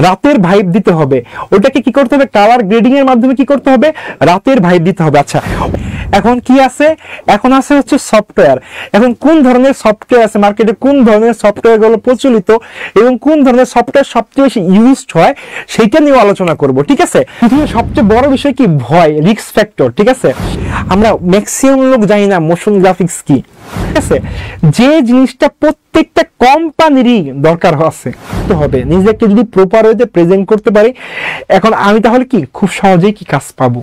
রাতের ভাইব দিতে হবে, ওটাকে কি করতে হবে, কালার গ্রেডিং এর মাধ্যমে কি করতে হবে, রাতের ভাইব দিতে হবে। আচ্ছা, এখন কি আছে, এখন আছে হচ্ছে সফটওয়্যার। এখন কোন ধরনের সফটওয়্যার আছে মার্কেটে, কোন ধরনের সফটওয়্যার গুলো প্রচলিত এবং কোন ধরনের সফটওয়্যার সবচেয়ে বেশি ইউজড হয় সেইটা নিয়ে আলোচনা করব। ঠিক আছে, পৃথিবীর সবচেয়ে বড় বিষয় কি, ভয়, রিস্ক ফ্যাক্টর। ঠিক আছে, আমরা ম্যাক্সিমাম লোক জানি না মোশন গ্রাফিক্স কি। ঠিক আছে, যে জিনিসটা প্রত্যেকটা কোম্পানিরই দরকার আছে হবে, নিজেকে যদি প্রপার ওয়েতে প্রেজেন্ট করতে পারি, এখন আমি তাহলে কি খুব সহজেই কি কাজ পাবো।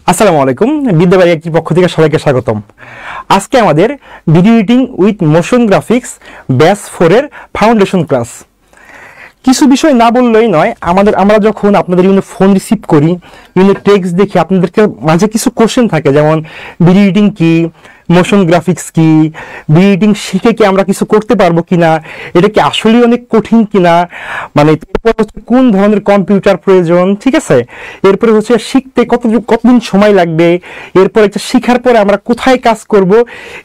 আসসালামু আলাইকুম, বিদ্যাবাড়ি একটির পক্ষ থেকে সবাইকে স্বাগতম। আজকে আমাদের video editing with motion graphics batch 4 এর ফাউন্ডেশন ক্লাস। কিছু বিষয় না বললেই নয়, আমরা যখন আপনাদের ফোন রিসিভ করি, টেক্সট দেখি, আপনাদেরকে মাঝে কিছু কোশ্চেন থাকে, যেমন ভিডিও এডিটিং কি, মোশন গ্রাফিক্স কি, ভিডিও এডিটিং শিখে কি আমরা কিছু করতে পারবো কিনা, এটা কি আসলে অনেক কঠিন কিনা, মানে কোন ধরনের কম্পিউটার প্রয়োজন। ঠিক আছে, এরপরে হচ্ছে শিখতে কতদিন সময় লাগবে, এরপর এটা শিখার পরে আমরা কোথায় কাজ করব,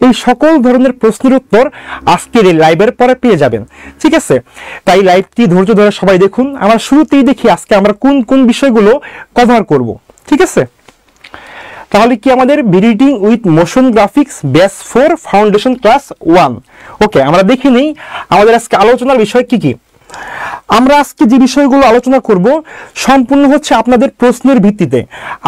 এই সকল ধরনের প্রশ্নের উত্তর আজকের এই লাইভের পরে পেয়ে যাবেন। ঠিক আছে, তাই লাইভটি ধৈর্য ধরে সবাই দেখুন। আমরা শুরুতেই দেখি আজকে আমরা কোন কোন বিষয়গুলো কভার করব। ঠিক আছে, তাহলে কি আমাদের video editing with motion graphics batch 4 foundation class 1। ওকে, আমরা দেখে নেই আমাদের আজকে আলোচনার বিষয় কি কি। আমরা আজকে যে বিষয়গুলো আলোচনা করব সম্পূর্ণ হচ্ছে আপনাদের প্রশ্নের ভিত্তিতে।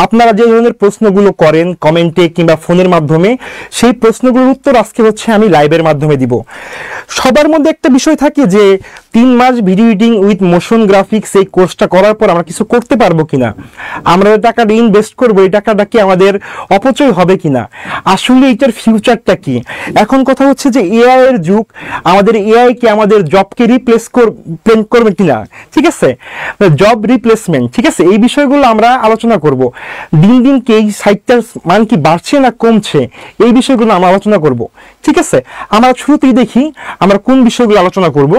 আপনারা যে ধরনের প্রশ্নগুলো করেন কমেন্টে কিংবা ফোনের মাধ্যমে, সেই প্রশ্নগুলোর উত্তর আজকে হচ্ছে আমি লাইভের মাধ্যমে দিব। সবার মধ্যে একটা বিষয় থাকে যে 3 মাস video editing with motion graphics এই কোর্সটা করার পর আমরা কিছু করতে পারবো কিনা, আমরা যে টাকাটা ইনভেস্ট করবো এই টাকাটা কি আমাদের অপচয় হবে কিনা, আসলে এটার ফিউচারটা কি। এখন কথা হচ্ছে যে এআই এর যুগ, আমাদের এআই কি আমাদের জবকে রিপ্লেস করবে কিনা। ঠিক আছে, জব রিপ্লেসমেন্ট। ঠিক আছে, এই বিষয়গুলো আমরা আলোচনা করব। দিন দিন কি এই সাইটটার মান কি বাড়ছে না কমছে, এই বিষয়গুলো আমরা আলোচনা করব। ঠিক আছে, আমরা শুরুতেই দেখি আমরা কোন বিষয়গুলো আলোচনা করব।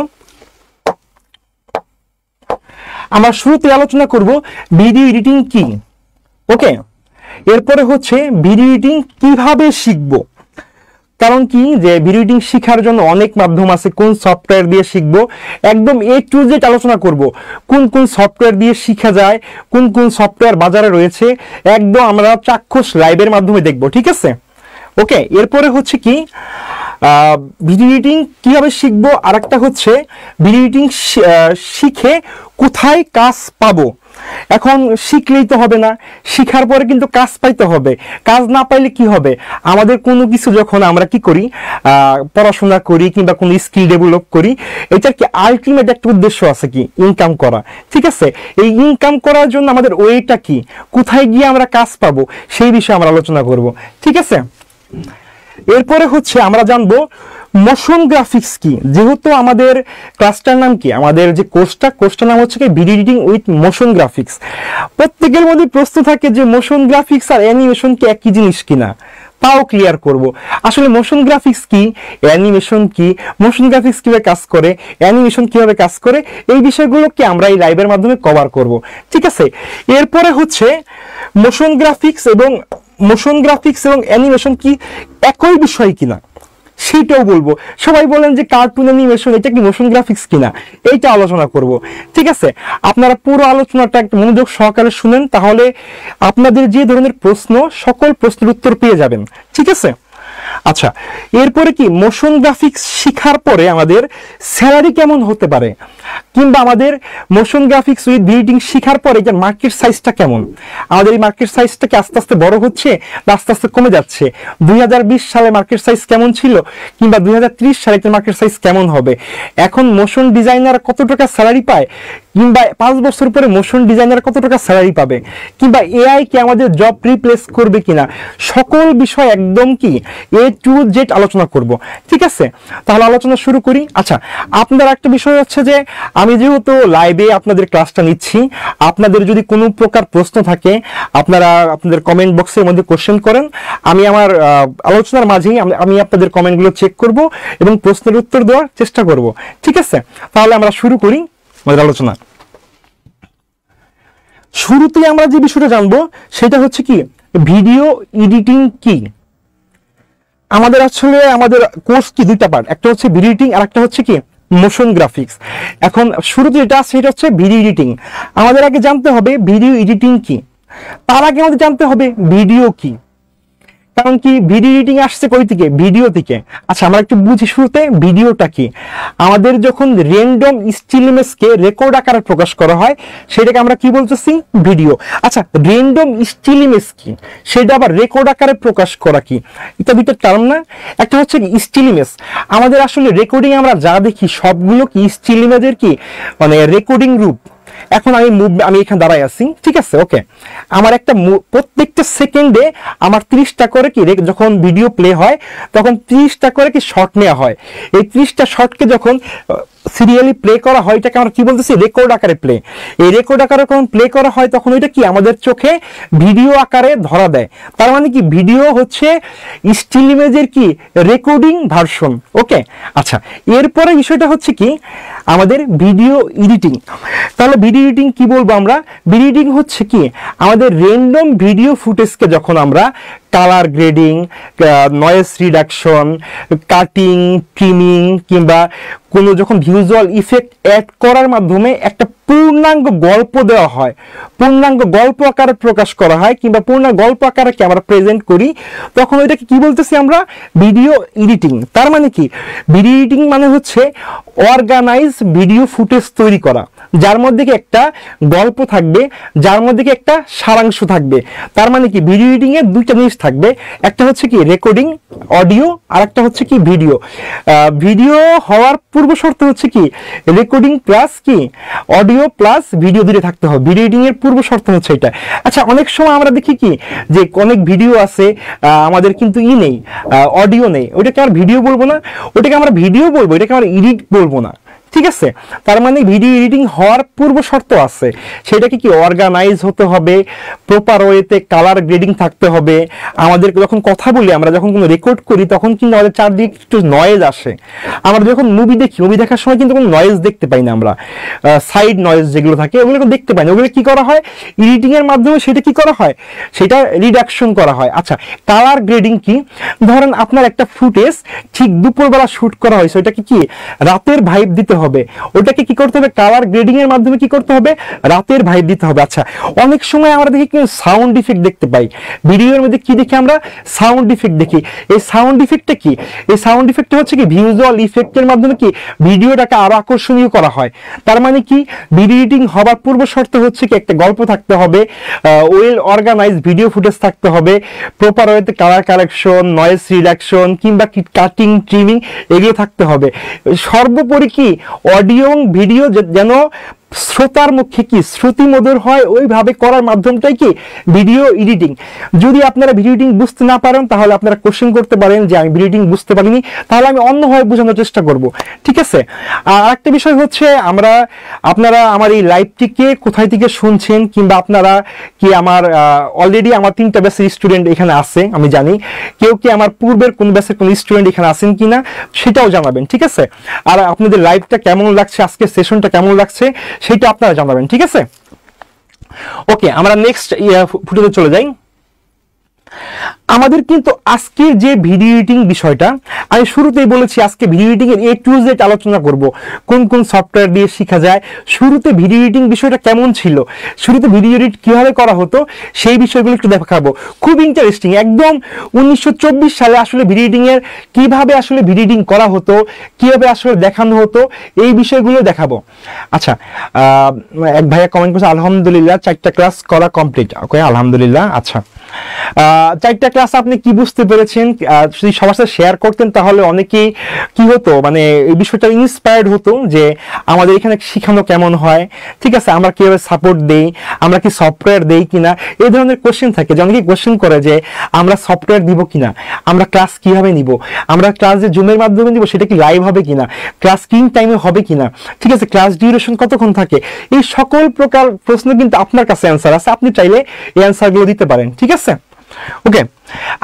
আমরা শুরুতে আলোচনা করব ভিডিও এডিটিং কি। ওকে, এরপরে হচ্ছে ভিডিও এডিটিং কিভাবে শিখবো, কারণ কি যে ভিডিও এডিটিং শেখার জন্য অনেক মাধ্যম আছে, কোন সফটওয়্যার দিয়ে শিখবো একদম A to Z আলোচনা করব। কোন কোন সফটওয়্যার দিয়ে শিখা যায়, কোন কোন সফটওয়্যার বাজারে রয়েছে, একদম আমরা চাক্ষুষ লাইভের মাধ্যমে দেখব। ঠিক আছে, ওকে। এরপরে হচ্ছে কি ভিডিও এডিটিং কিভাবে শিখবো, আর একটা হচ্ছে ভিডিও এডিটিং শিখে কোথায় কাজ পাবো। এখন শিখলেই তো হবে না, শিখার পরে কিন্তু কাজ পাইতে হবে। কাজ না পাইলে কি হবে, আমাদের কোনো কিছু যখন আমরা কি করি, পড়াশোনা করি কিংবা কোনো স্কিল ডেভেলপ করি, এটার কি আলটিমেট একটা উদ্দেশ্য আছে কি, ইনকাম করা। ঠিক আছে, এই ইনকাম করার জন্য আমাদের ওয়েটা কি, কোথায় গিয়ে আমরা কাজ পাবো, সেই বিষয়ে আমরা আলোচনা করব। ঠিক আছে, এরপরে হচ্ছে আমরা জানবো মোশন গ্রাফিক্স কি। যেহেতু আমাদের ক্লাসটার নাম কি, আমাদের যে কোর্সটার নাম হচ্ছে কি video editing with motion graphics. প্রত্যেকের মধ্যে প্রশ্ন থাকে যে মোশন গ্রাফিক্স আর অ্যানিমেশন কি একই জিনিস কিনা, তাও ক্লিয়ার করব। আসলে মোশন গ্রাফিক্স কি, অ্যানিমেশন কি, মোশন গ্রাফিক্স কিভাবে কাজ করে, অ্যানিমেশন কিভাবে কাজ করে, এই বিষয়গুলোকে আমরা এই লাইভের মাধ্যমে কভার করব। ঠিক আছে, এরপরে হচ্ছে মোশন গ্রাফিক্স এবং অ্যানিমেশন কি একই বিষয় কিনা সেটাও বলবো। সবাই বলেন যে কার্টুন অ্যানিমেশন এটা কি মোশন গ্রাফিক্স কিনা, এইটা আলোচনা করব। ঠিক আছে, আপনারা পুরো আলোচনাটা একটু মনোযোগ সহকারে শুনেন, তাহলে আপনাদের যে ধরনের প্রশ্ন সকল প্রশ্নের উত্তর পেয়ে যাবেন। ঠিক আছে, আচ্ছা, এরপরে কি মোশন গ্রাফিক্স শেখার পরে আমাদের স্যালারি কেমন হতে পারে, কিংবা আমাদের motion graphics with video editing শেখার পরে যে মার্কেট সাইজটা কেমন, আমাদের এই মার্কেট সাইজটা কি আস্তে আস্তে বড় হচ্ছে বা আস্তে আস্তে কমে যাচ্ছে, 2020 সালে মার্কেট সাইজ কেমন ছিল কিংবা 2030 সালে মার্কেট সাইজ কেমন হবে, এখন মোশন ডিজাইনার কত টাকা স্যালারি পায়, কিংবা 5 বছর পরে মোশন ডিজাইনার কত টাকা স্যালারি পাবে, কিংবা এআই কি আমাদের জব রিপ্লেস করবে কিনা, সকল বিষয় একদম কি A to Z আলোচনা করব। ঠিক আছে, তাহলে আলোচনা শুরু করি। আচ্ছা, আপনার একটা বিষয় হচ্ছে যে আমি যেহেতু লাইভে আপনাদের ক্লাসটা নিচ্ছি, আপনাদের যদি কোনো প্রকার প্রশ্ন থাকে আপনারা আপনাদের কমেন্ট বক্সের মধ্যে কোশ্চেন করেন, আমি আমার আলোচনার মাঝেই আমি আপনাদের কমেন্টগুলো চেক করব এবং প্রশ্নের উত্তর দেওয়ার চেষ্টা করব। ঠিক আছে, তাহলে আমরা শুরু করি আমাদের আলোচনা। শুরুতেই আমরা যে বিষয়টা জানবো সেটা হচ্ছে কি ভিডিও এডিটিং কি। আমাদের আসলে আমাদের কোর্স কি দুইটা পার্ট, একটা হচ্ছে ভিডিও এডিটিং আর একটা হচ্ছে কি মোশন গ্রাফিক্স। এখন শুরুতে যেটা আছে সেটা হচ্ছে ভিডিও এডিটিং। আমাদের আগে জানতে হবে ভিডিও এডিটিং কি, তার আগে আমাদের জানতে হবে ভিডিও কি। কারণ কি ভিডিও এডিটিং আসছে কই থেকে? ভিডিও থেকে। আচ্ছা আমরা একটু বুঝি শুরুতে ভিডিওটা কি। আমাদের যখন র্যান্ডম স্টিল ইমেজকে রেকর্ড আকারে প্রকাশ করা হয় সেটাকে আমরা কি বলতেছি? ভিডিও। আচ্ছা র্যান্ডম স্টিল ইমেজ কি, সেটা আবার রেকর্ড আকারে প্রকাশ করা কি? এটা দুইটা টার্ম না? একটা হচ্ছে স্টিল ইমেজ। আমাদের আসলে রেকর্ডিং আমরা যা দেখি সবগুলো কি স্টিল ইমেজের কি মানে রেকর্ডিং রূপ। এখন আমি এখানে দাঁড়াই আছি, ঠিক আছে, ওকে। আমার একটা প্রত্যেকটা সেকেন্ডে আমার 30টা করে কি যখন ভিডিও প্লে হয় তখন 30টা করে কি শট নেওয়া হয়। এই 30টা শটকে যখন সিরিয়ালি প্লে করা হয় এটাকে আমরা কি বলতেছি? রেকর্ড আকারে প্লে। এই রেকর্ড আকারে যখন প্লে করা হয় তখন ওইটা কি আমাদের চোখে ভিডিও আকারে ধরা দেয়। তার মানে কি ভিডিও হচ্ছে স্টিল ইমেজের কি রেকর্ডিং ভার্সন, ওকে। আচ্ছা এরপরে বিষয়টা হচ্ছে কি আমাদের ভিডিও এডিটিং। তাহলে ভিডিও এডিটিং কি বলবো আমরা? ভিডিও এডিটিং হচ্ছে কি আমাদের র্যান্ডম ভিডিও ফুটেজকে যখন আমরা colour grading, noise reduction, cutting, trimming কিংবা কোনো যখন ভিজুয়াল ইফেক্ট অ্যাড করার মাধ্যমে একটা পূর্ণাঙ্গ গল্প দেওয়া হয়, পূর্ণাঙ্গ গল্প আকারে প্রকাশ করা হয় কিংবা পূর্ণাঙ্গ গল্প আকারে আমরা প্রেজেন্ট করি, তখন ওইটাকে কি বলতেছি আমরা? Video editing. তার মানে কি ভিডিও এডিটিং মানে হচ্ছে অর্গানাইজ ভিডিও ফুটেজ তৈরি করা, যার মধ্যে কি একটা গল্প থাকবে, যার মধ্যে কি একটা সারাংশ থাকবে। তার মানে কি ভিডিও এডিটিং এর দুইটা জিনিস থাকবে, একটা হচ্ছে কি রেকর্ডিং অডিও আর একটা হচ্ছে কি ভিডিও। ভিডিও হওয়ার পূর্ব শর্ত হচ্ছে কি রেকর্ডিং প্লাস কি অডিও প্লাস ভিডিও দুটো থাকতে হবে। ভিডিও এডিটিং এর পূর্ব শর্ত হচ্ছে এটা। আচ্ছা অনেক সময় আমরা দেখি কি যে অনেক ভিডিও আছে আমাদের কিন্তু নেই, অডিও নেই, ওইটাকে আমরা ভিডিও বলবো না, ওটাকে আমরা ভিডিও বলবো, এটাকে আমরা এডিট বলবো না, ঠিক আছে। তার মানে ভিডিও এডিটিং হওয়ার পূর্ব শর্ত আছে, সেটাকে কি অর্গানাইজ হতে হবে, প্রপার ওয়েতে কালার গ্রেডিং থাকতে হবে। আমাদের যখন কথা বলি, আমরা যখন কোনো রেকর্ড করি তখন কিন্তু আমাদের চারদিকে একটু নয়েজ আসে। আমরা যখন মুভি দেখি, মুভি দেখার সময় কিন্তু কোনো নয়েজ দেখতে পাই না, আমরা সাইড নয়েজ যেগুলো থাকে ওগুলো দেখতে পাই না। ওগুলো কি করা হয়? এডিটিং এর মাধ্যমে সেটা কি করা হয়? সেটা রিডাকশন করা হয়। আচ্ছা কালার গ্রেডিং কি? ধরেন আপনার একটা ফুটেজ ঠিক দুপুরবেলা শুট করা হয়েছে, ওইটাকে কি রাতের ভাইব দিতে হবে, ওটাকে কি করতে হবে? কালার গ্রেডিং এর মাধ্যমে কি করতে হবে? রাতের ভাইব দিতে হবে। আচ্ছা অনেক সময় আমরা দেখি কি সাউন্ড ইফেক্ট দেখতে পাই, ভিডিওর মধ্যে কি দেখি আমরা? সাউন্ড ইফেক্ট দেখি। এই সাউন্ড ইফেক্টটা কি? এই সাউন্ড ইফেক্টটা হচ্ছে কি ভিজুয়াল ইফেক্টের মাধ্যমে কি ভিডিওটাকে আরো আকর্ষণীয় করা হয়। তার মানে কি ভিডিও এডিটিং হবার পূর্ব শর্ত হচ্ছে কি একটা গল্প থাকতে হবে, ওয়েল অর্গানাইজ ভিডিও ফুটেজ থাকতে হবে, প্রপার ওয়েতে কালার কালেকশন, নয়েজ রিডাকশন কিংবা কাটিং, ট্রিমিং এগুলো থাকতে হবে। সর্বোপরি কি অডিও ভিডিও যেন শ্রোতার মুখে কি শ্রুতিমধুর হয়, ওইভাবে করার মাধ্যমটাই কি ভিডিও এডিটিং। যদি আপনারা ভিডিও এডিটিং বুঝতে না পারেন তাহলে আপনারা কোশ্চেন করতে পারেন যে আমি ভিডিও এডিটিং বুঝতে পারিনি, তাহলে আমি অন্যভাবে বোঝানোর চেষ্টা করব, ঠিক আছে। আর একটা বিষয় হচ্ছে আপনারা আমার এই লাইভটিকে কোথায় থেকে শুনছেন কিংবা আপনারা কি আমার অলরেডি আমার 3টা ব্যাচের স্টুডেন্ট এখানে আছে আমি জানি, কেউ কি আমার পূর্বের কোন ব্যাচের কোন স্টুডেন্ট এখানে আছেন কিনা সেটাও জানাবেন, ঠিক আছে। আর আপনাদের লাইভটা কেমন লাগছে, আজকের সেশনটা কেমন লাগছে সেটা আপনারা জানাবেন, ঠিক আছে। ওকে আমরা নেক্সট ফুটেজে চলে যাই। আমাদের কিন্তু আজকের যে ভিডিও এডিটিং বিষয়টা আমি শুরুতেই বলেছি, আজকে ভিডিও এডিটিং এর A to Z আলোচনা করব, কোন কোন সফটওয়্যার দিয়ে শেখা যায়, শুরুতে ভিডিও এডিটিং বিষয়টা কেমন ছিল, শুরুতে ভিডিও এডিট কিভাবে করা হতো সেই বিষয়গুলো একটু দেখাবো। খুব ইন্টারেস্টিং, একদম 1924 সালে আসলে ভিডিও এডিটিং এর কিভাবে আসলে ভিডিও এডিটিং করা হতো, কিভাবে আসলে দেখানো হতো এই বিষয়গুলো দেখাবো। আচ্ছা এক ভাইয়া কমেন্ট করছে আলহামদুলিল্লাহ 4টা ক্লাস করা কমপ্লিট। ওকে আলহামদুলিল্লাহ। আচ্ছা 4টা ক্লাস আপনি কি বুঝতে পেরেছেন? যদি সবার সাথে শেয়ার করতেন তাহলে অনেকেই কি হতো মানে এই বিষয়টা ইন্সপায়ার্ড হতো যে আমাদের এখানে শেখানো কেমন হয়, ঠিক আছে, আমরা কিভাবে সাপোর্ট দেই, আমরা কি সফটওয়্যার দেই কিনা, এই ধরনের কোশ্চেন থাকে যে অনেকেই কোশ্চেন করে যে আমরা সফটওয়্যার দিব কিনা, আমরা ক্লাস কিভাবে নিব, আমরা ক্লাস যে জুমের মাধ্যমে নিব সেটা কি লাইভ হবে কিনা, ক্লাস স্ক্রিন টাইমে হবে কিনা, ঠিক আছে, ক্লাস ডিউরেশন কতক্ষণ থাকে, এই সকল প্রকার প্রশ্ন কিন্তু আপনার কাছে অ্যান্সার আছে, আপনি চাইলে এই অ্যান্সারগুলো দিতে পারেন, ঠিক আছে। ওকে,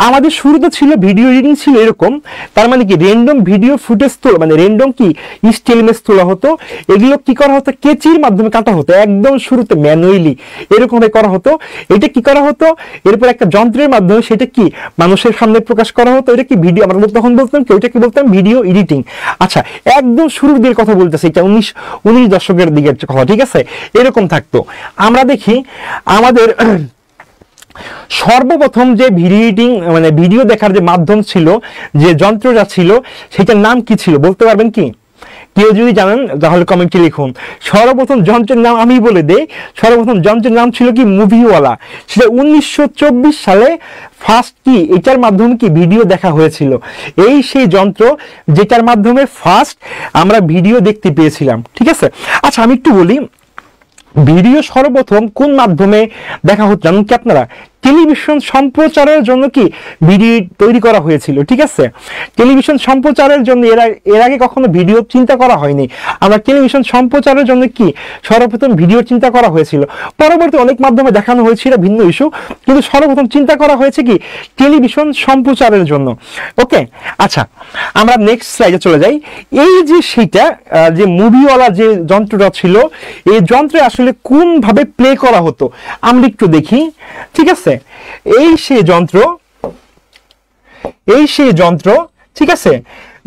আমাদের শুরুতে ছিল ভিডিও এডিটিং ছিল এরকম, তার মানে কি র্যান্ডম ভিডিও ফুটেজ তোলা, মানে র্যান্ডম কি স্টিল ইমেজ তোলা হতো, এগুলো কি করা হতো কেচির মাধ্যমে কাটা হতো, একদম শুরুতে ম্যানুয়ালি এরকম ভাবে করা হতো। এটা কি করা হতো, এরপর একটা যন্ত্রের মাধ্যমে সেটা কি মানুষের সামনে প্রকাশ করা হতো, এটা কি ভিডিও, আমরা তখন বলতাম কি ওইটা কি বলতাম ভিডিও এডিটিং। আচ্ছা, একদম শুরুর দিকের কথা বলতেছি, এটা 19 দশকের দিকের কথা, ঠিক আছে, এরকম থাকতো। আমরা দেখি আমাদের সর্বপ্রথম যে ভিডিও এডিটিং মানে ভিডিও দেখার যে মাধ্যম ছিল, যে যন্ত্রটা ছিল, সেটার নাম কি ছিল বলতে পারবেন কি? কেউ যদি জানেন তাহলে কমেন্টে লিখুন। সর্বপ্রথম যন্ত্রের নাম আমি বলে দেই, সর্বপ্রথম যন্ত্রের নাম ছিল কি মুভিওয়ালা। সেটা 1924 সালে ফার্স্ট কি এটার মাধ্যমে কি ভিডিও দেখা হয়েছিল। এই সেই যন্ত্র যেটার মাধ্যমে ফার্স্ট আমরা ভিডিও দেখতে পেয়েছিলাম, ঠিক আছে। আচ্ছা, আমি একটু বলি ভিডিও সর্বপ্রথম কোন মাধ্যমে দেখা হতো জানেন কি আপনারা? টেলিভিশন সম্প্রচারের জন্য কি ভিডিও তৈরি করা হয়েছিল, ঠিক আছে। টেলিভিশন সম্প্রচারের জন্য এর আগে কখনো ভিডিও চিন্তা করা হয়নি। আমরা টেলিভিশন সম্প্রচারের জন্য কি সর্বপ্রথম ভিডিও চিন্তা করা হয়েছিল। পরবর্তী অনেক মাধ্যমে দেখানো হয়েছিল ভিন্ন ইস্যু, কিন্তু সর্বপ্রথম চিন্তা করা হয়েছে কি টেলিভিশন সম্প্রচারের জন্য। ওকে, আচ্ছা আমরা নেক্সট স্লাইডে চলে যাই। এই যে সেটা যে মুভিওয়ালা যে যন্ত্রটা ছিল, এই যন্ত্রে আসলে কোন ভাবে প্লে করা হতো আমরা একটু দেখি, ঠিক আছে। এই সেই যন্ত্র, ঠিক আছে,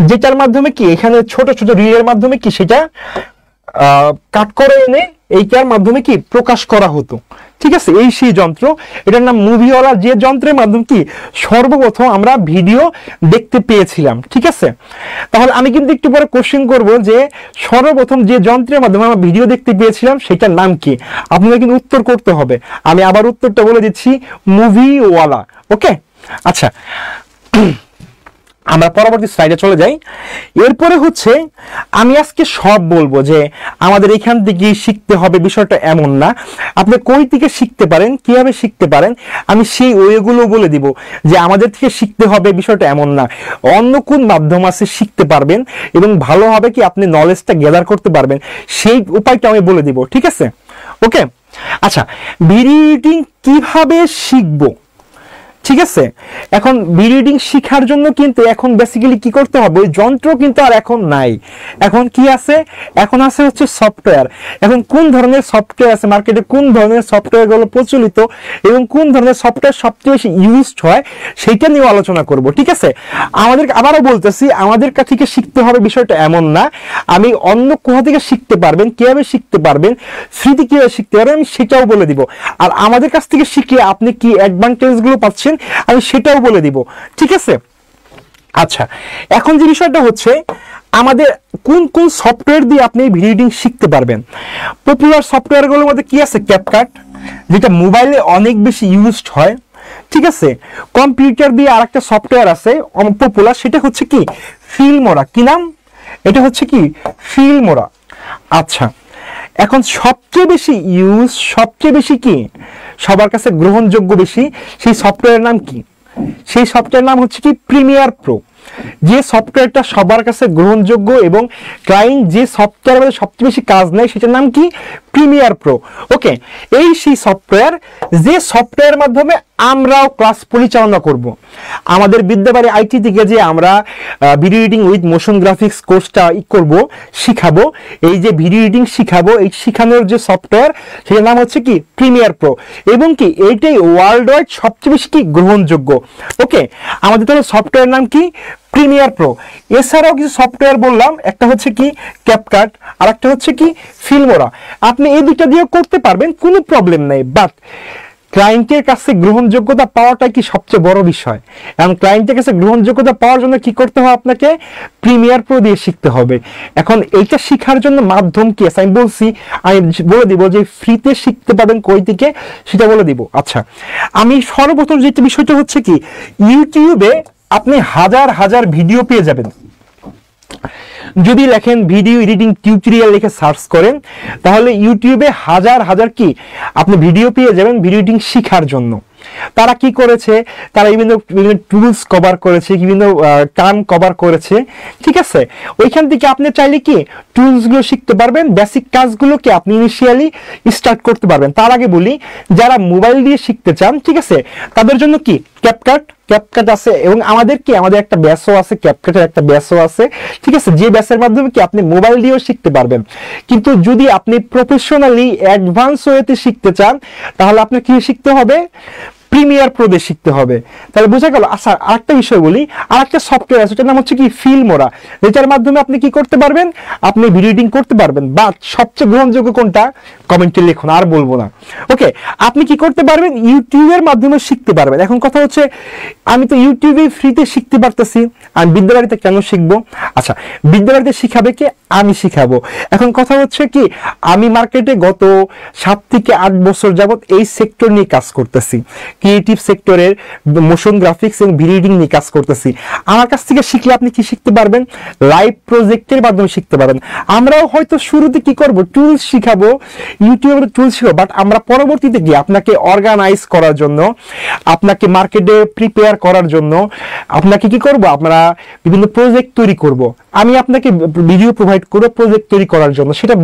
যেটার মাধ্যমে কি এখানে ছোট ছোট রিলের মাধ্যমে কি সেটা কাট করে এনে এইটার মাধ্যমে কি প্রকাশ করা হতো, ঠিক আছে। এই সেই যন্ত্র, এটার নাম মুভিওয়ালা, যে যন্ত্রের মাধ্যমে কি সর্বপ্রথম আমরা ভিডিও দেখতে পেয়েছিলাম, ঠিক আছে। তাহলে আমি কিন্তু একটু পরে কোশ্চেন করব যে সর্বপ্রথম যে যন্ত্রের মাধ্যমে আমরা ভিডিও দেখতে পেয়েছিলাম সেটার নাম কি, আপনাদের কিন্তু উত্তর করতে হবে। আমি আবার উত্তরটা বলে দিচ্ছি, মুভিওয়ালা। ওকে, আচ্ছা আমরা পরবর্তী স্লাইডে চলে যাই। এরপরে হচ্ছে আমি আজকে সব বলবো যে আমাদের এখান থেকে শিখতে হবে, বিষয়টা এমন না। আপনি কই থেকে শিখতে পারেন, কিভাবে শিখতে পারেন, আমি সেই ওয়েগুলো বলে দিব যে আমাদের থেকে শিখতে হবে, বিষয়টা এমন না। অন্য কোন মাধ্যম আছে শিখতে পারবেন এবং ভালোভাবে কি আপনি নলেজটা গ্যাদার করতে পারবেন, সেই উপায়টা আমি বলে দিব, ঠিক আছে। ওকে, আচ্ছা ভিডিও এডিটিং কিভাবে শিখবো, ঠিক আছে। এখন ভিডিও এডিটিং শেখার জন্য কিন্তু এখন বেসিক্যালি কি করতে হবে, ওই যন্ত্র কিন্তু আর এখন নাই। এখন কি আছে, এখন আছে হচ্ছে সফটওয়্যার। এখন কোন ধরনের সফটওয়্যার আছে মার্কেটে, কোন ধরনের সফটওয়্যারগুলো প্রচলিত এবং কোন ধরনের সফটওয়্যার সবচেয়ে বেশি ইউজড হয় সেইটা নিয়ে আলোচনা করব, ঠিক আছে। আমাদের আবারও বলতেছি, আমাদের কাছ থেকে শিখতে হবে বিষয়টা এমন না। আমি অন্য কোথা থেকে শিখতে পারবেন, কিভাবে শিখতে পারবেন, ফ্রিতে কিভাবে শিখতে পারবেন আমি সেটাও বলে দিব। আর আমাদের কাছ থেকে শিখে আপনি কি অ্যাডভান্টেজগুলো পাচ্ছেন আমি সেটাও বলে দিব, ঠিক আছে। আচ্ছা, এখন যে বিষয়টা হচ্ছে আমাদের কোন কোন সফটওয়্যার দিয়ে আপনি ভিডিও এডিটিং শিখতে পারবেন। পপুলার সফটওয়্যারগুলোর মধ্যে কি আছে, ক্যাপকাট, যেটা মোবাইলে অনেক বেশি ইউজড হয়, ঠিক আছে। কম্পিউটার দিয়ে আরেকটা সফটওয়্যার আছে পপুলার, সেটা হচ্ছে কি ফিল্মোরা। কি নাম, এটা হচ্ছে কি ফিল্মোরা। আচ্ছা, এখন সবচেয়ে বেশি ইউজ, সবচেয়ে বেশি কি সবার কাছে গ্রহণযোগ্য বেশি, সেই সফটওয়্যারের নাম কি? সেই সফটওয়্যার নাম হচ্ছে কি প্রিমিয়ার প্রো। যে সফটওয়্যারটা সবার কাছে গ্রহণযোগ্য এবং ক্লায়েন্ট যে সফটওয়্যারের মধ্যে সবচেয়ে বেশি কাজ নেয় সেটার নাম কি প্রিমিয়ার প্রো। ওকে, এই সেই সফটওয়্যার, যে সফটওয়্যারের মাধ্যমে আমরাও ক্লাস পরিচালনা করব। আমাদের বিদ্যাবাড়ি আইটি থেকে যে আমরা video editing with motion graphics কোর্সটা করব, শিখাবো, এই যে ভিডিও এডিটিং শিখাবো, এই শিখানোর যে সফটওয়্যার সেটার নাম হচ্ছে কি প্রিমিয়ার প্রো, এবং কি এইটাই ওয়ার্ল্ড ওয়াইড সবচেয়ে বেশি কি গ্রহণযোগ্য। ওকে, আমাদের তাহলে সফটওয়্যার নাম কি প্রিমিয়ার প্রো। এছাড়াও কিছু সফটওয়্যার বললাম, একটা হচ্ছে কি ক্যাপকাট আর একটা হচ্ছে কি ফিল্মোরা। আপনি এই দুইটা দিয়ে করতে পারবেন, কোনো প্রবলেম নাই, বাট ক্লায়েন্টের কাছে গ্রহণযোগ্যতা পাওয়াটা কি সবচেয়ে বড় বিষয়। এবং ক্লায়েন্টের কাছে গ্রহণযোগ্যতা পাওয়ার জন্য কি করতে হবে, আপনাকে প্রিমিয়ার প্রো দিয়ে শিখতে হবে। এখন এইটা শেখার জন্য মাধ্যম কি আছে আমি বলছি, আমি বলে দিব যে ফ্রিতে শিখতে পারবেন কই থেকে সেটা বলে দিব। আচ্ছা, আমি সর্বপ্রথম যেটা বিষয়টা হচ্ছে কি ইউটিউবে আপনি হাজার হাজার ভিডিও পেয়ে যাবেন। যদি লেখেন ভিডিও এডিটিং টিউটোরিয়াল লিখে সার্চ করেন তাহলে ইউটিউবে হাজার হাজার কি আপনি ভিডিও পেয়ে যাবেন ভিডিও এডিটিং শেখার জন্য। তারা কি করেছে, তারা বিভিন্ন টুলস কভার করেছে, বিভিন্ন টার্ম কভার করেছে, ঠিক আছে। ওইখান থেকে আপনি চাইলে কি টুলসগুলো শিখতে পারবেন, বেসিক কাজগুলোকে আপনি ইনিশিয়ালি স্টার্ট করতে পারবেন। তার আগে বলি, যারা মোবাইল দিয়ে শিখতে চান, ঠিক আছে, তাদের জন্য কি ক্যাপকাট আছে, এবং আমাদের একটা ব্যাসও আছে, ক্যাপকাটের একটা ব্যাসও আছে, ঠিক আছে, যে ব্যাসের মাধ্যমে কি আপনি মোবাইল দিয়েও শিখতে পারবেন। কিন্তু যদি আপনি প্রফেশনালি অ্যাডভান্স ওয়েতে শিখতে চান, তাহলে আপনার কি শিখতে হবে, প্রিমিয়ার প্রো দিয়ে শিখতে হবে। তাহলে বোঝা গেল। আচ্ছা, আরেকটা বিষয় বলি, আরেকটা সফটওয়্যার আছে, এটার নাম হচ্ছে কি ফিল্মোরা, যেটার মাধ্যমে আপনি কি করতে পারবেন, আপনি ভিডিও এডিটিং করতে পারবেন। বাট সবচেয়ে গ্রহণযোগ্য কোনটা, কমেন্টে লিখুন, আর বলবো না। ওকে, আপনি কি করতে পারবেন, ইউটিউবের মাধ্যমে শিখতে পারবেন। এখন কথা হচ্ছে, আমি তো ইউটিউবে ফ্রিতে শিখতে পারতেছি, আমি বিদ্যালয়তে কেন শিখবো? আচ্ছা, বিদ্যালয়তে শিখাবে কে, আমি শিখাবো। এখন কথা হচ্ছে কি, আমি মার্কেটে গত 7 থেকে 8 বছর যাবত এই সেক্টর নিয়ে কাজ করতেছি, ক্রিয়েটিভ সেক্টরের মোশন গ্রাফিক্স এবং ভিডিও এডিটিং নিয়ে কাজ করতেছি। আমার কাছ থেকে শিখলে আপনি কি শিখতে পারবেন, লাইভ প্রজেক্টের মাধ্যমে শিখতে পারবেন। আমরাও হয়তো শুরুতে কি করব, টুলস শিখাবো, ইউটিউবের টুলস শিখাবো, বাট আমরা পরবর্তীতে কি আপনাকে অর্গানাইজ করার জন্য, আপনাকে মার্কেটে প্রিপেয়ার করার জন্য আপনাকে কি করব, আমরা বিভিন্ন প্রজেক্ট তৈরি করব। আমি আপনাকে ভিডিও প্রোভাইড করব প্রজেক্ট তৈরি করার জন্য। সেটা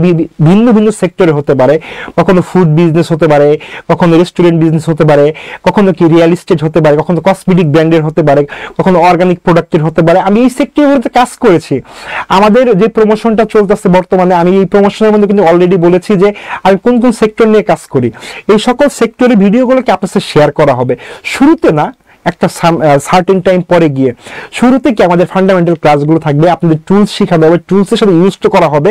ভিন্ন ভিন্ন সেক্টরে হতে পারে, কখনো ফুড বিজনেস হতে পারে, কখনো রেস্টুরেন্ট বিজনেস হতে পারে, কখনো কি রিয়েল এস্টেট হতে পারে, কখনো কসমেটিক ব্র্যান্ডের হতে পারে, কখনো অর্গানিক প্রোডাক্টের হতে পারে। আমি এই সেক্টরগুলোতে কাজ করেছি। আমাদের যে প্রমোশনটা চলতেছে বর্তমানে, আমি এই প্রমোশনের মধ্যে কিন্তু অলরেডি বলেছি যে আমি কোন কোন সেক্টর নিয়ে কাজ করি। এই সকল সেক্টরের ভিডিওগুলোকে আপনার সাথে শেয়ার করা হবে, শুরুতে না, একটা সার্টেন টাইম পরে গিয়ে। শুরুতে কি আমাদের ফান্ডামেন্টাল ক্লাসগুলো থাকবে, আপনাদের টুলস শেখানো হবে, টুলসের সাথে ইউজ করা হবে।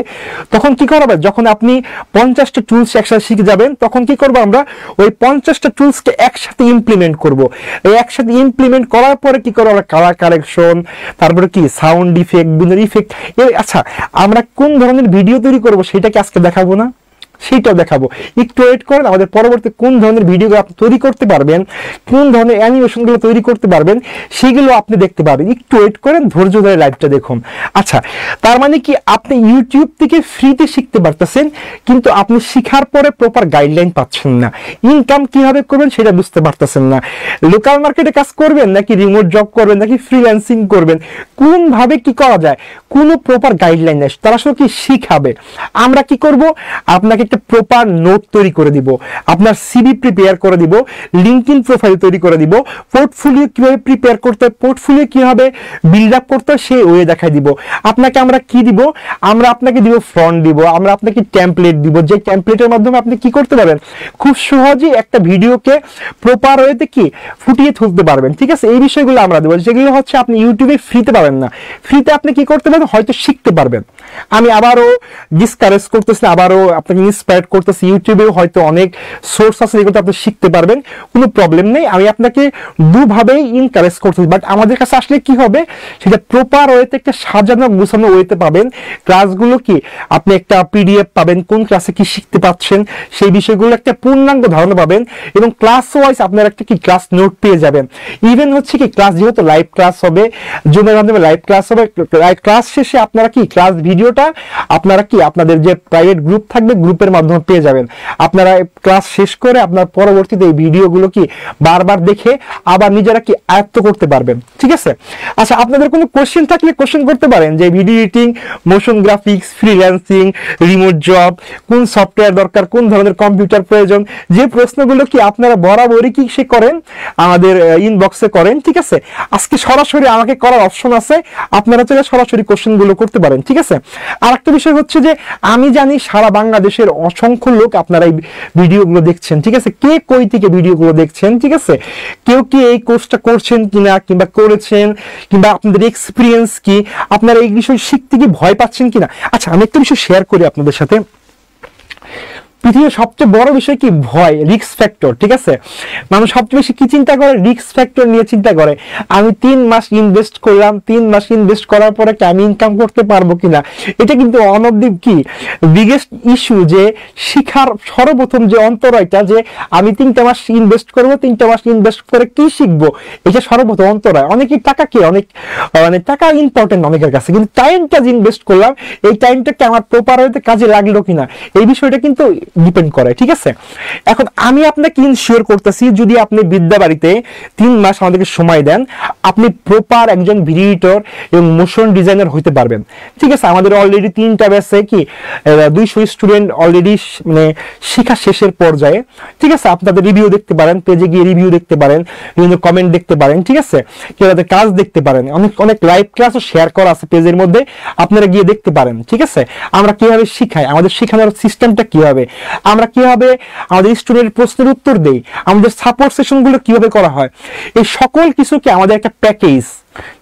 তখন কি করা হবে, যখন আপনি 50টা টুলস একসাথে শিখে যাবেন, তখন কি করবো, আমরা ওই 50টা টুলসকে একসাথে ইমপ্লিমেন্ট করব। এই একসাথে ইমপ্লিমেন্ট করার পরে কি করবো, আমরা কালার কারেকশন, তারপরে কি সাউন্ড ইফেক্ট, বিভিন্ন ইফেক্ট। আচ্ছা, আমরা কোন ধরনের ভিডিও তৈরি করব সেটাকে আজকে দেখাবো না, সেইটাও দেখাবো। একটু ওয়েট করেন, আমাদের পরবর্তী কোন ধরনের ভিডিওগুলো আপনি তৈরি করতে পারবেন, কোন ধরনের অ্যানিমেশনগুলো তৈরি করতে পারবেন, সেগুলো আপনি দেখতে পাবেন। একটু ওয়েট করেন, ধৈর্য ধরে লাইভটা দেখুন। আচ্ছা, তার মানে কি, আপনি ইউটিউব থেকে ফ্রিতে শিখতে পারতেছেন, কিন্তু আপনি শিখার পরে প্রপার গাইডলাইন পাচ্ছেন না। ইনকাম কিভাবে করবেন সেটা বুঝতে পারতেছেন না। লোকাল মার্কেটে কাজ করবেন নাকি রিমোট জব করবেন নাকি ফ্রিল্যান্সিং করবেন, কোন ভাবে কি করা যায়, কোনো প্রপার গাইডলাইন নেই। তারা আসলে কি শিখাবে? আমরা কি করব, আপনাকে একটা প্রপার নোট তৈরি করে দিব, আপনার সিভি প্রিপেয়ার করে দিব, লিঙ্কডইন প্রোফাইল তৈরি করে দিব, পোর্টফোলিও কিভাবে প্রিপেয়ার করতে হয়, পোর্টফোলিও কিভাবে বিল্ড আপ করতে হয় সেই ওয়ে দেখাই দিব। আপনাকে আমরা কি দিব, আমরা আপনাকে দিব ফ্রন্ট দিব, আমরা আপনাকে টেমপ্লেট দিব, যে টেমপ্লেটের মাধ্যমে আপনি কি করতে পারবেন, খুব সহজেই একটা ভিডিওকে প্রপার ওয়েতে কি ফুটিয়ে তুলতে পারবেন। ঠিক আছে, এই বিষয়গুলো আমরা দেবো, যেগুলো হচ্ছে আপনি ইউটিউবে ফ্রিতে পাবেন না। ফ্রিতে আপনি কি করতে পারবেন, হয়তো শিখতে পারবেন। আমি আবারও ডিসকারেজ করতেছি, আবারও আপনাকে ইন্সপায়ার করতেছি, ইউটিউবেও হয়তো অনেক সোর্স আছে যেগুলো আপনি শিখতে পারবেন, কোনো প্রবলেম নেই। আমি আপনাকে দুভাবেই ইনকারেজ করতেছি, বাট আমাদের কাছে আসলে কি হবে, সেটা প্রপার ওয়েতে একটা সাজানো গুছানো ওয়েতে পাবেন। ক্লাসগুলো কি আপনি একটা পিডিএফ পাবেন, কোন ক্লাসে কি শিখতে পাচ্ছেন সেই বিষয়গুলো একটা পূর্ণাঙ্গ ধারণা পাবেন, এবং ক্লাস ওয়াইজ আপনার একটা কি ক্লাস নোট পেয়ে যাবেন। ইভেন হচ্ছে কি ক্লাস যেহেতু লাইভ ক্লাস হবে, জুমের মাধ্যমে লাইভ ক্লাস হবে, ক্লাস শেষে আপনারা কি ক্লাস ভিডিওটা আপনারা কি আপনাদের যে প্রাইভেট গ্রুপ থাকবে, গ্রুপের মাধ্যমে পেয়ে যাবেন। আপনারা ক্লাস শেষ করে আপনার পরবর্তীতে এই ভিডিওগুলো কি বারবার দেখে আবার নিজেরা কি আয়ত্ত করতে পারবেন। ঠিক আছে, আচ্ছা, আপনাদের কোনো কোশ্চেন থাকলে কোশ্চেন করতে পারেন, যে video editing, motion graphics, freelancing, remote job, কোন সফটওয়্যার দরকার, কোন ধরনের কম্পিউটার প্রয়োজন, যে প্রশ্নগুলো কি আপনারা বরাবরই কি সে করেন, আমাদের ইনবক্সে করেন। ঠিক আছে, আজকে সরাসরি আমাকে করার অপশন আছে, আপনারা চাইলে সরাসরি কোশ্চেনগুলো করতে পারেন। ঠিক আছে, আর একটা বিষয় হচ্ছে যে আমি জানি সারা বাংলাদেশের অসংখ্য লোক আপনারা এই ভিডিওগুলো দেখছেন। ঠিক আছে, কে কই থেকে ভিডিওগুলো দেখছেন, ঠিক আছে, কেউ কি এই কোর্সটা করছেন কিনা, কিংবা করেছেন, কিংবা আপনাদের এক্সপিরিয়েন্স কি, আপনারা এই বিষয় শিখতে কি ভয় পাচ্ছেন কিনা। আচ্ছা, আমি একটা বিষয় শেয়ার করি আপনাদের সাথে। পৃথিবীর সবচেয়ে বড় বিষয় কি, ভয়, রিস্ক ফ্যাক্টর। ঠিক আছে, মানুষ সবচেয়ে বেশি কি চিন্তা করে, রিস্ক ফ্যাক্টর নিয়ে চিন্তা করে। আমি 3 মাস ইনভেস্ট করলাম, 3 মাস ইনভেস্ট করার পরে কি আমি ইনকাম করতে পারবো কিনা। এটা কিন্তু অন অফ দি কি বিগেস্ট ইস্যু, যে শিখার সর্বপ্রথম যে অন্তরায়টা, যে আমি 3টা মাস ইনভেস্ট করবো, 3টা মাস ইনভেস্ট করে কি শিখবো, এটা সর্বপ্রথম অন্তরায়। অনেকের টাকা কি অনেক মানে টাকা ইম্পর্টেন্ট অনেকের কাছে, কিন্তু টাইমটা যে ইনভেস্ট করলাম, এই টাইমটাকে আমার প্রপার ওয়েতে কাজে লাগলো কিনা, এই বিষয়টা কিন্তু ডিপেন্ড করে, ঠিক আছে। এখন আমি আপনাকে ইনশিওর করতেছি, যদি আপনি বিদ্যাবাড়িতে 3 মাস আমাদেরকে সময় দেন, আপনি প্রপার একজন ভিডিও এডিটর এবং মোশন ডিজাইনার হইতে পারবেন, ঠিক আছে। আমাদের অলরেডি 3টা ব্যাচে কি 200 স্টুডেন্ট অলরেডি মানে শিক্ষা শেষের পর্যায়ে, ঠিক আছে। আপনাদের রিভিউ দেখতে পারেন, পেজে গিয়ে রিভিউ দেখতে পারেন, বিভিন্ন কমেন্ট দেখতে পারেন, ঠিক আছে। কেউ তাদের কাজ দেখতে পারেন, অনেক অনেক লাইভ ক্লাসও শেয়ার করা আছে পেজের মধ্যে, আপনারা গিয়ে দেখতে পারেন, ঠিক আছে। আমরা কিভাবে শিখাই, আমাদের শেখানোর সিস্টেমটা কি হবে, আমরা কিভাবে আমাদের স্টুডেন্টের প্রশ্নের উত্তর দেই, আমাদের সাপোর্ট সেশনগুলো কিভাবে করা হয়, এই সকল কিছুকে আমাদের একটা প্যাকেজ,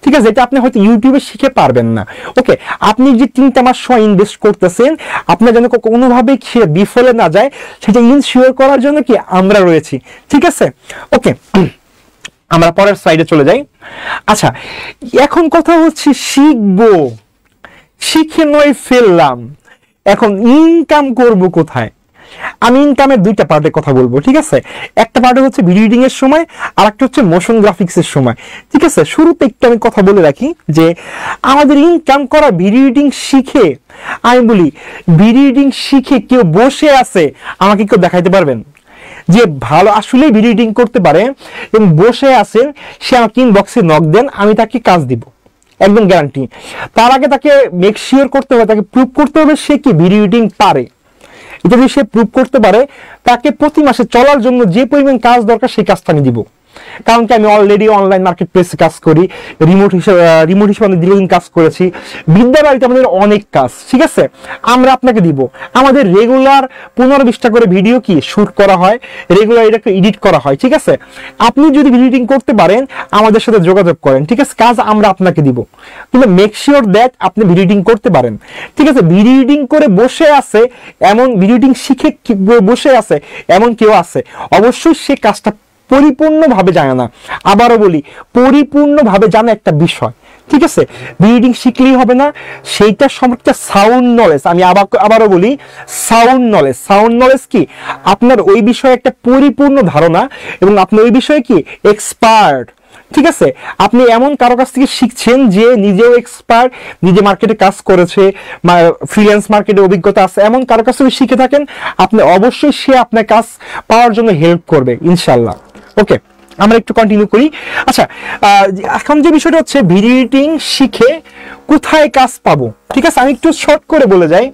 ঠিক আছে, এটা আপনি হয়তো ইউটিউবে শিখে পারবেন না। ওকে, আপনি যে 3টা মাস সময় ইনভেস্ট করতেছেন, আপনার যেন কোনোভাবে বিফলে না যায় সেটা ইনশিওর করার জন্য কি আমরা রয়েছি, ঠিক আছে। ওকে, আমরা পরের স্লাইডে চলে যাই। আচ্ছা, এখন কথা হচ্ছে শিখবো, শিখে নয় ফেললাম, এখন ইনকাম করব কোথায়। আমি ইনকামের 2টা পার্টে কথা বলবো, ঠিক আছে। একটা পার্টে হচ্ছে ভিডিও এডিটিং এর সময়, আর একটা হচ্ছে মোশন গ্রাফিক্স এর সময়, ঠিক আছে। শুরুতে একটু আমি কথা বলে রাখি যে আমাদের ইনকাম করা ভিডিও এডিটিং শিখে, আমি বলি ভিডিও এডিটিং শিখে কেউ বসে আছে আমাকে কেউ দেখাইতে পারবেন যে ভালো আসলে ভিডিও এডিটিং করতে পারে এবং বসে আছেন, সে আমাকে ইনবক্সে নক দেন, আমি তাকে কাজ দিব, একদম গ্যারান্টি। তার আগে তাকে মেক শিওর করতে হবে, তাকে প্রুভ করতে হবে সে কি ভিডিও এডিটিং পারে। এটা যদি সে প্রুভ করতে পারে, তাকে প্রতি মাসে চলার জন্য যে পরিমাণ কাজ দরকার সেই কাজটা আমি দিব। কারণ কি আমি অলরেডি অনলাইন মার্কেট প্লেসে কাজ করি, রিমোট হিসেবে দীর্ঘদিন কাজ করেছি, বিদ্যাবাড়িতে আমাদের অনেক কাজ, ঠিক আছে। আমরা আপনাকে দিব, আমাদের রেগুলার 15-20টা করে ভিডিও কি শুট করা হয়, রেগুলার এটাকে এডিট করা হয়, ঠিক আছে। আপনি যদি ভিডিও এডিটিং করতে পারেন আমাদের সাথে যোগাযোগ করেন, ঠিক আছে, কাজ আমরা আপনাকে দিব, কিন্তু মেক শিওর দ্যাট আপনি ভিডিও এডিটিং করতে পারেন, ঠিক আছে। ভিডিও এডিটিং করে বসে আছে এমন, ভিডিও এডিটিং শিখে বসে আছে এমন কেউ আছে, অবশ্যই সে কাজটা পরিপূর্ণভাবে জানে না। আবারও বলি, পরিপূর্ণভাবে জানা একটা বিষয়, ঠিক আছে। ভিডিও এডিটিং শিখলেই হবে না, সেইটা সম্পর্কে সাউন্ড নলেজ, আমি আবারও বলি সাউন্ড নলেজ কি আপনার ওই বিষয়ে একটা পরিপূর্ণ ধারণা, এবং আপনি ওই বিষয়ে কি এক্সপার্ট, ঠিক আছে। আপনি এমন কারো কাছ থেকে শিখছেন যে নিজেও এক্সপার্ট, নিজে মার্কেটে কাজ করেছে, ফ্রিল্যান্স মার্কেটে অভিজ্ঞতা আছে, এমন কারো কাছ থেকে শিখে থাকেন, আপনি অবশ্যই সে আপনার কাজ পাওয়ার জন্য হেল্প করবে ইনশাল্লাহ। ওকে, আমরা একটু কন্টিনিউ করি। আচ্ছা, এখন যে বিষয়টা হচ্ছে ভিডিও এডিটিং শিখে কোথায় কাজ পাবো, ঠিক আছে। আমি একটু শর্ট করে বলে যাই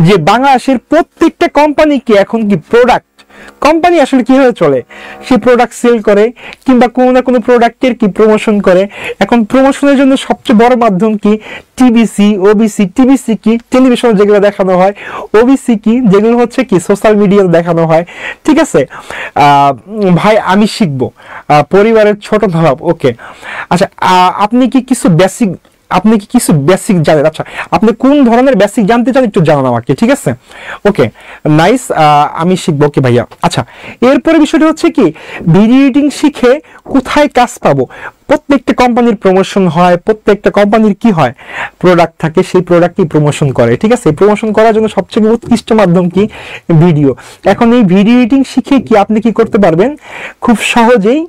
যে বাংলাদেশের প্রত্যেকটা কোম্পানিকে এখন কি প্রোডাক্ট, কোম্পানি আসলে কিভাবে চলে, সে প্রোডাক্ট সেল করে কিংবা কোনো না কোনো প্রোডাক্টের কি প্রমোশন করে। এখন প্রমোশনের জন্য সবচেয়ে বড় মাধ্যম কি, টিবিসি, ওবিসি। টিবিসি কি টেলিভিশনে যেগুলো দেখানো হয়, ওবিসি কি যেগুলো হচ্ছে কি সোশ্যাল মিডিয়াতে দেখানো হয়, ঠিক আছে। ভাই আমি শিখবো পরিবারের ছোট ধরব, ওকে। আচ্ছা, আপনি কি কিছু বেসিক জানেন? আচ্ছা, আপনি কোন ধরনের বেসিক জানতে চান একটু জানান আমাকে, ঠিক আছে। ওকে, নাইস, আমি শিখবো, ওকে ভাইয়া। আচ্ছা, এরপরে বিষয়টা হচ্ছে কি ভিডিও এডিটিং শিখে কোথায় কাজ পাবো। প্রত্যেকটা কোম্পানির প্রমোশন হয়, প্রত্যেকটা কোম্পানির কি হয় প্রোডাক্ট থাকে, সেই প্রোডাক্টই প্রমোশন করে, ঠিক আছে। প্রমোশন করার জন্য সবচেয়ে উৎকৃষ্ট মাধ্যম কি ভিডিও। এখন এই ভিডিও এডিটিং শিখে কি আপনি কি করতে পারবেন, খুব সহজেই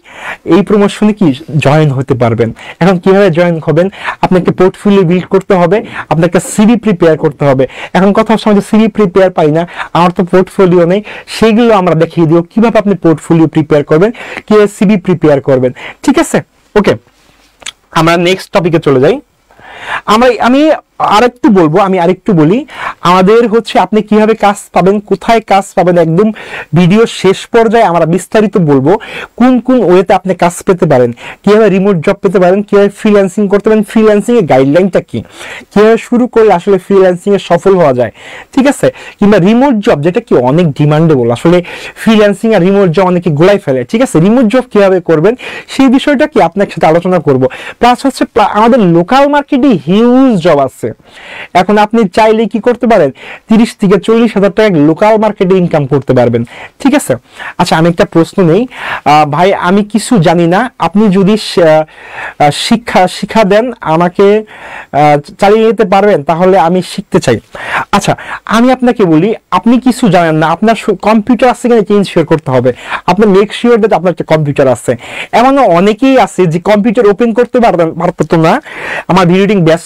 এই প্রমোশনে কি জয়েন হতে পারবেন। এখন কিভাবে জয়েন হবেন, আপনাকে পোর্টফোলিও বিল্ড করতে হবে, আপনাকে সিভি প্রিপেয়ার করতে হবে। এখন কথা হচ্ছে আমাদের সিভি প্রিপেয়ার পাই না, আমার তো পোর্টফোলিও নেই, সেগুলো আমরা দেখিয়ে দিব কিভাবে আপনি পোর্টফোলিও প্রিপেয়ার করবেন, কিভাবে সিভি প্রিপেয়ার করবেন, ঠিক আছে। ওকে, আমরা নেক্সট টপিকে চলে যাই। আমি আরেকটু বলি আমাদের হচ্ছে আপনি কিভাবে কাজ পাবেন, কোথায় কাজ পাবেন, একদম ভিডিও শেষ পর্যায়ে আমরা বিস্তারিত বলবো কোন কোন ওয়েতে আপনি কাজ পেতে পারেন, কিভাবে রিমোট জব পেতে পারেন, কিভাবে ফ্রিল্যান্সিং করতে পারেন, ফ্রিল্যান্সিং এর গাইডলাইনটা কি, কিভাবে শুরু করলে আসলে ফ্রিল্যান্সিং এ সফল হওয়া যায়, ঠিক আছে। কিংবা রিমোট জব যেটা কি অনেক ডিমান্ডেবল, আসলে ফ্রিল্যান্সিং আর রিমোট জব অনেকে গোলাই ফেলে, ঠিক আছে। রিমোট জব কিভাবে করবেন সেই বিষয়টা কি আপনার সাথে আলোচনা করব। প্লাস হচ্ছে আমাদের লোকাল মার্কেটে হিউজ জব আছে। এখন আপনি চাইলে কি করতে পারেন, 30 থেকে 40 হাজার টাকা লোকাল মার্কেটে ইনকাম করতে পারবেন, ঠিক আছে। আচ্ছা, আমি একটা প্রশ্ন নেই ভাই, আমি কিছু জানি না, আপনি যদি শিক্ষা দেন আমাকে চালিয়ে যেতে পারবেন, তাহলে আমি শিখতে চাই। আচ্ছা, আমি আপনাকে বলি আপনি কিছু জানেন না, আপনার কম্পিউটার আছে কিনা চেঞ্জ শেয়ার করতে হবে, আপনার মেক শিওর দ্যাট আপনার একটা কম্পিউটার আছে। এমন অনেকেই আছে যে কম্পিউটার ওপেন করতে পারতো না, আমার ভিডিও এডিটিং ব্যাচ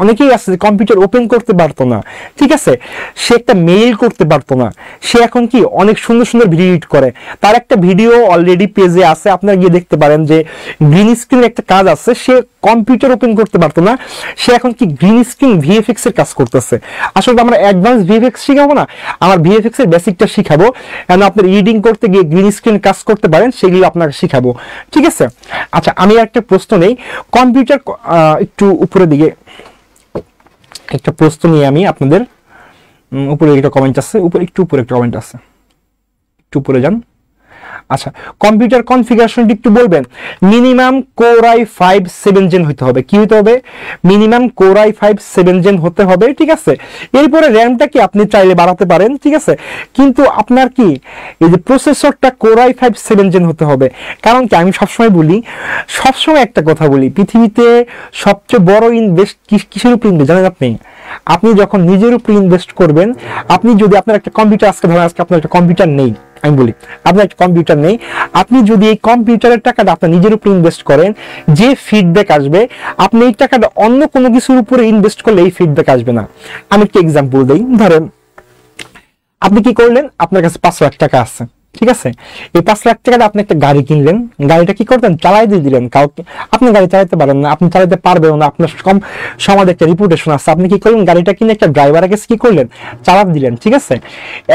অনেকেই আছে কম্পিউটার ওপেন করতে পারতো না, ঠিক আছে, সে একটা মেইল করতে পারতো না, সে এখন কি অনেক সুন্দর সুন্দর ভিডিও এডিট করে। তার একটা ভিডিও অলরেডি পেজে আছে, আপনারা গিয়ে দেখতে পারেন যে গ্রিন স্ক্রিন একটা কাজ আছে, সে কম্পিউটার ওপেন করতে পারতো না, সে এখন কি গ্রিন স্ক্রিন ভিএফএক্স এর কাজ করতেছে। আসলে আমরা অ্যাডভান্স ভিএফএক্স শিখাবো না, আমার ভিএফএক্স এর বেসিকটা শিখাবো, কারণ আপনার এডিটিং করতে গিয়ে গ্রিন স্ক্রিন কাজ করতে পারেন সেগুলো আপনাকে শিখাবো, ঠিক আছে। আচ্ছা, আমি একটা প্রশ্ন নেই, কম্পিউটার একটু উপরের দিকে একটা প্রশ্ন নিয়ে আমি আপনাদের, উপরে একটা কমেন্ট আছে, উপরে একটু উপরে একটা কমেন্ট আছে, একটু উপরে যান। আচ্ছা, কম্পিউটার কনফিগারেশনটি একটু বলবেন। মিনিমাম কোর i5 7 জেন হতে হবে, কি হতে হবে, মিনিমাম কোর i5 7 জেন হতে হবে, ঠিক আছে। এরপরে র্যামটা কি আপনি চাইলে বাড়াতে পারেন, ঠিক আছে, কিন্তু আপনার কি এই যে প্রসেসরটা কোর i5 7 জেন হতে হবে। কারণ কি আমি সবসময় বলি, সবসময় একটা কথা বলি, পৃথিবীতে সবচেয়ে বড় ইনভেস্ট কিসের উপর ইনভেস্ট জানেন আপনি? আপনি যখন নিজের উপর ইনভেস্ট করবেন, আপনি যদি আপনার একটা কম্পিউটার, আজকে ধরেন আজকে আপনার একটা কম্পিউটার নেই, আমি বলি আপনার একটা কম্পিউটার নেই, আপনি যদি এই কম্পিউটারের টাকাটা আপনার নিজের উপর ইনভেস্ট করেন, যে ফিডব্যাক আসবে, আপনি এই টাকাটা অন্য কোনো কিছুর উপরে ইনভেস্ট করলে এই ফিডব্যাক আসবে না। আমি একটা এক্সাম্পল দিই, ধরেন আপনি কি করলেন, আপনার কাছে 5 লাখ টাকা আছে, ঠিক আছে, এই 5 লাখ টাকাটা আপনি একটা গাড়ি কিনলেন, গাড়িটা কি করতেন, চালাই দিয়ে দিলেন কাউকে, আপনি গাড়ি চালাতে পারেন না, আপনি চালাতে পারবেন না, আপনার কম সমাজে একটা রিপুটেশন আছে, আপনি কি করলেন, গাড়িটা কিনে একটা ড্রাইভারের কাছে কি করলেন, চালাতে দিলেন, ঠিক আছে।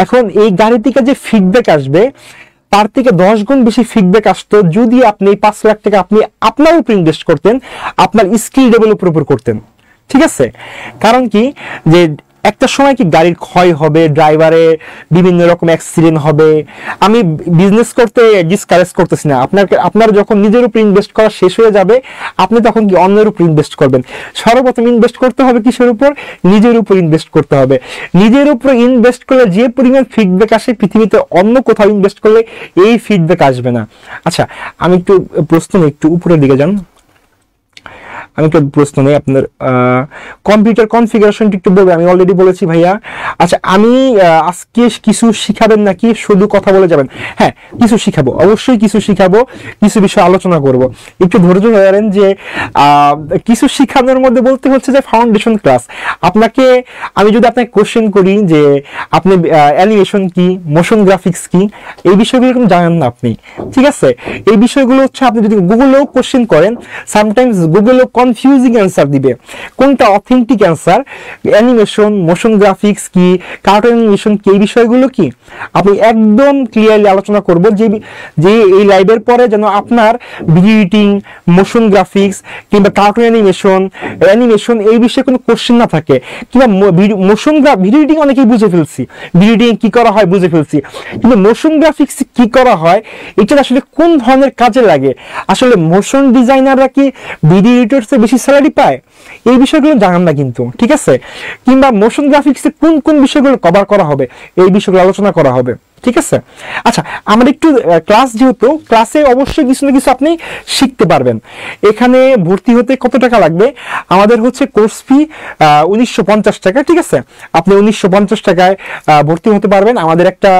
এখন এই গাড়ি থেকে যে ফিডব্যাক আসবে, তার থেকে 10 গুণ বেশি ফিডব্যাক আসতো যদি আপনি এই 5 লাখ টাকা আপনি আপনার উপর ইনভেস্ট করতেন, আপনার স্কিল ডেভেলপের উপর করতেন, ঠিক আছে। কারণ কি যে একটা সময় কি গাড়ির ক্ষয় হবে, ড্রাইভারে বিভিন্ন রকম অ্যাক্সিডেন্ট হবে। আমি বিজনেস করতে ডিসকারেজ করতেছি না, আপনার যখন নিজের উপর ইনভেস্ট করা শেষ হয়ে যাবে, আপনি তখন কি অন্যের উপর ইনভেস্ট করবেন। সর্বপ্রথম ইনভেস্ট করতে হবে কিসের উপর, নিজের উপর ইনভেস্ট করতে হবে। নিজের উপর ইনভেস্ট করলে যে পরিমাণ ফিডব্যাক আসে, পৃথিবীতে অন্য কোথাও ইনভেস্ট করলে এই ফিডব্যাক আসবে না। আচ্ছা, আমি একটু প্রশ্ন একটু উপরের দিকে যান, আমি একটা প্রশ্ন নেই আপনার, কম্পিউটার কনফিগারেশনটি একটু বলবেন। আমি অলরেডি বলেছি ভাইয়া। আচ্ছা, আমি আজকে কিছু শিখাবেন নাকি শুধু কথা বলে যাবেন? হ্যাঁ, কিছু শিখাবো, অবশ্যই কিছু শিখাবো, কিছু বিষয় আলোচনা করব। একটু ধৈর্য ধরেন যে কিছু শিখানোর মধ্যে বলতে হচ্ছে যে ফাউন্ডেশন ক্লাস। আপনাকে আমি যদি আপনাকে কোশ্চেন করি যে আপনি অ্যানিমেশন কি, মোশন গ্রাফিক্স কি, এই বিষয়গুলো কিন্তু জানেন না আপনি, ঠিক আছে। এই বিষয়গুলো হচ্ছে আপনি যদি গুগলেও কোশ্চেন করেন, সামটাইমস গুগলেও কনফিউজিং অ্যান্সার দিবে, কোনটা authentic answer, animation, motion graphics কি, কার্টুন অ্যানিমেশন কি, এই বিষয়গুলো কি আপনি একদম ক্লিয়ারলি আলোচনা করব, যে এই লাইভের পরে যেন আপনার ভিডিও এডিটিং, মোশন গ্রাফিক্স কিংবা কার্টুন অ্যানিমেশন এই বিষয়ে কোনো কোশ্চেন না থাকে। কিংবা ভিডিও এডিটিং অনেকেই বুঝে ফেলছি, ভিডিও এডিটিং কি করা হয় বুঝে ফেলছি, কিন্তু মোশন গ্রাফিক্স কি করা হয়, এটা আসলে কোন ধরনের কাজে লাগে, আসলে মোশন ডিজাইনাররা কি ভিডিও এডিটরসে বেশি স্যালারি পায়, এই বিষয়গুলো জানান না কিন্তু, ঠিক আছে। কিংবা মোশন গ্রাফিক্সে কোন কোন বিষয়গুলো কভার করা হবে, এই বিষয়গুলো আলোচনা করা হবে, ঠিক আছে। আচ্ছা, আমরা একটু ক্লাস, যেহেতু ক্লাসে অবশ্যই কিছু না কিছু আপনি শিখতে পারবেন। এখানে ভর্তি হতে কত টাকা লাগবে? আমাদের হচ্ছে কোর্স ফি 1950 টাকা, ঠিক আছে। আপনি 1950 টাকায় ভর্তি হতে পারবেন। আমাদের একটা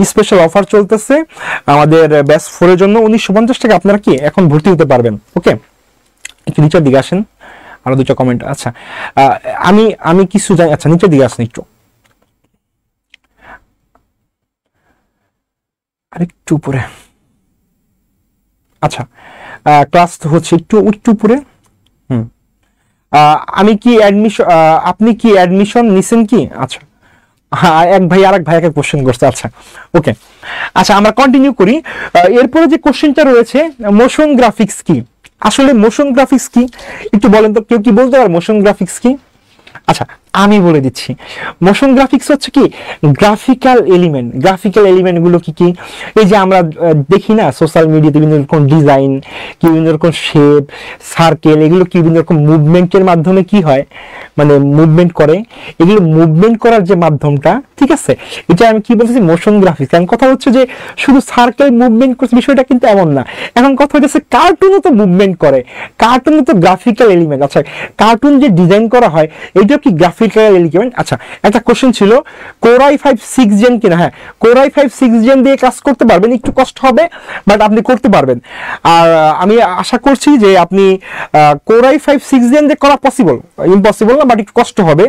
স্পেশাল অফার চলতেছে আমাদের ব্যাচ 4 এর জন্য, 1950 টাকা আপনারা কি এখন ভর্তি হতে পারবেন। ওকে, একটু নিচের দিকে আসেন, আরো দুটো কমেন্ট। আচ্ছা, আমি কিছু জানি। আচ্ছা, নিচের দিকে আসেন একটু, আরেকটু উপরে। আচ্ছা, ক্লাস হচ্ছে একটু উপরে। আমি কি অ্যাডমিশন, আপনি কি অ্যাডমিশন নিছেন কি? আচ্ছা, এক ভাই আরেক ভাইকে কোশ্চেন করছে। আচ্ছা, ওকে। আচ্ছা, আমরা কন্টিনিউ করি। এরপরে যে কোশ্চেনটা রয়েছে, মোশন গ্রাফিক্স কি? আসলে মোশন গ্রাফিক্স কি একটু বলেন তো, কেউ কি বলতে পারে মোশন গ্রাফিক্স কি? আচ্ছা, আমি বলে দিচ্ছি। মোশন গ্রাফিক্স হচ্ছে কি গ্রাফিক্যাল এলিমেন্ট গুলো কি কি, এই যে আমরা দেখি না সোশ্যাল মিডিয়াতে বিভিন্ন রকম ডিজাইন, বিভিন্ন রকম শেপ, সার্কেল, এগুলো কি বিভিন্ন রকম মুভমেন্টের মাধ্যমে কি হয়, মানে মুভমেন্ট করে, এগুলো মুভমেন্ট করার যে মাধ্যমটা, ঠিক আছে, এটা আমি কি বলতেছি মোশন গ্রাফিক্স। এখন কথা হচ্ছে যে শুধু সার্কেল মুভমেন্ট করছে বিষয়টা কিন্তু এমন না। এখন কথা হচ্ছে কার্টুনও তো মুভমেন্ট করে, কার্টুনও তো গ্রাফিক্যাল এলিমেন্ট। আচ্ছা, কার্টুন যে ডিজাইন করা হয় এটা কি গ্রাফিক গ্রাফিক্যাল এলিমেন্ট। আচ্ছা, একটা কোশ্চেন ছিল কোর i5 6 জেন কিনা। হ্যাঁ, কোর i5 6 জেন দিয়ে কাজ করতে পারবেন, একটু কষ্ট হবে বাট আপনি করতে পারবেন। আর আমি আশা করছি যে আপনি কোর i5 6 জেন দিয়ে করা পসিবল, ইম্পসিবল না বাট একটু কষ্ট হবে।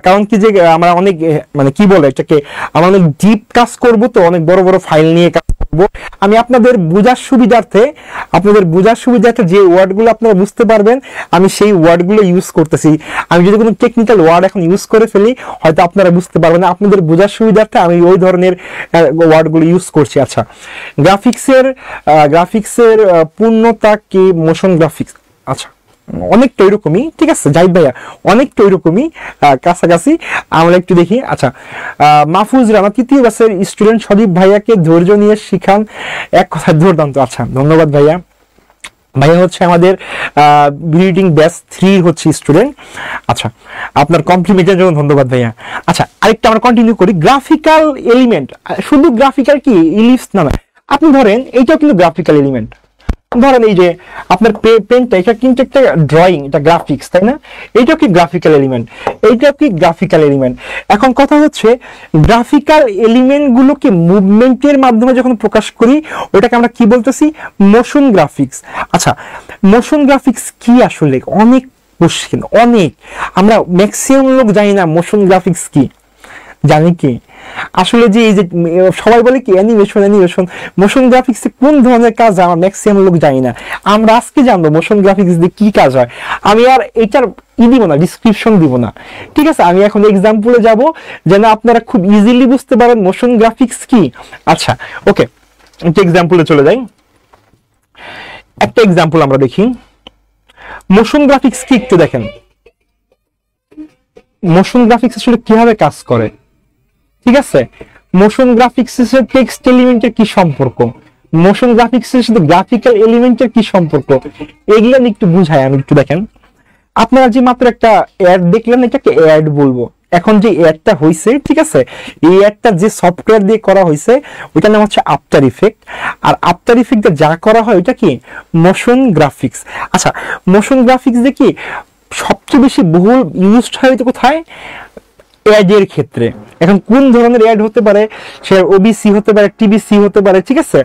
কারণ কি যে আমরা অনেক মানে কি বলে এটাকে, আমরা অনেক ডিপ কাজ করব, তো অনেক বড় বড় ফাইল নিয়ে কাজ করব। আমি আপনাদের বোঝার সুবিধার্থে যে ওয়ার্ডগুলো আপনারা বুঝতে পারবেন আমি সেই ওয়ার্ডগুলো ইউজ করতেছি। আমি যদি কোনো টেকনিক্যাল ওয়ার্ড এখন ইউজ করে ফেলি হয়তো আপনারা বুঝতে পারবেন না, আপনাদের বোঝার সুবিধার্থে আমি ওই ধরনের ওয়ার্ডগুলো ইউজ করছি। আচ্ছা, গ্রাফিক্সের পূর্ণতা কি মোশন গ্রাফিক্স? আচ্ছা, অনেকটা এরকমই, ঠিক আছে জাহিদ ভাইয়া, অনেকটা এরকমই কাছাকাছি। আমরা একটু দেখি। আচ্ছা, মাহফুজ রানা তৃতীয় ব্যাচের স্টুডেন্ট সদীপ ভাইয়াকে ধৈর্য নিয়ে শিখান, এক কথা দুর্দান্ত। আচ্ছা, ধন্যবাদ ভাইয়া। ভাইয়া হচ্ছে আমাদের ভিডিও ব্যাচ 3 হচ্ছে স্টুডেন্ট। আচ্ছা, আপনার কমপ্লিমেন্টের জন্য ধন্যবাদ ভাইয়া। আচ্ছা, আরেকটা আমরা কন্টিনিউ করি। গ্রাফিক্যাল এলিমেন্ট, শুধু গ্রাফিক্যাল কি ইলিপস না, আপনি ধরেন এইটাও কিন্তু গ্রাফিক্যাল এলিমেন্ট। ধরেন এই যে আপনার পেনটা, এটা কিন্তু একটা ড্রয়িং, এটা গ্রাফিক্স, তাই না? এইটাও কি গ্রাফিক্যাল এলিমেন্ট, এইটাও কি গ্রাফিক্যাল এলিমেন্ট। এখন কথা হচ্ছে গ্রাফিক্যাল এলিমেন্ট গুলোকে মুভমেন্টের মাধ্যমে যখন প্রকাশ করি ওটাকে আমরা কি বলতেছি? Motion graphics. আচ্ছা, মোশন গ্রাফিক্স কি আসলে? অনেক কোশ্চেন, অনেক, আমরা ম্যাক্সিমাম লোক জানি না মোশন গ্রাফিক্স কি। জানি কি আসলে যে এই যে সবাই বলে কি অ্যানিমেশন, মোশন গ্রাফিক্স কোন ধরনের কাজ আমরা ম্যাক্সিমাম লোক জানি না। আমরা আজকে জানবো মোশন গ্রাফিক্স দিয়ে কি কাজ হয়। আমি আর এটার দিব না, ডিসক্রিপশন দিব না, ঠিক আছে? আমি এখন এক্সাম্পলে যাব যেন আপনারা খুব ইজিলি বুঝতে পারেন মোশন গ্রাফিক্স কি। আচ্ছা, ওকে, একটা এক্সাম্পলে চলে যাই। একটা এক্সাম্পল আমরা দেখি মোশন গ্রাফিক্স কি, একটু দেখেন মোশন গ্রাফিক্স আসলে কিভাবে কাজ করে। ঠিক আছে, মোশন গ্রাফিক্সের সাথে টেক্সট এলিমেন্টের কি সম্পর্ক, মোশন গ্রাফিক্সের সাথে গ্রাফিক্যাল এলিমেন্টের কি সম্পর্ক, এগুলো একটু বুঝাই। আমি একটু দেখেন, আপনারা যে মাত্র একটা অ্যাড দেখলেন এটাকে অ্যাড বলবো। এখন যে অ্যাডটা হয়েছে, ঠিক আছে, এই অ্যাডটা যে সফটওয়্যার দিয়ে করা হয়েছে ওইটার নাম হচ্ছে আফটার ইফেক্ট। আর আফটার ইফেক্টে যা করা হয় ওইটা কি মোশন গ্রাফিক্স। আচ্ছা, মোশন গ্রাফিক্স দিয়ে কি সবচেয়ে বেশি বহুল ইউজড হয় কোথায়? অ্যাডের ক্ষেত্রে। এখন কোন ধরনের অ্যাড হতে পারে? সে ওবিসি হতে পারে, টিবিসি হতে পারে, ঠিক আছে,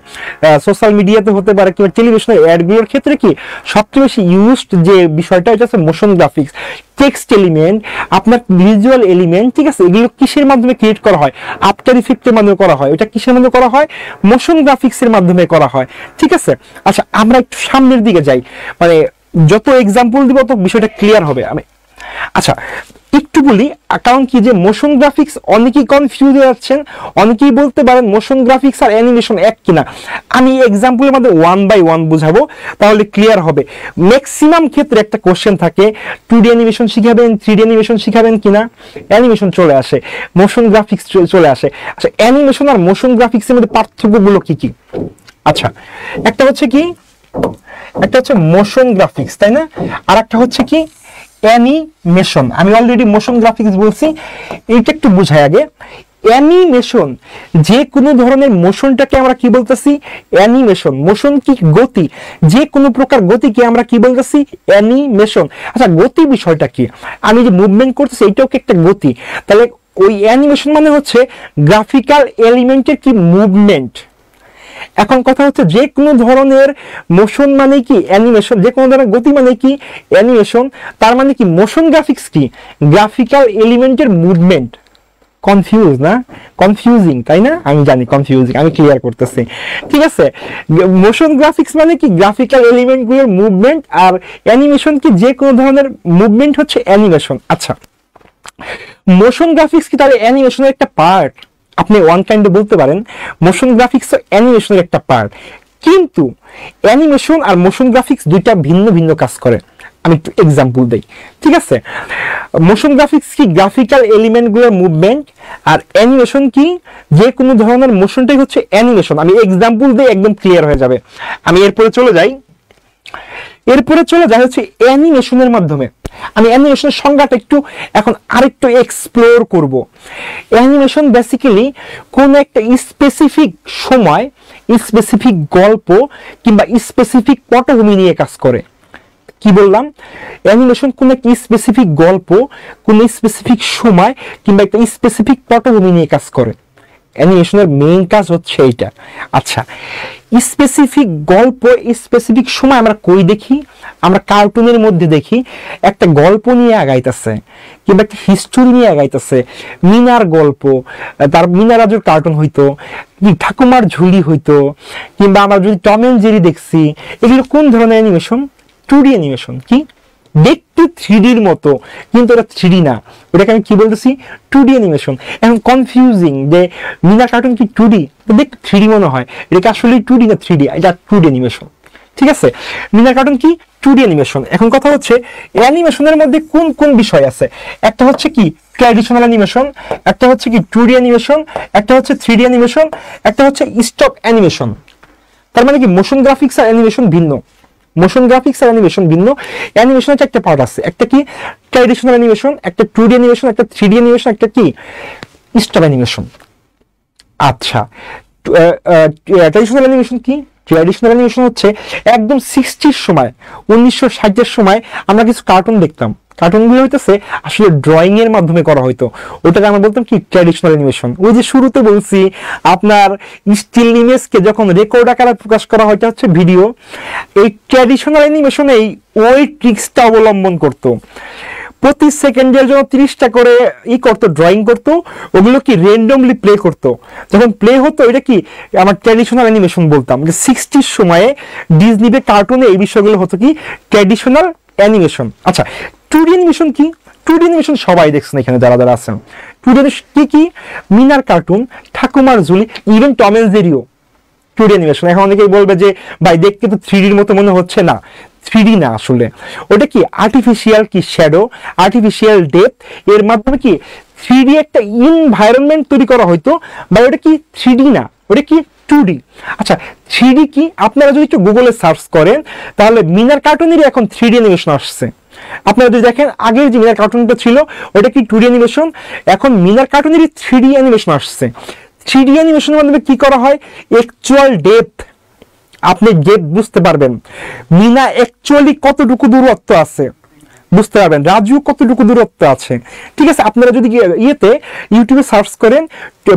সোশ্যাল মিডিয়াতে হতে পারে, কিংবা টেলিভিশনের অ্যাডগুলোর ক্ষেত্রে কি সবচেয়ে বেশি ইউজড যে বিষয়টা এটা হচ্ছে মোশন গ্রাফিক্স। টেক্সট এলিমেন্ট, আপনার ভিজুয়াল এলিমেন্ট, ঠিক আছে, এগুলো কিসের মাধ্যমে ক্রিয়েট করা হয়? আফটার ইফেক্টের মাধ্যমে করা হয়। এটা কিসের মাধ্যমে করা হয়? মোশন গ্রাফিক্সের মাধ্যমে করা হয়, ঠিক আছে। আচ্ছা, আমরা একটু সামনের দিকে যাই, মানে যত এক্সাম্পল দিব তত বিষয়টা ক্লিয়ার হবে। আচ্ছা, একটু বলি, কারণ কি যে মোশন গ্রাফিক্স অনেকেই কনফিউজ হয়ে যাচ্ছেন, অনেকেই বলতে পারেন মোশন গ্রাফিক্স আর অ্যানিমেশন এক কিনা। আমি এক্সাম্পলের মধ্যে 1 বাই 1 বুঝাবো, তাহলে ক্লিয়ার হবে। ম্যাক্সিমাম ক্ষেত্রে একটা কোশ্চেন থাকে 2D অ্যানিমেশন শিখাবেন, 3D অ্যানিমেশন শিখাবেন কিনা, অ্যানিমেশন চলে আসে, মোশন গ্রাফিক্স চলে আসে। আচ্ছা, অ্যানিমেশন আর মোশন গ্রাফিক্সের মধ্যে পার্থক্যগুলো কি কি? আচ্ছা, একটা হচ্ছে কি, একটা হচ্ছে মোশন গ্রাফিক্স, তাই না? আর একটা হচ্ছে কি অ্যানিমেশন। আমি অলরেডি মোশন গ্রাফিক্স বলছি, এটা একটু বুঝাই আগে। অ্যানিমেশন, যে কোনো ধরনের মোশনটাকে আমরা কি বলতেছি? অ্যানিমেশন। মোশন কি? গতি, যে কোনো প্রকার গতিকে আমরা কি বলতেছি? অ্যানিমেশন। আচ্ছা, গতি বিষয়টা কি? আমি যে মুভমেন্ট করতেছি এটাও কি একটা গতি? তাহলে ওই অ্যানিমেশন মানে হচ্ছে গ্রাফিক্যাল এলিমেন্টের কি মুভমেন্ট। এখন কথা হচ্ছে যে কোনো ধরনের মোশন মানে কি অ্যানিমেশন, যে কোনো ধরনের গতি মানে কি অ্যানিমেশন। তার মানে কি মোশন গ্রাফিক্স কি? গ্রাফিক্যাল এলিমেন্টের মুভমেন্ট। কনফিউজ না? কনফিউজিং, তাই না? আমি জানি কনফিউজিং, আমি ক্লিয়ার করতেছি, ঠিক আছে। মোশন গ্রাফিক্স মানে কি গ্রাফিক্যাল এলিমেন্টগুলোর মুভমেন্ট, আর অ্যানিমেশন কি যে কোনো ধরনের মুভমেন্ট হচ্ছে অ্যানিমেশন। আচ্ছা, মোশন গ্রাফিক্স কি তাহলে অ্যানিমেশনের একটা পার্ট? আপনি ওয়ান কাইন্ড বলতে পারেন মোশন গ্রাফিক্স অ্যানিমেশনের একটা পার্ট, কিন্তু অ্যানিমেশন আর মোশন গ্রাফিক্স দুইটা ভিন্ন ভিন্ন কাজ করে। আমি একটু এক্সাম্পল দেই, ঠিক আছে। মোশন গ্রাফিক্স কি গ্রাফিক্যাল এলিমেন্টগুলোর মুভমেন্ট, আর অ্যানিমেশন কি যে কোনো ধরনের মোশনটাই হচ্ছে অ্যানিমেশন। আমি এক্সাম্পল দিই, একদম ক্লিয়ার হয়ে যাবে। আমি এরপরে চলে যাই হচ্ছে অ্যানিমেশনের মাধ্যমে। আমি অ্যানিমেশনের সংজ্ঞাটা একটু এখন আরেকটু এক্সপ্লোর করব। অ্যানিমেশন বেসিক্যালি কোন একটা স্পেসিফিক সময়, স্পেসিফিক গল্প কিংবা স্পেসিফিক পটভূমি নিয়ে কাজ করে। কি বললাম, অ্যানিমেশন কোন একটা স্পেসিফিক গল্প, কোন স্পেসিফিক সময় কিংবা একটা স্পেসিফিক পটভূমি নিয়ে কাজ করে। অ্যানিমেশনের মেইন কাজ হচ্ছে এইটা। আচ্ছা, স্পেসিফিক গল্প স্পেসিফিক সময় আমরা কই দেখি? আমরা কার্টুনের মধ্যে দেখি একটা গল্প নিয়ে আগাইতেছে কিংবা একটা হিস্টোরি নিয়ে আগাইতেছে, মিনার গল্প, তার মিনা রাজুর কার্টুন হইতো, ঠাকুমার ঝুলি হইতো, কিংবা আমরা যদি টম এন্ড জেরি দেখছি, এগুলো কোন ধরনের অ্যানিমেশন? 2D animation. কি দেখতে 3Dর মতো, কিন্তু এটা 3D না, ওটাকে আমি কি বলতেছি? 2D animation. এখন কনফিউজিং যে মিনা কার্টুন কি 2D? দেখতে 3D মনে হয়, এটা আসলে 2D না 3D? এটা 2D অ্যানিমেশন। ঠিক আছে, মিনা কার্টুন কি 2D অ্যানিমেশন। এখন কথা হচ্ছে অ্যানিমেশনের মধ্যে কোন কোন বিষয় আছে? একটা হচ্ছে কি ট্র্যাডিশনাল অ্যানিমেশন, একটা হচ্ছে কি 2D অ্যানিমেশন, একটা হচ্ছে 3D অ্যানিমেশন, একটা হচ্ছে স্টপ অ্যানিমেশন। তার মানে কি মোশন গ্রাফিক্স আর অ্যানিমেশন ভিন্ন। মোশন গ্রাফিক্স আর অ্যানিমেশন ভিন্ন। অ্যানিমেশনের একটা পার্ট আছে, একটা কি ট্র্যাডিশনাল অ্যানিমেশন, একটা 2D অ্যানিমেশন, একটা 3D অ্যানিমেশন, একটা কি স্টপ অ্যানিমেশন। আচ্ছা, ট্র্যাডিশনাল অ্যানিমেশন কি? ট্র্যাডিশনাল অ্যানিমেশন হচ্ছে একদম 60-র সময়, 1960-এর সময় আমরা কিছু কার্টুন দেখতাম। কার্টুনগুলো হইতেছে আসলে ড্রয়িং এর মাধ্যমে করা হয়তো, ওটাকে আমরা বলতাম কি ট্র্যাডিশনাল অ্যানিমেশন। ওই যে শুরুতে বলছি আপনার স্টিল ইমেজকে যখন রেকর্ড আকারে প্রকাশ করা হয়, হচ্ছে ভিডিও। এই ট্র্যাডিশনাল অ্যানিমেশনেই ওই ট্রিক্সটা অবলম্বন করতো। প্রতি সেকেন্ডের জন্য 30টা করে করতো, ড্রয়িং করতো, ওগুলো কি র্যান্ডমলি প্লে করতো। যখন প্লে হতো এটা কি আমার ট্র্যাডিশনাল অ্যানিমেশন বলতাম। যে 60-র সময়ে ডিজনিতে কার্টুনে এই বিষয়গুলো হতো কি ট্র্যাডিশনাল অ্যানিমেশন। আচ্ছা, 2D অ্যানিমেশন কি? 2D অ্যানিমেশন সবাই দেখছেন এখানে যারা যারা আছেন। 2D কি কি? মিনার কার্টুন, ঠাকুমার ঝুলি, ইভেন টম এন্ড জেরিও 2D অ্যানিমেশন। এখন অনেকেই বলবে যে ভাই দেখতে তো 3Dর মতো মনে হচ্ছে। না, 3D না, আসলে ওটা কি আর্টিফিশিয়াল কি শ্যাডো, আর্টিফিশিয়াল ডেপথ, এর মাধ্যমে কি 3D একটা এনভায়রনমেন্ট তৈরি করা হয়তো। বা ওটা কি 3D না, ওটা কি 2D। আচ্ছা, 3D কি? আপনারা যদি একটু গুগলে সার্চ করেন তাহলে মিনার কার্টুনেরই এখন 3D অ্যানিমেশন আসছে। আপনারা যদি দেখেন আগের যে মিনার কার্টুনটা ছিল ওটা কি 2D অ্যানিমেশন, এখন মিনার কার্টুনেরই 3D অ্যানিমেশন আসছে। 3D অ্যানিমেশনের মাধ্যমে কি করা হয়? অ্যাকচুয়াল ডেপথ, আপনি ডেপথ বুঝতে পারবেন। মিনা অ্যাকচুয়ালি কতটুকু দূরত্ব আছে বুঝতে পারবেন, রাজু কতটুকু দূরত্ব আছে। ঠিক আছে, আপনারা যদি ইউটিউবে সার্চ করেন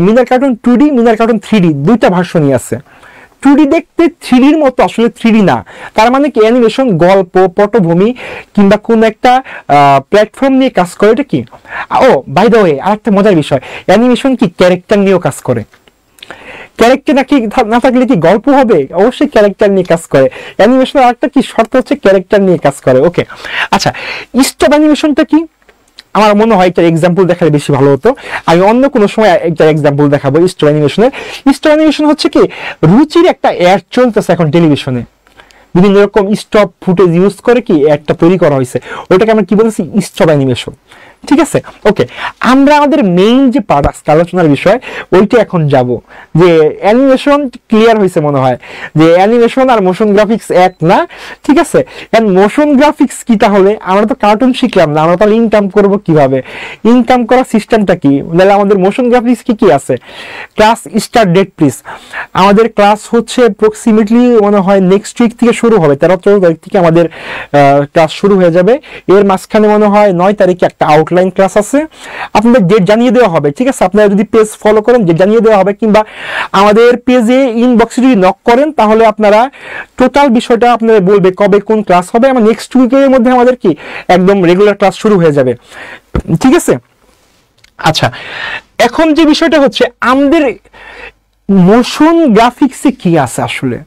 মিনার কার্টুন 2D, মিনার কার্টুন 3D, দুইটা ভার্সনই আছে। 2D দেখতে 3Dর মতো, আসলে 3D না। তার মানে কি অ্যানিমেশন গল্প, পটভূমি কিংবা কোন একটা প্ল্যাটফর্ম নিয়ে কাজ করে। এটা কি? ও বাই দ্য ওয়ে, আরেকটা মজার বিষয়, অ্যানিমেশন কি ক্যারেক্টার নিয়েও কাজ করে। ক্যারেক্টার নাকি না থাকলে কি গল্প হবে? অবশ্যই ক্যারেক্টার নিয়ে কাজ করে। অ্যানিমেশনের আরেকটা কি শর্ত হচ্ছে ক্যারেক্টার নিয়ে কাজ করে। ওকে, আচ্ছা, স্টপ অ্যানিমেশনটা কি? আমার মনে হয় একটা এক্সাম্পল দেখালে বেশি ভালো হতো। আমি অন্য কোনো সময় একটা এক্সাম্পল দেখাবো স্টপ অ্যানিমেশনের। স্টপ অ্যানিমেশন হচ্ছে কি রুচির একটা অ্যাড চলতেছে এখন টেলিভিশনে, বিভিন্ন রকম স্টপ ফুটেজ ইউজ করে কি একটা তৈরি করা হয়েছে, ওটাকে আমরা কি বলতেছি? Stop animation. ঠিক আছে, ওকে, আমরা আমাদের মেইন যে পার্ট আলোচনার বিষয় ওইটা এখন যাব। যে অ্যানিমেশন ক্লিয়ার হয়েছে মনে হয় যে অ্যানিমেশন আর মোশন গ্রাফিক্স এক না। ঠিক আছে, এন্ড মোশন গ্রাফিক্স কি? তাহলে আমরা তো কার্টুন শিখলাম না, আমরা তাহলে ইনকাম করব কিভাবে? ইনকাম করার সিস্টেমটা কি? তাহলে আমাদের মোশন গ্রাফিক্স কি কি আছে? Class start date please. আমাদের ক্লাস হচ্ছে অ্যাপ্রক্সিমেটলি মনে হয় নেক্সট উইক থেকে শুরু হবে, 13-14 তারিখ থেকে আমাদের ক্লাস শুরু হয়ে যাবে। এর মাঝখানে মনে হয় 9 তারিখে একটা আউটলাইন ক্লাস আছে, আপনাদের ডেট জানিয়ে দেওয়া হবে। ঠিক আছে, আপনারা যদি পেজ ফলো করেন ডেট জানিয়ে দেওয়া হবে, কিংবা আমাদের পেজে ইনবক্সে যদি নক করেন তাহলে আপনারা টোটাল বিষয়টা আপনারা বলবে কবে কোন ক্লাস হবে। আমার নেক্সট উইকের মধ্যে আমাদের কি একদম রেগুলার ক্লাস শুরু হয়ে যাবে। ঠিক আছে, আচ্ছা, এখন যে বিষয়টা হচ্ছে আমাদের মোশন গ্রাফিক্সে কি আছে আসলে।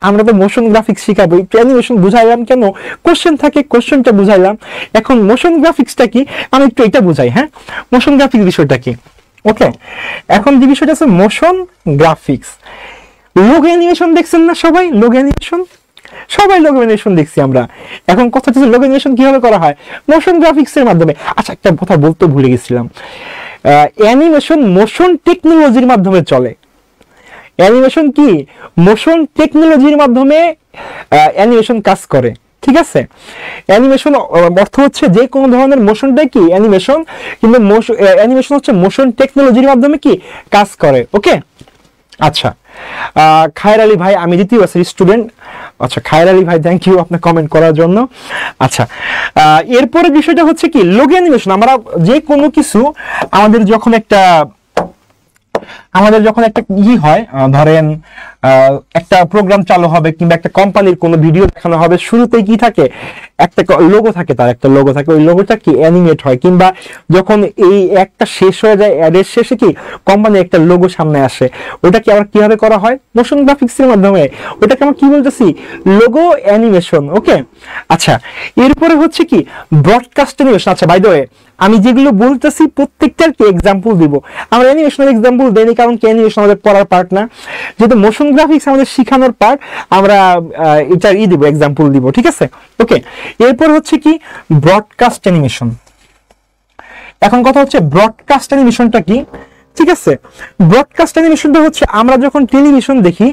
আমরা তো মোশন গ্রাফিক্স শিখাবো, অ্যানিমেশন বুঝাইলাম কেন, কোশ্চেন থাকে কোশ্চেনটা বুঝাইলাম। এখন মোশন গ্রাফিক্সটা কি আমি একটু এটা বুঝাই। হ্যাঁ, মোশন গ্রাফিক্স বিষয়টা কি? ওকে, এখন যে বিষয়টা আছে মোশন গ্রাফিক্স, লোগো অ্যানিমেশন দেখছেন না সবাই? লোগো অ্যানিমেশন সবাই লোগো অ্যানিমেশন দেখছি আমরা। এখন কথা হচ্ছে লোগো অ্যানিমেশন কিভাবে করা হয়? মোশন গ্রাফিক্সের মাধ্যমে। আচ্ছা, একটা কথা বলতে ভুলে গেছিলাম, অ্যানিমেশন মোশন টেকনোলজির মাধ্যমে চলে। অ্যানিমেশন কি মোশন টেকনোলজির মাধ্যমে অ্যানিমেশন কাজ করে। ঠিক আছে, অ্যানিমেশন অর্থ হচ্ছে যে কোনো ধরনের মোশনটাই কি অ্যানিমেশন, কিন্তু অ্যানিমেশন হচ্ছে মোশন টেকনোলজির মাধ্যমে কি কাজ করে। ওকে, আচ্ছা, খায়ের আলী ভাই, আমি দ্বিতীয় বছরের স্টুডেন্ট, আচ্ছা খায়র আলী ভাই থ্যাংক ইউ আপনার কমেন্ট করার জন্য। আচ্ছা এরপরে বিষয়টা হচ্ছে কি লোগো অ্যানিমেশন। আমরা যে কোনো কিছু আমাদের যখন একটা হয় ধরেন একটা প্রোগ্রাম চালু হবে কিংবা একটা কোম্পানির কোনো ভিডিও দেখানো হবে, শুরুতেই কি থাকে একটা লোগো থাকে, তার একটা লোগো থাকে, ওই লোগোটা কি অ্যানিমেট হয় কিংবা যখন এই একটা শেষ হয়ে যায় অ্যাডের শেষে কি কোম্পানির একটা লোগো সামনে আসে, ওটা কি আবার কিভাবে করা হয় মোশন গ্রাফিক্সের মাধ্যমে, ওটাকে আমরা কি বলতেছি লোগো অ্যানিমেশন। ওকে আচ্ছা এরপরে হচ্ছে কি ব্রডকাস্ট অ্যানিমেশন। আচ্ছা বাই দ্য ওয়ে আমি যেগুলো বলতেছি প্রত্যেকটার কি এক্সাম্পল দিব, আমরা অ্যানিমেশনের এক্সাম্পল দেইনি কারণ কি অ্যানিমেশন আমাদের পড়ার পার্ট না, যেহেতু মোশন গ্রাফিক্স আমাদের শেখানোর পার্ট আমরা এটার দিব এক্সাম্পল দিব, ঠিক আছে। ওকে এরপর হচ্ছে কি ব্রডকাস্ট অ্যানিমেশন। এখন কথা হচ্ছে ব্রডকাস্ট অ্যানিমেশনটা কি, ঠিক আছে। ব্রডকাস্ট অ্যানিমেশনটা হচ্ছে আমরা যখন টেলিভিশন দেখি,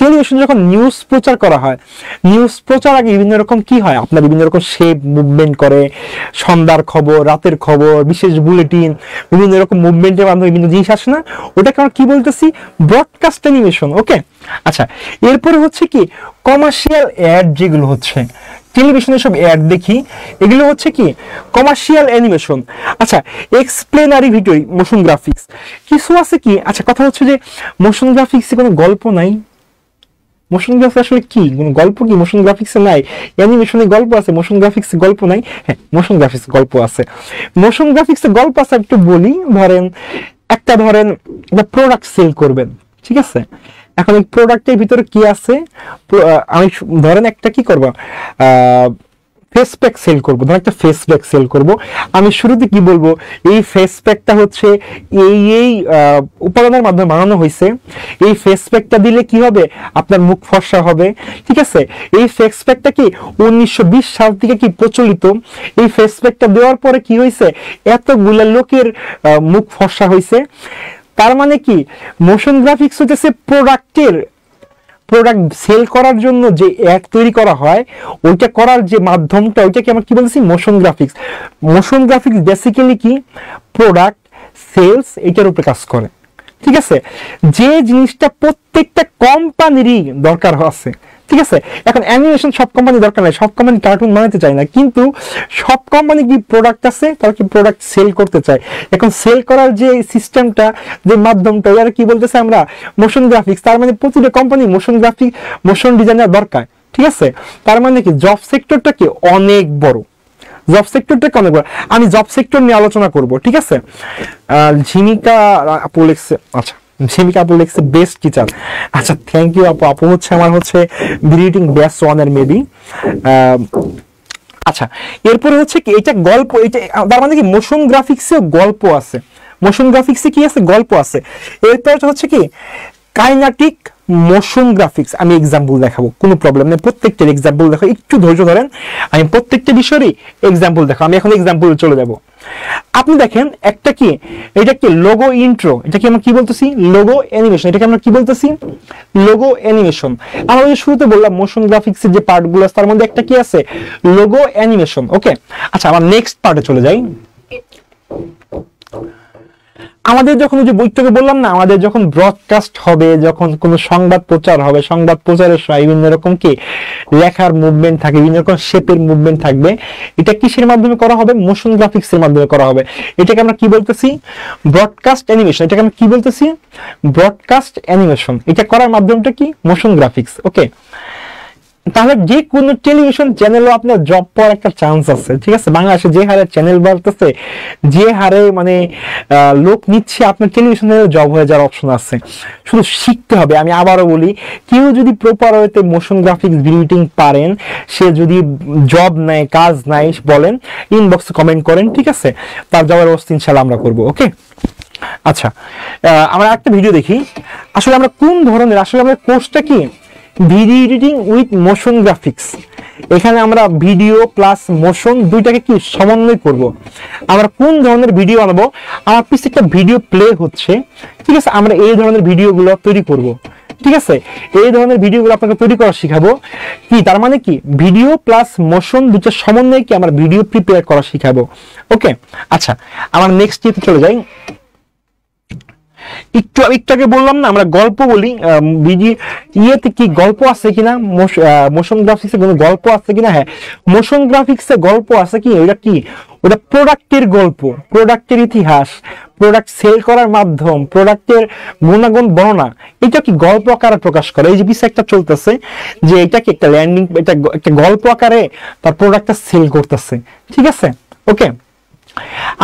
টেলিভিশন যখন নিউজ প্রচার করা হয়, নিউজ প্রচার আগে বিভিন্ন রকম কি হয় আপনার বিভিন্ন রকম শেপ মুভমেন্ট করে, সন্ধ্যার খবর, রাতের খবর, বিশেষ বুলেটিন, বিভিন্ন রকম মুভমেন্টের মাধ্যমে বিভিন্ন জিনিস আসে না, ওটাকে আমরা কি বলতেছি ব্রডকাস্ট অ্যানিমেশন। ওকে আচ্ছা এরপরে হচ্ছে কি কমার্শিয়াল অ্যাড, যেগুলো হচ্ছে টেলিভিশনে সব অ্যাড দেখি, এগুলো হচ্ছে কি কমার্শিয়াল অ্যানিমেশন। আচ্ছা এক্সপ্লেনারি ভিডিও মোশন গ্রাফিক্স কিছু আছে কি, আচ্ছা কথা হচ্ছে যে মোশন গ্রাফিক্সে কোনো গল্প নাই, মোশন গ্রাফিক্স আসলে কি কোনো গল্প কি মোশন গ্রাফিক্সে নাই, অ্যানিমেশনে গল্প আছে মোশন গ্রাফিক্সে গল্প নাই, হ্যাঁ মোশন গ্রাফিক্সে গল্প আছে, মোশন গ্রাফিক্সে গল্প আছে। একটু বলি ধরেন একটা প্রোডাক্ট সেল করবেন, ঠিক আছে, এখন এই প্রোডাক্টের ভিতরে কি আছে, আমি ধরেন একটা কি করব ফেস প্যাক সেল করবো, ধরেন একটা ফেস প্যাক সেল করবো, আমি শুরুতে কি বলবো এই ফেস প্যাকটা হচ্ছে এই উপাদানের মাধ্যমে বানানো হয়েছে, এই ফেস প্যাকটা দিলে কি হবে আপনার মুখ ফর্সা হবে, ঠিক আছে। এই ফেস প্যাকটা কি 1920 সাল থেকে কি প্রচলিত, এই ফেস প্যাকটা দেওয়ার পরে কি হয়েছে এতগুলা লোকের মুখ ফর্সা হয়েছে। তার মানে কি মোশন গ্রাফিক্স হচ্ছে প্রোডাক্ট সেল করার জন্য যে অ্যাড তৈরি করা হয়, ওইটা করার যে মাধ্যমটা ওইটাকে আমরা কি বলছি motion graphics. Motion graphics basically কি প্রোডাক্ট সেলস এটার উপরে কাজ করে, ঠিক আছে, যে জিনিসটা প্রত্যেকটা কোম্পানিরই দরকার আছে, ঠিক আছে। এখন অ্যানিমেশন সব কোম্পানি দরকার নাই, সব কোম্পানি কার্টুন বানাতে চায় না, কিন্তু সব কোম্পানি কি প্রোডাক্ট আছে তারা কি প্রোডাক্ট সেল করতে চায়। এখন সেল করার যে সিস্টেমটা যে মাধ্যমটা ওরা কি বলতেছে আমরা মোশন গ্রাফিক্স। তার মানে প্রতিটা কোম্পানি মোশন ডিজাইনার দরকার, ঠিক আছে। তার মানে কি জব সেক্টরটা কি অনেক বড়, জব সেক্টরটাকে অনেক বড়। আমি জব সেক্টর নিয়ে আলোচনা করব, ঠিক আছে। ঝিমিকা আপু লিখছে, আচ্ছা ঝিমিকা আপু লিখছে বেস্ট টিচার, আচ্ছা থ্যাংক ইউ আপু। আপু হচ্ছে আমার হচ্ছে ভিডিও ব্যাচ 1 এর মেবি। আচ্ছা এরপরে হচ্ছে কি এটা গল্প, এটা তার মানে কি মোশন গ্রাফিক্সে গল্প আছে, মোশন গ্রাফিক্সে কি আছে গল্প আছে। এরপর হচ্ছে কি কাইনেটিক মোশন গ্রাফিক্স, আমি এক্সাম্পল দেখাবো কোনো প্রবলেম নেই, প্রত্যেকটার এক্সাম্পল দেখো, একটু ধৈর্য ধরেন, আমি প্রত্যেকটা বিষয়েরই এক্সাম্পল দেখো, আমি এখন এক্সাম্পল চলে যাব। আপনি দেখেন একটা কি এটা কি লোগো ইন্ট্রো, এটা কি আমরা কি বলতেছি লোগো অ্যানিমেশন, এটাকে আমরা কি বলতেছি লোগো অ্যানিমেশন। আমরা যে শুরুতে বললাম মোশন গ্রাফিক্সের যে পার্টগুলো আছে তার মধ্যে একটা কি আছে লোগো অ্যানিমেশন। ওকে আচ্ছা আমরা নেক্সট পার্টে চলে যাই। আমাদের যখন ওই যে বৈঠকে বললাম না, আমাদের যখন ব্রডকাস্ট হবে, যখন কোনো সংবাদ প্রচার হবে, সংবাদ প্রচারের সময় বিভিন্ন রকম কি লেখার মুভমেন্ট থাকে, বিভিন্ন রকম শেপের মুভমেন্ট থাকবে, এটা কিসের মাধ্যমে করা হবে মোশন গ্রাফিক্স এর মাধ্যমে করা হবে। এটাকে আমরা কি বলতেছি ব্রডকাস্ট অ্যানিমেশন, এটাকে আমরা কি বলতেছি ব্রডকাস্ট অ্যানিমেশন। এটা করার মাধ্যমটা কি মোশন গ্রাফিক্স। ওকে তাহলে যে কোনো টেলিভিশন চ্যানেলও আপনার জব পাওয়ার একটা চান্স আছে, ঠিক আছে। বাংলাদেশে যে হারে চ্যানেল বাড়তেছে, যে হারে মানে লোক নিচ্ছে, আপনার টেলিভিশনের জব হয়ে যাওয়ার অপশন আছে, শুধু শিখতে হবে। আমি আবারও বলি কেউ যদি প্রপার ওয়েতে মোশন গ্রাফিক্স ভিডিও পারেন, সে যদি জব নেয় কাজ নাই বলেন, ইনবক্সে কমেন্ট করেন, ঠিক আছে, তার জবের ব্যবস্থা ইনশাআল্লাহ আমরা করবো। ওকে আচ্ছা আমরা একটা ভিডিও দেখি, আসলে আমরা কোন ধরনের, আসলে আমাদের কোর্সটা কি video editing with motion graphics. এখানে আমরা ভিডিও প্লাস মোশন দুইটাকে কি সমন্বয় করব। আমরা কোন ধরনের ভিডিও বানাবো, আমার পিছে একটা ভিডিও প্লে হচ্ছে, ঠিক আছে, আমরা এই ধরনের ভিডিওগুলো তৈরি করব, ঠিক আছে। এই ধরনের ভিডিওগুলো আপনাকে তৈরি করা শিখাবো। কি তার মানে কি ভিডিও প্লাস মোশন দুটো সমন্বয়ে কি আমরা ভিডিও প্রিপেয়ার করা শিখাবো। ওকে আচ্ছা আমরা নেক্সট ইয়েতে চলে যাই। একটু আগে বললাম না আমরা গল্প বলি, বিজি ইয়েতে কি গল্প আছে কিনা, মোশন গ্রাফিক্সে কোনো গল্প আছে কিনা? হ্যাঁ, মোশন গ্রাফিক্সে গল্প আছে কি? ওটা কি? ওটা প্রোডাক্টের গল্প, প্রোডাক্টের ইতিহাস, প্রোডাক্ট সেল করার মাধ্যম, প্রোডাক্টের গুণাগুণ বর্ণনা, এটা কি গল্প আকারে প্রকাশ করে। এই যে পিছে একটা চলতেছে যে এটা কি একটা ল্যান্ডিং, এটা একটা গল্প আকারে তার প্রোডাক্টটা সেল করতেছে, ঠিক আছে? ওকে,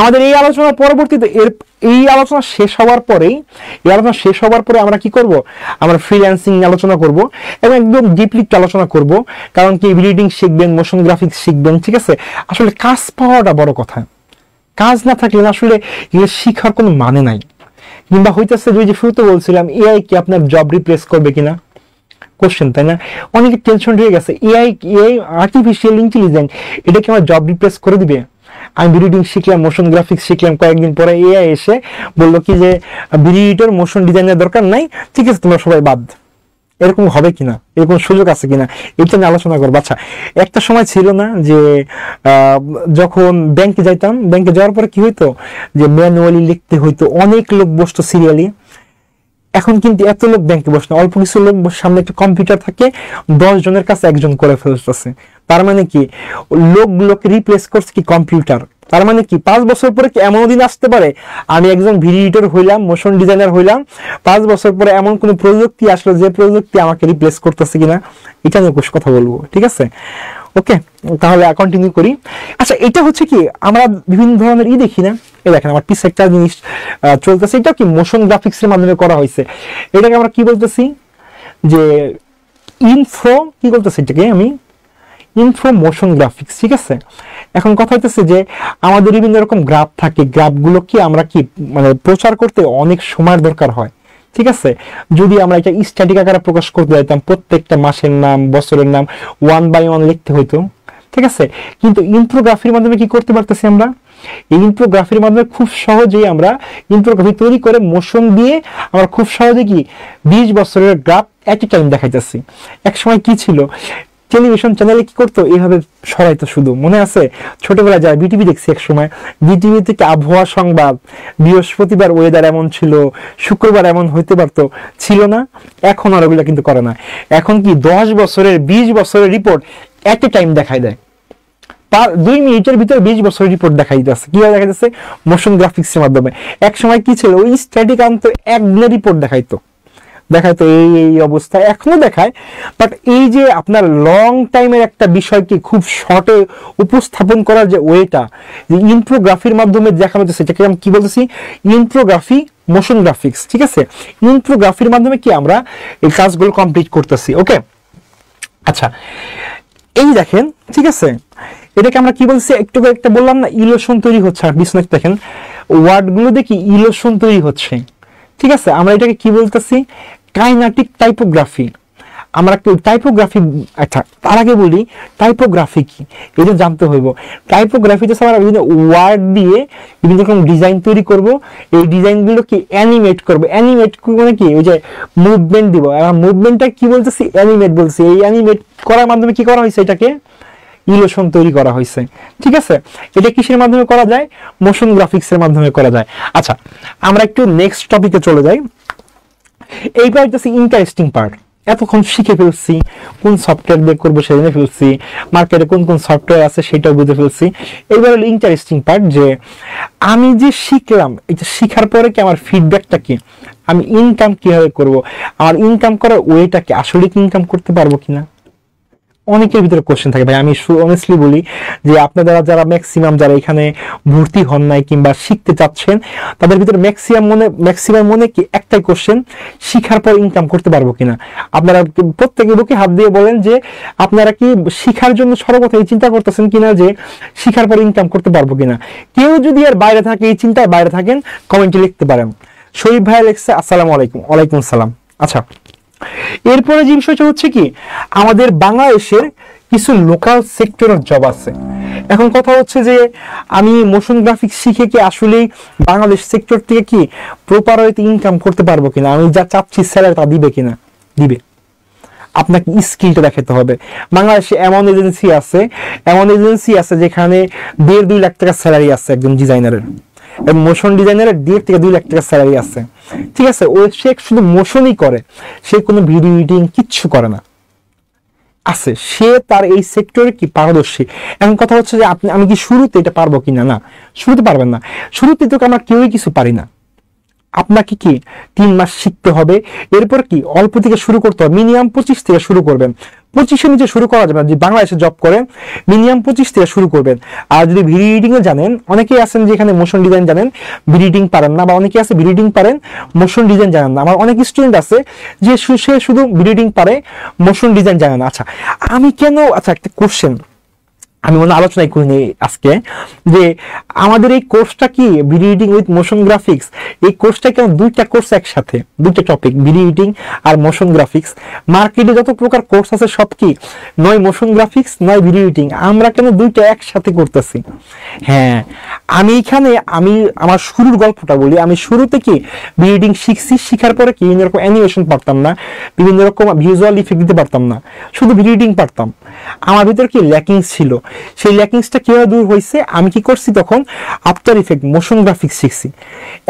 আমাদের এই আলোচনার পরবর্তীতে এই আলোচনা শেষ হওয়ার পরে আমরা কি করব? আমরা ফ্রিল্যান্সিং আলোচনা করব এবং একদম ডিপলি আলোচনা করব, কারণ কি এডিটিং শিখবেন, মোশন গ্রাফিক্স শিখবেন, ঠিক আছে? আসলে কাজ পাওয়াটা বড় কথা, কাজ না থাকলে আসলে এগুলো শিখার কোনো মানে নাই। কিংবা হইতেছে যে শুরুতে বলছিলাম এআই কি আপনার জব রিপ্লেস করবে কিনা কোশ্চেন, তাই না? অনেকে টেনশন হয়ে গেছে, এআই আর্টিফিশিয়াল ইন্টেলিজেন্স এটা কি আমার জব রিপ্লেস করে দিবে? আমি ভিডিও শিখলাম, মোশন গ্রাফিক্স শিখলাম, কয়েকদিন পরে এআই এসে বললো কি যে ভিডিওর মোশন ডিজাইনের দরকার নাই, ঠিক আছে তোমরা সবাই বাদ। এরকম হবে কিনা, এরকম সুযোগ আছে কিনা, এটা নিয়ে আলোচনা করবো। আচ্ছা, একটা সময় ছিল না যে যখন ব্যাংকে যাইতাম, ব্যাংকে যাওয়ার পরে কি হইতো যে ম্যানুয়ালি লিখতে হইতো, অনেক লোক বসতো সিরিয়ালি। এখন কিন্তু এত লোক ব্যাংকে বসে না, অল্প কিছু লোক সামনে একটা কম্পিউটার থাকে, 10 জনের কাছে একজন করে ফেলতেছে। তার মানে কি লোকগুলোকে রিপ্লেস করছে কি কম্পিউটার। তার মানে কি 5 বছর পরে কি এমন দিন আসতে পারে আমি একজন ভিডিও এডিটর হইলাম, মোশন ডিজাইনার হইলাম, 5 বছর পরে এমন কোন প্রযুক্তি আসলো যে প্রযুক্তি আমাকে রিপ্লেস করতেছে কিনা, এটা নিয়ে কথা বলবো, ঠিক আছে? ওকে, তাহলে কন্টিনিউ করি। আচ্ছা, এটা হচ্ছে কি আমরা বিভিন্ন ধরনের দেখি না, এই দেখেন আমার পিছে একটা জিনিস চলতেছে, এটা কি মোশন গ্রাফিক্স এর মাধ্যমে করা হয়েছে। এটাকে আমরা কি বলতেছি যে ইনফ্রো, কি বলতেছি এটাকে আমি ইনফ্রো মোশন গ্রাফিক্স, ঠিক আছে? এখন কথা হইতেছে যে আমাদের বিভিন্ন রকম গ্রাফ থাকে, গ্রাফগুলো কি আমরা কি মানে প্রচার করতে অনেক সময়ের দরকার হয়, ঠিক আছে? যদি আমরা এটা স্ট্যাটিক আকারে প্রকাশ করতে যাইতাম, প্রত্যেকটা মাসের নাম, বছরের নাম 1 বাই 1 লিখতে হইতো, ঠিক আছে? কিন্তু ইনফোগ্রাফির মাধ্যমে কি করতে পারতেছি আমরা? এই ইনফোগ্রাফির মাধ্যমে খুব সহজেই আমরা ইনফোগ্রাফি তৈরি করে মোশন দিয়ে আমরা খুব সহজে কি 20 বছরের গ্রাফ এট এ টাইম দেখাইতেছি। এক সময় কি ছিল, টেলিভিশন চ্যানেলে কি করতো, এইভাবে সরাইতো শুধু, মনে আছে? ছোটবেলায় যারা বিটিভি দেখছি এক সময়, বিটিভি থেকে আবহাওয়া সংবাদ, বৃহস্পতিবার ওয়েদার এমন ছিল, শুক্রবার এমন হইতে পারতো, ছিল না? এখন আর ওগুলো কিন্তু করে না। এখন কি 10 বছরের 20 বছরের রিপোর্ট এট এ টাইম দেখাই দেয়, 2 মিনিটের ভিতরে 20 বছরের রিপোর্ট দেখাই দিতেছে। কিভাবে দেখা যাচ্ছে? মোশন গ্রাফিক্স এর মাধ্যমে। এক সময় কি ছিল, ওই স্ট্যাটিক আনতো, একদিনের রিপোর্ট দেখাইতো এই অবস্থা, এখনো দেখায়, বাট এই যে আপনার লং টাইমের একটা বিষয়কে খুব শর্টে উপস্থাপন করার যে ওয়েটা, যে ইনফোগ্রাফির মাধ্যমে দেখানো যাচ্ছে, সেটাকে আমি কি বলতেছি? ইনফোগ্রাফি মোশন গ্রাফিক্স, ঠিক আছে? ইনফোগ্রাফির মাধ্যমে কি আমরা এই কাজগুলো কমপ্লিট করতেছি। ওকে, আচ্ছা, এই দেখেন, ঠিক আছে, এটাকে আমরা কি বলছি একটু একটা বললাম না, ইলোশন তৈরি হচ্ছে। আর বিজনেস দেখেন ওয়ার্ডগুলো দেখি ইলোশন তৈরি হচ্ছে, ঠিক আছে? আমরা এটাকে কি বলতেছি? Kinetic typography. আমরা টাইপোগ্রাফি, আচ্ছা তার আগে বলি টাইপোগ্রাফি কি, এটা জানতে হইব। টাইপোগ্রাফিতে আমরা বিভিন্ন ওয়ার্ড দিয়ে বিভিন্ন রকম ডিজাইন তৈরি করব, এই ডিজাইনগুলো কি অ্যানিমেট করব। অ্যানিমেট মানে কি, ওই যে মুভমেন্ট দিব, আর মুভমেন্টটা কি বলতেছি? অ্যানিমেট বলছি। এই অ্যানিমেট করার মাধ্যমে কি করা হয়েছে? এটাকে ইলোশন তৈরি করা হয়েছে, ঠিক আছে? এটা কিসের মাধ্যমে করা যায়? মোশন গ্রাফিক্স এর মাধ্যমে করা যায়। আচ্ছা, আমরা একটু নেক্সট টপিকে চলে যাই। এইবার হচ্ছে ইন্টারেস্টিং পার্ট। এতক্ষণ শিখে ফেলছি, কোন সফটওয়্যার দিয়ে করবো সেটা জেনে ফেলছি, মার্কেটে কোন কোন সফটওয়্যার আছে সেটাও বুঝে ফেলছি। এইবার হলো ইন্টারেস্টিং পার্ট, যে আমি যে শিখলাম, এটা শিখার পরে কি আমার ফিডব্যাকটা কি, আমি ইনকাম কিভাবে করব, আমার ইনকাম করার ওয়েটা কি, আসলে কি ইনকাম করতে পারবো কিনা। অনেকের ভিতরে কোশ্চেন থাকে ভাই। আমি অনেস্টলি বলি যে আপনারা যারা ম্যাক্সিমাম যারা এখানে ভর্তি হন নাই কিংবা শিখতে চাচ্ছেন, তাদের ভিতরে ম্যাক্সিমাম মনে কি একটাই কোশ্চেন, শিখার পর ইনকাম করতে পারবো কিনা। আপনারা প্রত্যেকে বুকে হাত দিয়ে বলেন যে আপনারা কি শিখার জন্য সর্বপ্রথম এই চিন্তা করতেছেন কিনা যে শিখার পর ইনকাম করতে পারবো কিনা। কেউ যদি আর বাইরে থাকে, এই চিন্তায় বাইরে থাকেন, কমেন্টে লিখতে পারেন। শরীফ ভাই লিখছে আসসালামু আলাইকুম। ওয়ালাইকুম সালাম। আচ্ছা, এরপরে যে বিষয়টা হচ্ছে কি, আমাদের বাংলাদেশের কিছু লোকাল সেক্টরের জব আছে। এখন কথা হচ্ছে যে আমি মোশন গ্রাফিক্স শিখে কি আসলে বাংলাদেশ সেক্টর থেকে কি প্রপার ওয়েতে ইনকাম করতে পারবো কিনা, আমি যা চাচ্ছি স্যালারি তা দিবে কিনা। দিবে, আপনাকে স্কিলটা দেখাতে হবে। বাংলাদেশে এমন এজেন্সি আছে যেখানে 1.5-2 লাখ টাকা স্যালারি আছে একজন ডিজাইনারের। মোশন ডিজাইনারের 1.5 থেকে 2 লাখ টাকা স্যালারি আছে, ঠিক আছে, ও সে শুধু মোশনই করে, সে কোনো ভিডিও এডিটিং কিচ্ছু করে না, আছে, সে তার এই সেক্টরে কি পারদর্শী। এখন কথা হচ্ছে যে আমি কি শুরুতে এটা পারবো কিনা? না, শুরুতে পারবেন না, শুরুতে তো আমরা কেউই কিছু পারি না। আপনাকে কি 3 মাস শিখতে হবে, এরপর কি অল্প থেকে শুরু করতে হবে, মিনিমাম 25 থেকে শুরু করবেন, 25-এর নিচে শুরু করা যাবে না। যদি বাংলাদেশে জব করেন মিনিমাম 25 থেকে শুরু করবেন। আর যদি ভিডিও এডিটিং এ জানেন, অনেকেই আছেন যে এখানে মোশন ডিজাইন জানেন ভিডিও এডিটিং পারেন না, বা অনেকে আছে ভিডিও এডিটিং পারেন মোশন ডিজাইন জানেন না। আমার অনেক স্টুডেন্ট আছে যে সে শুধু ভিডিও এডিটিং পারে, মোশন ডিজাইন জানে না। আচ্ছা আমি কেন, আচ্ছা একটা কোশ্চেন আমি মনে আলোচনায় করিনি আজকে, যে আমাদের এই কোর্সটা কি video editing with motion graphics, এই কোর্সটা কেন 2টা কোর্স একসাথে, 2টা টপিক, ভিডিও এডিটিং আর মোশন গ্রাফিক্স। মার্কেটে যত প্রকার কোর্স আছে সব কি নয় মোশন গ্রাফিক্স নয় ভিডিও এডিটিং, আমরা কেন 2টা একসাথে করতেছি? হ্যাঁ, আমি এখানে আমার শুরুর গল্পটা বলি। আমি শুরুতে কি ভিডিও এডিটিং শিখছি, শিখার পরে কি বিভিন্ন রকম অ্যানিমেশন পারতাম না, বিভিন্ন রকম ভিজুয়াল ইফেক্ট দিতে পারতাম না, শুধু ভিডিও এডিটিং পারতাম। আমার ভিতর কি ল্যাকিংস ছিল, সেই ল্যাকিংসটা কিভাবে দূর হয়েছে, আমি কি করছি তখন আফটার ইফেক্ট মোশন গ্রাফিক্স শিখছি।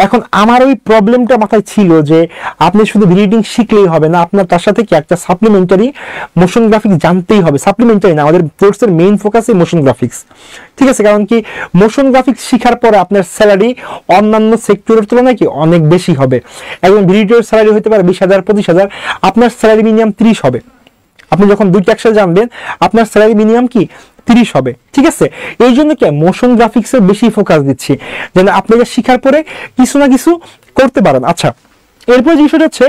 এখন আমার ওই প্রবলেমটা মাথায় ছিল যে আপনি শুধু ভিডিও এডিটিং শিখলেই হবে না, আপনার তার সাথে কি একটা সাপ্লিমেন্টারি মোশন গ্রাফিক্স জানতেই হবে। সাপ্লিমেন্টারি না, আমাদের কোর্সের মেইন ফোকাসই মোশন গ্রাফিক্স, ঠিক আছে। কারণ কি মোশন গ্রাফিক্স শিখার পরে আপনার স্যালারি অন্যান্য সেক্টরের তুলনায় কি অনেক বেশি হবে। একজন ভিডিওর স্যালারি হতে পারে 20,000 25,000, আপনার স্যালারি মিনিমাম 30 হবে। আপনি যখন 2টা একসাথে জানবেন আপনার স্যালারি মিনিমাম কি 30 হবে, ঠিক আছে। এই জন্য কি মোশন গ্রাফিক্সের বেশি ফোকাস দিচ্ছি, যেন আপনাকে শিখার পরে কিছু না কিছু করতে পারেন। আচ্ছা এরপর যে বিষয়টা হচ্ছে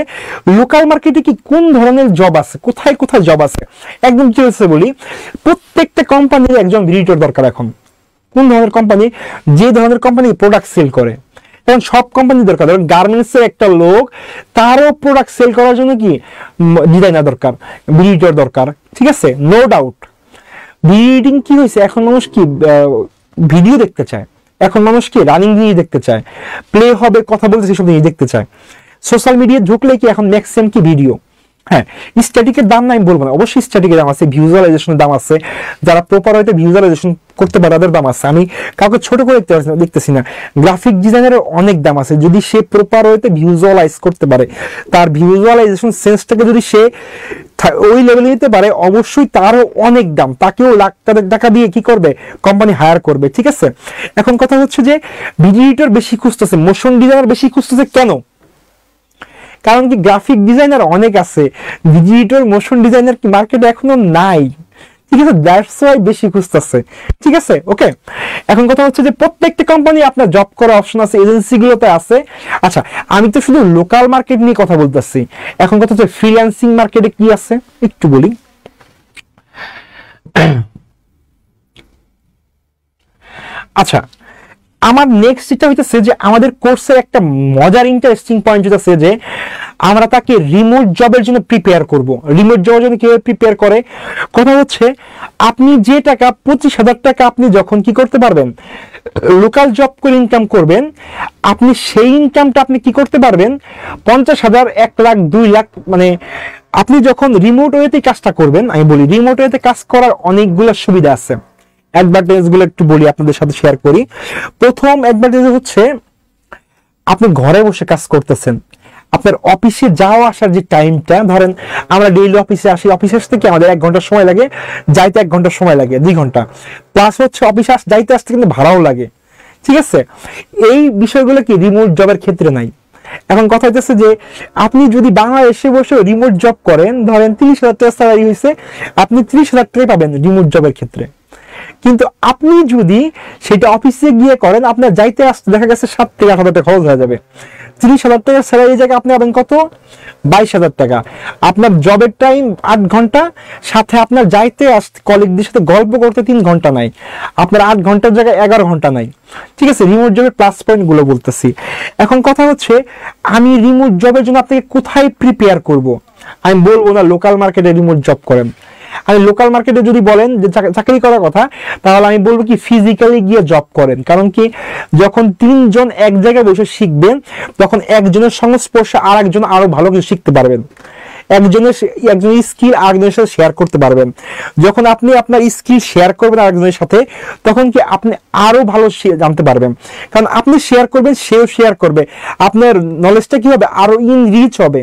লোকাল মার্কেটে কি কোন ধরনের জব আছে, কোথায় কোথায় জব আছে, একদম ডিটেইলসে বলি। প্রত্যেকটা কোম্পানির একজন ভিডিওর দরকার। এখন কোন ধরনের কোম্পানি, যে ধরনের কোম্পানি প্রোডাক্ট সেল করে, এখন সব কোম্পানি দরকার। ধরুন গার্মেন্টস এর একটা লোক, তারও প্রোডাক্ট সেল করার জন্য কি ডিজাইনার দরকার, ভিডিওর দরকার, ঠিক আছে, নো ডাউট। ভিডিও এডিটিং কি হয়েছে, এখন মানুষ কি ভিডিও দেখতে চায়, এখন মানুষ কি রানিং জিনিস দেখতে চায়, প্লে হবে কথা বলতে সেসব জিনিস দেখতে চায়। সোশ্যাল মিডিয়া ঢুকলে কি এখন ম্যাক্সিমাম কি ভিডিও। হ্যাঁ, স্ট্যাটিকের দাম না আমি বলবো না, অবশ্যই স্ট্যাটিকের দাম আছে, ভিজুয়ালাইজেশনের দাম আছে, যারা প্রপার হয়তো ভিজুয়ালাইজেশন করতে পারে তাদের দাম আছে। আমি কাউকে ছোট করে দেখতেছি না, গ্রাফিক ডিজাইনারের অনেক দাম আছে। যদি সে প্রপার হয়তো ভিজুয়ালাইজ করতে পারে, তার ভিজুয়ালাইজেশন সেন্সটাকে যদি সে ওই লেভেলে নিতে পারে, অবশ্যই তারও অনেক দাম, তাকেও লাখ টাকা দিয়ে কি করবে কোম্পানি হায়ার করবে, ঠিক আছে। এখন কথা হচ্ছে যে ভিডিও এডিটর বেশি খুঁজতেছে, মোশন ডিজাইনার বেশি খুঁজতেছে কেন? কারণ কি গ্রাফিক ডিজাইনার অনেক আছে, ভিডিও এডিটর মোশন ডিজাইনার কি মার্কেটে এখনো নাই, ঠিক আছে, দ্যাটস ওয়াই বেশি খুঁজতেছে, ঠিক আছে। ওকে, এখন কথা হচ্ছে যে প্রত্যেকটা কোম্পানি আপনার জব করার অপশন আছে, এজেন্সিগুলোতে আছে। আচ্ছা আমি তো শুধু লোকাল মার্কেট নিয়ে কথা বলতেছি, এখন কথা হচ্ছে ফ্রিল্যান্সিং মার্কেটে কি আছে একটু বলি। আচ্ছা আমার নেক্সট যেটা হইতেছে যে আমাদের কোর্সের একটা মজার ইন্টারেস্টিং পয়েন্ট হইতেছে যে আমরা তাকে রিমোট জবের জন্য প্রিপেয়ার করব। রিমোট জবের জন্য কিভাবে প্রিপেয়ার করে, কথা হচ্ছে আপনি যে টাকা 25,000 টাকা আপনি যখন কি করতে পারবেন লোকাল জব করে ইনকাম করবেন, আপনি সেই ইনকামটা আপনি কি করতে পারবেন 50,000 1 লাখ 2 লাখ, মানে আপনি যখন রিমোট ওয়েতে কাজটা করবেন। আমি বলি রিমোট ওয়েতে কাজ করার অনেকগুলো সুবিধা আছে, অ্যাডভান্টেজ গুলো একটু বলি আপনাদের সাথে শেয়ার করি। প্রথম অ্যাডভান্টেজ হচ্ছে আপনি ঘরে বসে কাজ করতেছেন, আপনার অফিসে যাওয়া আসার যে টাইমটা, ধরেন আমরা ডেইলি অফিসে আসি, অফিসে আসতে কি আমাদের 1 ঘন্টা সময় লাগে, যাইতে 1 ঘন্টা সময় লাগে, 2 ঘন্টা, প্লাস হচ্ছে অফিসে যাইতে আসতে কিন্তু ভাড়াও লাগে, ঠিক আছে। এই বিষয়গুলো কি রিমোট জবের ক্ষেত্রে নাই। এখন কথা হচ্ছে যে আপনি যদি বাংলাদেশে বসে রিমোট জব করেন, ধরেন 30,000 টাকা স্যালারি হয়েছে, আপনি 30,000 টাকা পাবেন রিমোট জবের ক্ষেত্রে। কিন্তু আপনি যদি সেটা অফিসে গিয়ে করেন, আপনার যাইতে আসতে দেখা গেছে 7 থেকে 8 হাজার টাকা খরচ হয়ে যাবে। 30,000 টাকার স্যালারি জায়গায় আপনি পাবেন কত 22,000 টাকা। আপনার জবের টাইম 8 ঘন্টা, সাথে আপনার যাইতে আসতে কলিগদের সাথে গল্প করতে 3 ঘন্টা নাই, আপনার 8 ঘন্টার জায়গায় 11 ঘন্টা নাই, ঠিক আছে। রিমোট জবের প্লাস পয়েন্ট গুলো বলতেছি। এখন কথা হচ্ছে আমি রিমোট জবের জন্য আপনাকে কোথায় প্রিপেয়ার করব, আমি বলবো না লোকাল মার্কেটে রিমোট জব করেন। আমি লোকাল মার্কেটে যদি বলেন যে চাকরি করার কথা, তাহলে আমি বলবো কি ফিজিক্যালি গিয়ে জব করেন। কারণ কি যখন 3 জন এক জায়গায় বসে শিখবেন, তখন একজনের সংস্পর্শে আরেকজন আরো ভালো কিছু শিখতে পারবেন। একজনের স্কিল আরেকজনের সাথে শেয়ার করতে পারবেন। যখন আপনি আপনার স্কিল শেয়ার করবেন আরেকজনের সাথে, তখন কি আপনি আরো ভালো জানতে পারবেন, কারণ আপনি শেয়ার করবেন, সেও শেয়ার করবে, আপনার নলেজটা কি হবে, আরো ইনরিচ হবে।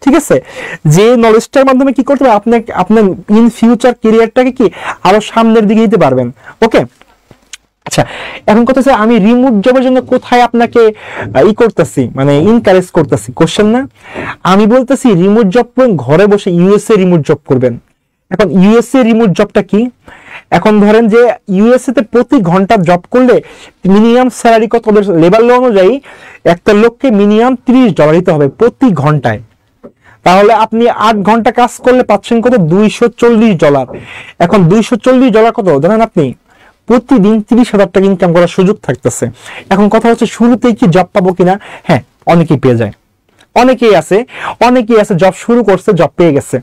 ঠিক আছে, যে নলেজটার মাধ্যমে কি করতে পারবেন, আপনি আপনার ইন ফিউচার ক্যারিয়ারটাকে কি আরো সামনের দিকে নিতে পারবেন। ওকে, আচ্ছা, এখন কথা হচ্ছে আমি রিমোট জবের জন্য কোথায় আপনাকে করতেছি, মানে ইনকারেজ করতেছি, কোশ্চেন না। আমি বলতেছি রিমোট জব করবেন, ঘরে বসে ইউএসএ রিমোট জব করবেন। এখন ইউএসএ রিমোট জবটা কি? এখন ধরেন যে ইউএসএ তে প্রতি ঘন্টা জব করলে মিনিমাম স্যালারি কত, লেবার ল অনুযায়ী একটা লোককে মিনিমাম $30 দিতে হবে প্রতি ঘন্টায়। তাহলে আপনি 8 ঘন্টা কাজ করলে পাচ্ছেন কত, $240। এখন $240 কত জানেন আপনি? প্রতিদিন 30,000 টাকা ইনকাম করার সুযোগ থাকতেছে। এখন কথা হচ্ছে শুরুতেই কি জব পাবো কিনা? হ্যাঁ, অনেকেই পেয়ে যায়, অনেকেই আছে জব শুরু করছে, জব পেয়ে গেছে,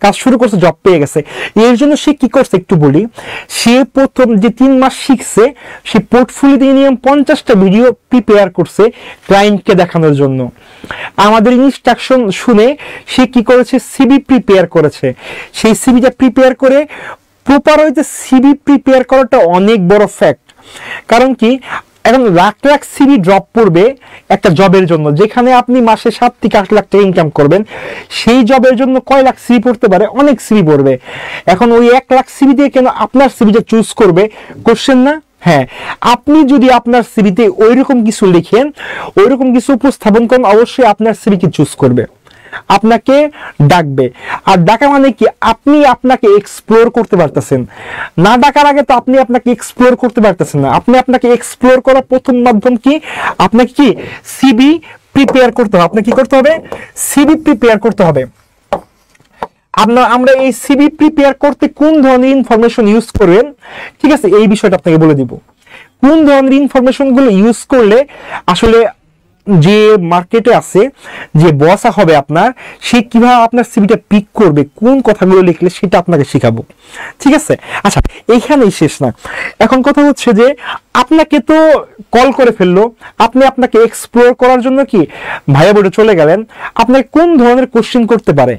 কাজ শুরু করছে, জব পেয়ে গেছে। এর জন্য সে কি করছে একটু বলি। সে প্রথম যে 3 মাস শিখছে, সে পোর্টফোলিওতে মিনিমাম 50টা ভিডিও প্রিপেয়ার করছে ক্লায়েন্টকে দেখানোর জন্য। আমাদের ইনস্ট্রাকশন শুনে সে কি করেছে, সিভি প্রিপেয়ার করেছে। সেই সিভিটা প্রিপেয়ার করে প্রপার হইতে সিভি প্রিপেয়ার করাটা অনেক বড় ফ্যাক্ট। কারণ কি, এখন লাখ লাখ সিভি ড্রপ পড়বে একটা জবের জন্য, যেখানে আপনি মাসে 7 থেকে 8 লাখ টাকা ইনকাম করবেন। সেই জবের জন্য কয় লাখ সিভি পড়তে পারে? অনেক সিভি পড়বে। এখন ওই 1 লাখ সিভি দিয়ে কেন আপনার সিভিটা চুজ করবে? কোশ্চেন না? হ্যাঁ, আপনি যদি আপনার সিভিতে ওইরকম কিছু লিখেন, ওইরকম কিছু উপস্থাপন করেন, অবশ্যই আপনার সিভিকে চুজ করবে, আপনাকে ডাকবে। আর ডাকা মানে কি, আপনি আপনাকে এক্সপ্লোর করতে পারতেছেন। না ডাকার আগে তো আপনি আপনাকে এক্সপ্লোর করতে পারতেছেন না। আপনি আপনাকে এক্সপ্লোর করার প্রথম মাধ্যম কি, আপনাকে কি সিভি প্রিপেয়ার করতে হবে। আপনাকে কি করতে হবে? সিভি প্রিপেয়ার করতে হবে। আমরা এই সিভি প্রিপেয়ার করতে কোন ধরনের ইনফরমেশন ইউজ করবেন, ঠিক আছে, এই বিষয়টা আপনাকে বলে দিব। কোন ধরনের ইনফরমেশন গুলো ইউজ করলে আসলে যে মার্কেটে আছে, যে বস হবে আপনার, সে কিভাবে আপনার সিভিটা পিক করবে, কোন কথাগুলো লিখলে, সেটা আপনাকে শেখাবো। ঠিক আছে, আচ্ছা, এইখানেই শেষ না। এখন কথা হচ্ছে যে আপনাকে তো কল করে ফেললো, আপনি আপনাকে এক্সপ্লোর করার জন্য কি ভাইয়া বোর্ডে চলে গেলেন। আপনাকে কোন ধরনের কোশ্চেন করতে পারে,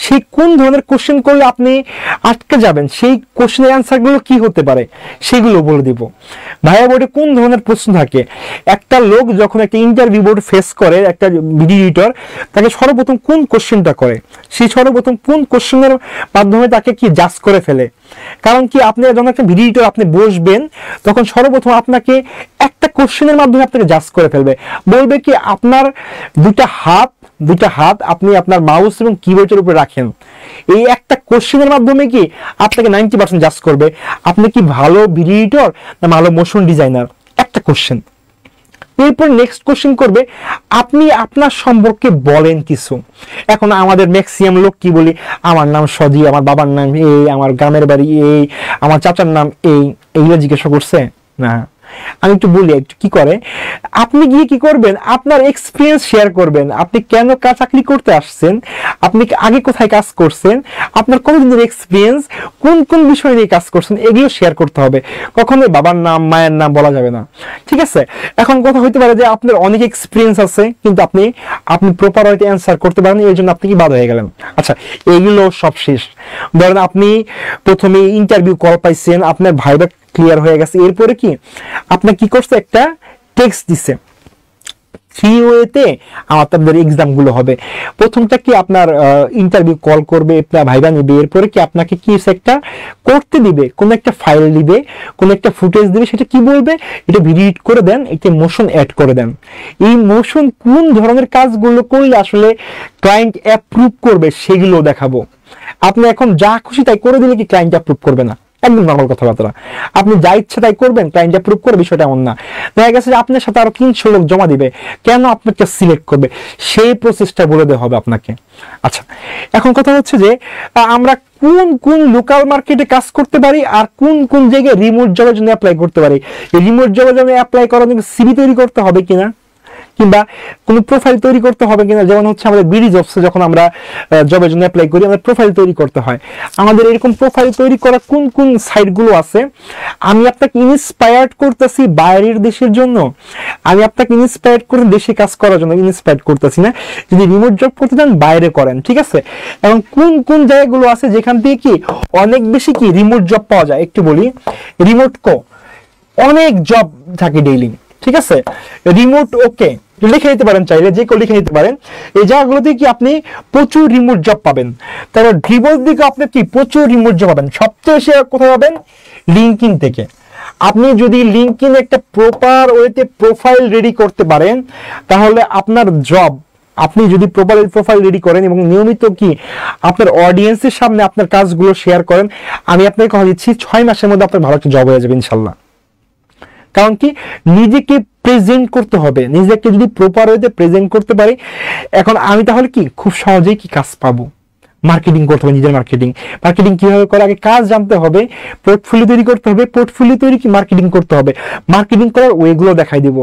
সেই কোন ধরনের কোশ্চেন করলে আপনি আটকে যাবেন, সেই কোশ্চেনের অ্যান্সারগুলো কি হতে পারে, সেগুলো বলে দিব। ভাইয়া বোর্ডে কোন ধরনের প্রশ্ন থাকে, একটা লোক যখন একটা ইন্টারভিউ বোর্ড ফেস করে, একটা ভিডিও এডিটর তাকে সর্বপ্রথম কোন কোশ্চেনটা করে, সেই সর্বপ্রথম কোন কোশ্চেনের মাধ্যমে তাকে কি জাজ করে ফেলে। কারণ কি, আপনি যখন একটা ভিডিও এডিটর আপনি বসবেন, তখন সর্বপ্রথম আপনাকে একটা কোশ্চেনের মাধ্যমে আপনাকে জাজ করে ফেলবে। বলবে কি, আপনার দুইটা হাত আপনি আপনার মাউস এবং কিবোর্ডের উপরে রাখেন, এই একটা কোশ্চেনের মাধ্যমে কি আপনাকে 90% জাজ করবে আপনি কি ভালো ভিডিও এডিটর না ভালো মোশন ডিজাইনার। একটা কোশ্চেন। এরপর নেক্সট কোশ্চেন করবে, আপনি আপনার সম্পর্কে বলেন কিছু। এখন আমাদের ম্যাক্সিমাম লোক কি বলি, আমার নাম সজি, আমার বাবার নাম এই, আমার গ্রামের বাড়ি এই, আমার চাচার নাম এই, এইগুলো জিজ্ঞাসা করছে না। আমি একটু বলি, একটু কি করে, আপনি গিয়ে কি করবেন, আপনার এক্সপিরিয়েন্স শেয়ার করবেন। আপনি কেন চাকরি করতে আসছেন, আপনি আগে কোথায় কাজ করছেন, আপনার কতদিনের এক্সপিরিয়েন্স, কোন কোন বিষয় নিয়ে কাজ করছেন, এগুলো শেয়ার করতে হবে। কখনোই বাবার নাম মায়ের নাম বলা যাবে না। ঠিক আছে, এখন কথা হইতে পারে যে আপনার অনেক এক্সপিরিয়েন্স আছে, কিন্তু আপনি প্রপার ওয়েতে অ্যান্সার করতে পারেন, এর জন্য আপনি কি বাদ হয়ে গেলেন। আচ্ছা, এগুলো সব শেষ। ধরেন আপনি প্রথমে ইন্টারভিউ কল পাইছেন, আপনার ভাইবা ক্লিয়ার হয়ে গেছে, এরপরে কি আপনি কি করছে, একটা টেক্সট দিছে, 3 ওয়েতে আপনাদের এক্সাম গুলো হবে। প্রথমটা কি আপনার ইন্টারভিউ কল করবে, আপনার ভাইবা নেবে, এরপরে কি আপনাকে কি একটা করতে দিবে, কোন একটা ফাইল দিবে, কোন একটা ফুটেজ দিবে, সেটা কি বলবে, এটা ভিডিও এডিট করে দেন, একটা মোশন অ্যাড করে দেন। এই মোশন কোন ধরনের কাজগুলো করলে আসলে ক্লায়েন্ট অ্যাপ্রুভ করবে, সেগুলো দেখাবো। আপনি এখন যা খুশি তাই করে দিলে কি ক্লায়েন্ট অ্যাপ্রুভ করবে না? একদম নর্মাল কথাবার্তা। আপনি যা ইচ্ছা তাই করবেন, ক্লায়েন্ট অ্যাপ্রুভ করে, বিষয়টা এমন না। দেখা গেছে যে আপনার সাথে আরো 300 লোক জমা দিবে, কেন আপনাকে সিলেক্ট করবে, সেই প্রসেসটা বলে দেওয়া হবে আপনাকে। আচ্ছা, এখন কথা হচ্ছে যে আমরা কোন কোন লোকাল মার্কেটে কাজ করতে পারি আর কোন কোন জায়গায় রিমোট জবের জন্য অ্যাপ্লাই করতে পারি। এই রিমোট জবের জন্য অ্যাপ্লাই করার জন্য সিভি তৈরি করতে হবে কিনা, কিংবা কোনো প্রোফাইল তৈরি করতে হবে কিনা, যেমন হচ্ছে আমাদের বিডি জবসে যখন আমরা জবের জন্য অ্যাপ্লাই করি আমাদের প্রোফাইল তৈরি করতে হয়। আমাদের এরকম প্রোফাইল তৈরি করা কোন কোন সাইটগুলো আছে, আমি আপনাকে ইন্সপায়ার্ড করতেছি বাইরের দেশের জন্য, আমি আপনাকে ইন্সপায়ার্ড করে দেশে কাজ করার জন্য ইন্সপায়ার্ড করতেছি না। যদি রিমোট জব করতে চান বাইরে করেন, ঠিক আছে। এবং কোন কোন জায়গাগুলো আছে যেখান থেকে কি অনেক বেশি কি রিমোট জব পাওয়া যায় একটু বলি। রিমোট অনেক জব থাকে ডেইলি, ঠিক আছে। রিমোট ওকে লিখে নিতে পারেন, চাইলে যে কেউ লিখে নিতে পারেন। এই জায়গাগুলোতে কি আপনি প্রচুর রিমোট জব পাবেন। তারপর ড্রিবল দিকে আপনি কি প্রচুর রিমোট জব পাবেন। সবচেয়ে বেশি কোথায় পাবেন? লিঙ্কইন থেকে। আপনি যদি লিঙ্কইন একটা প্রপার ওয়েতে প্রোফাইল রেডি করতে পারেন তাহলে আপনার জব, আপনি যদি প্রপার প্রোফাইল রেডি করেন এবং নিয়মিত কি আপনার অডিয়েন্সের সামনে আপনার কাজগুলো শেয়ার করেন, আমি আপনাকে কথা দিচ্ছি 6 মাসের মধ্যে আপনার ভালো একটা জব হয়ে যাবে ইনশাল্লাহ। কারণ কি নিজেকে প্রেজেন্ট করতে হবে, নিজেকে যদি প্রপার ওয়েতে প্রেজেন্ট করতে পারি, এখন আমি তাহলে কি খুব সহজেই কি কাজ পাবো। মার্কেটিং করতে হবে, নিজের মার্কেটিং কিভাবে করে আগে কাজ জানতে হবে, পোর্টফোলিও তৈরি করতে হবে, পোর্টফোলিও তৈরি কি মার্কেটিং করতে হবে, মার্কেটিং করার ওয়েগুলো দেখাই দেবো।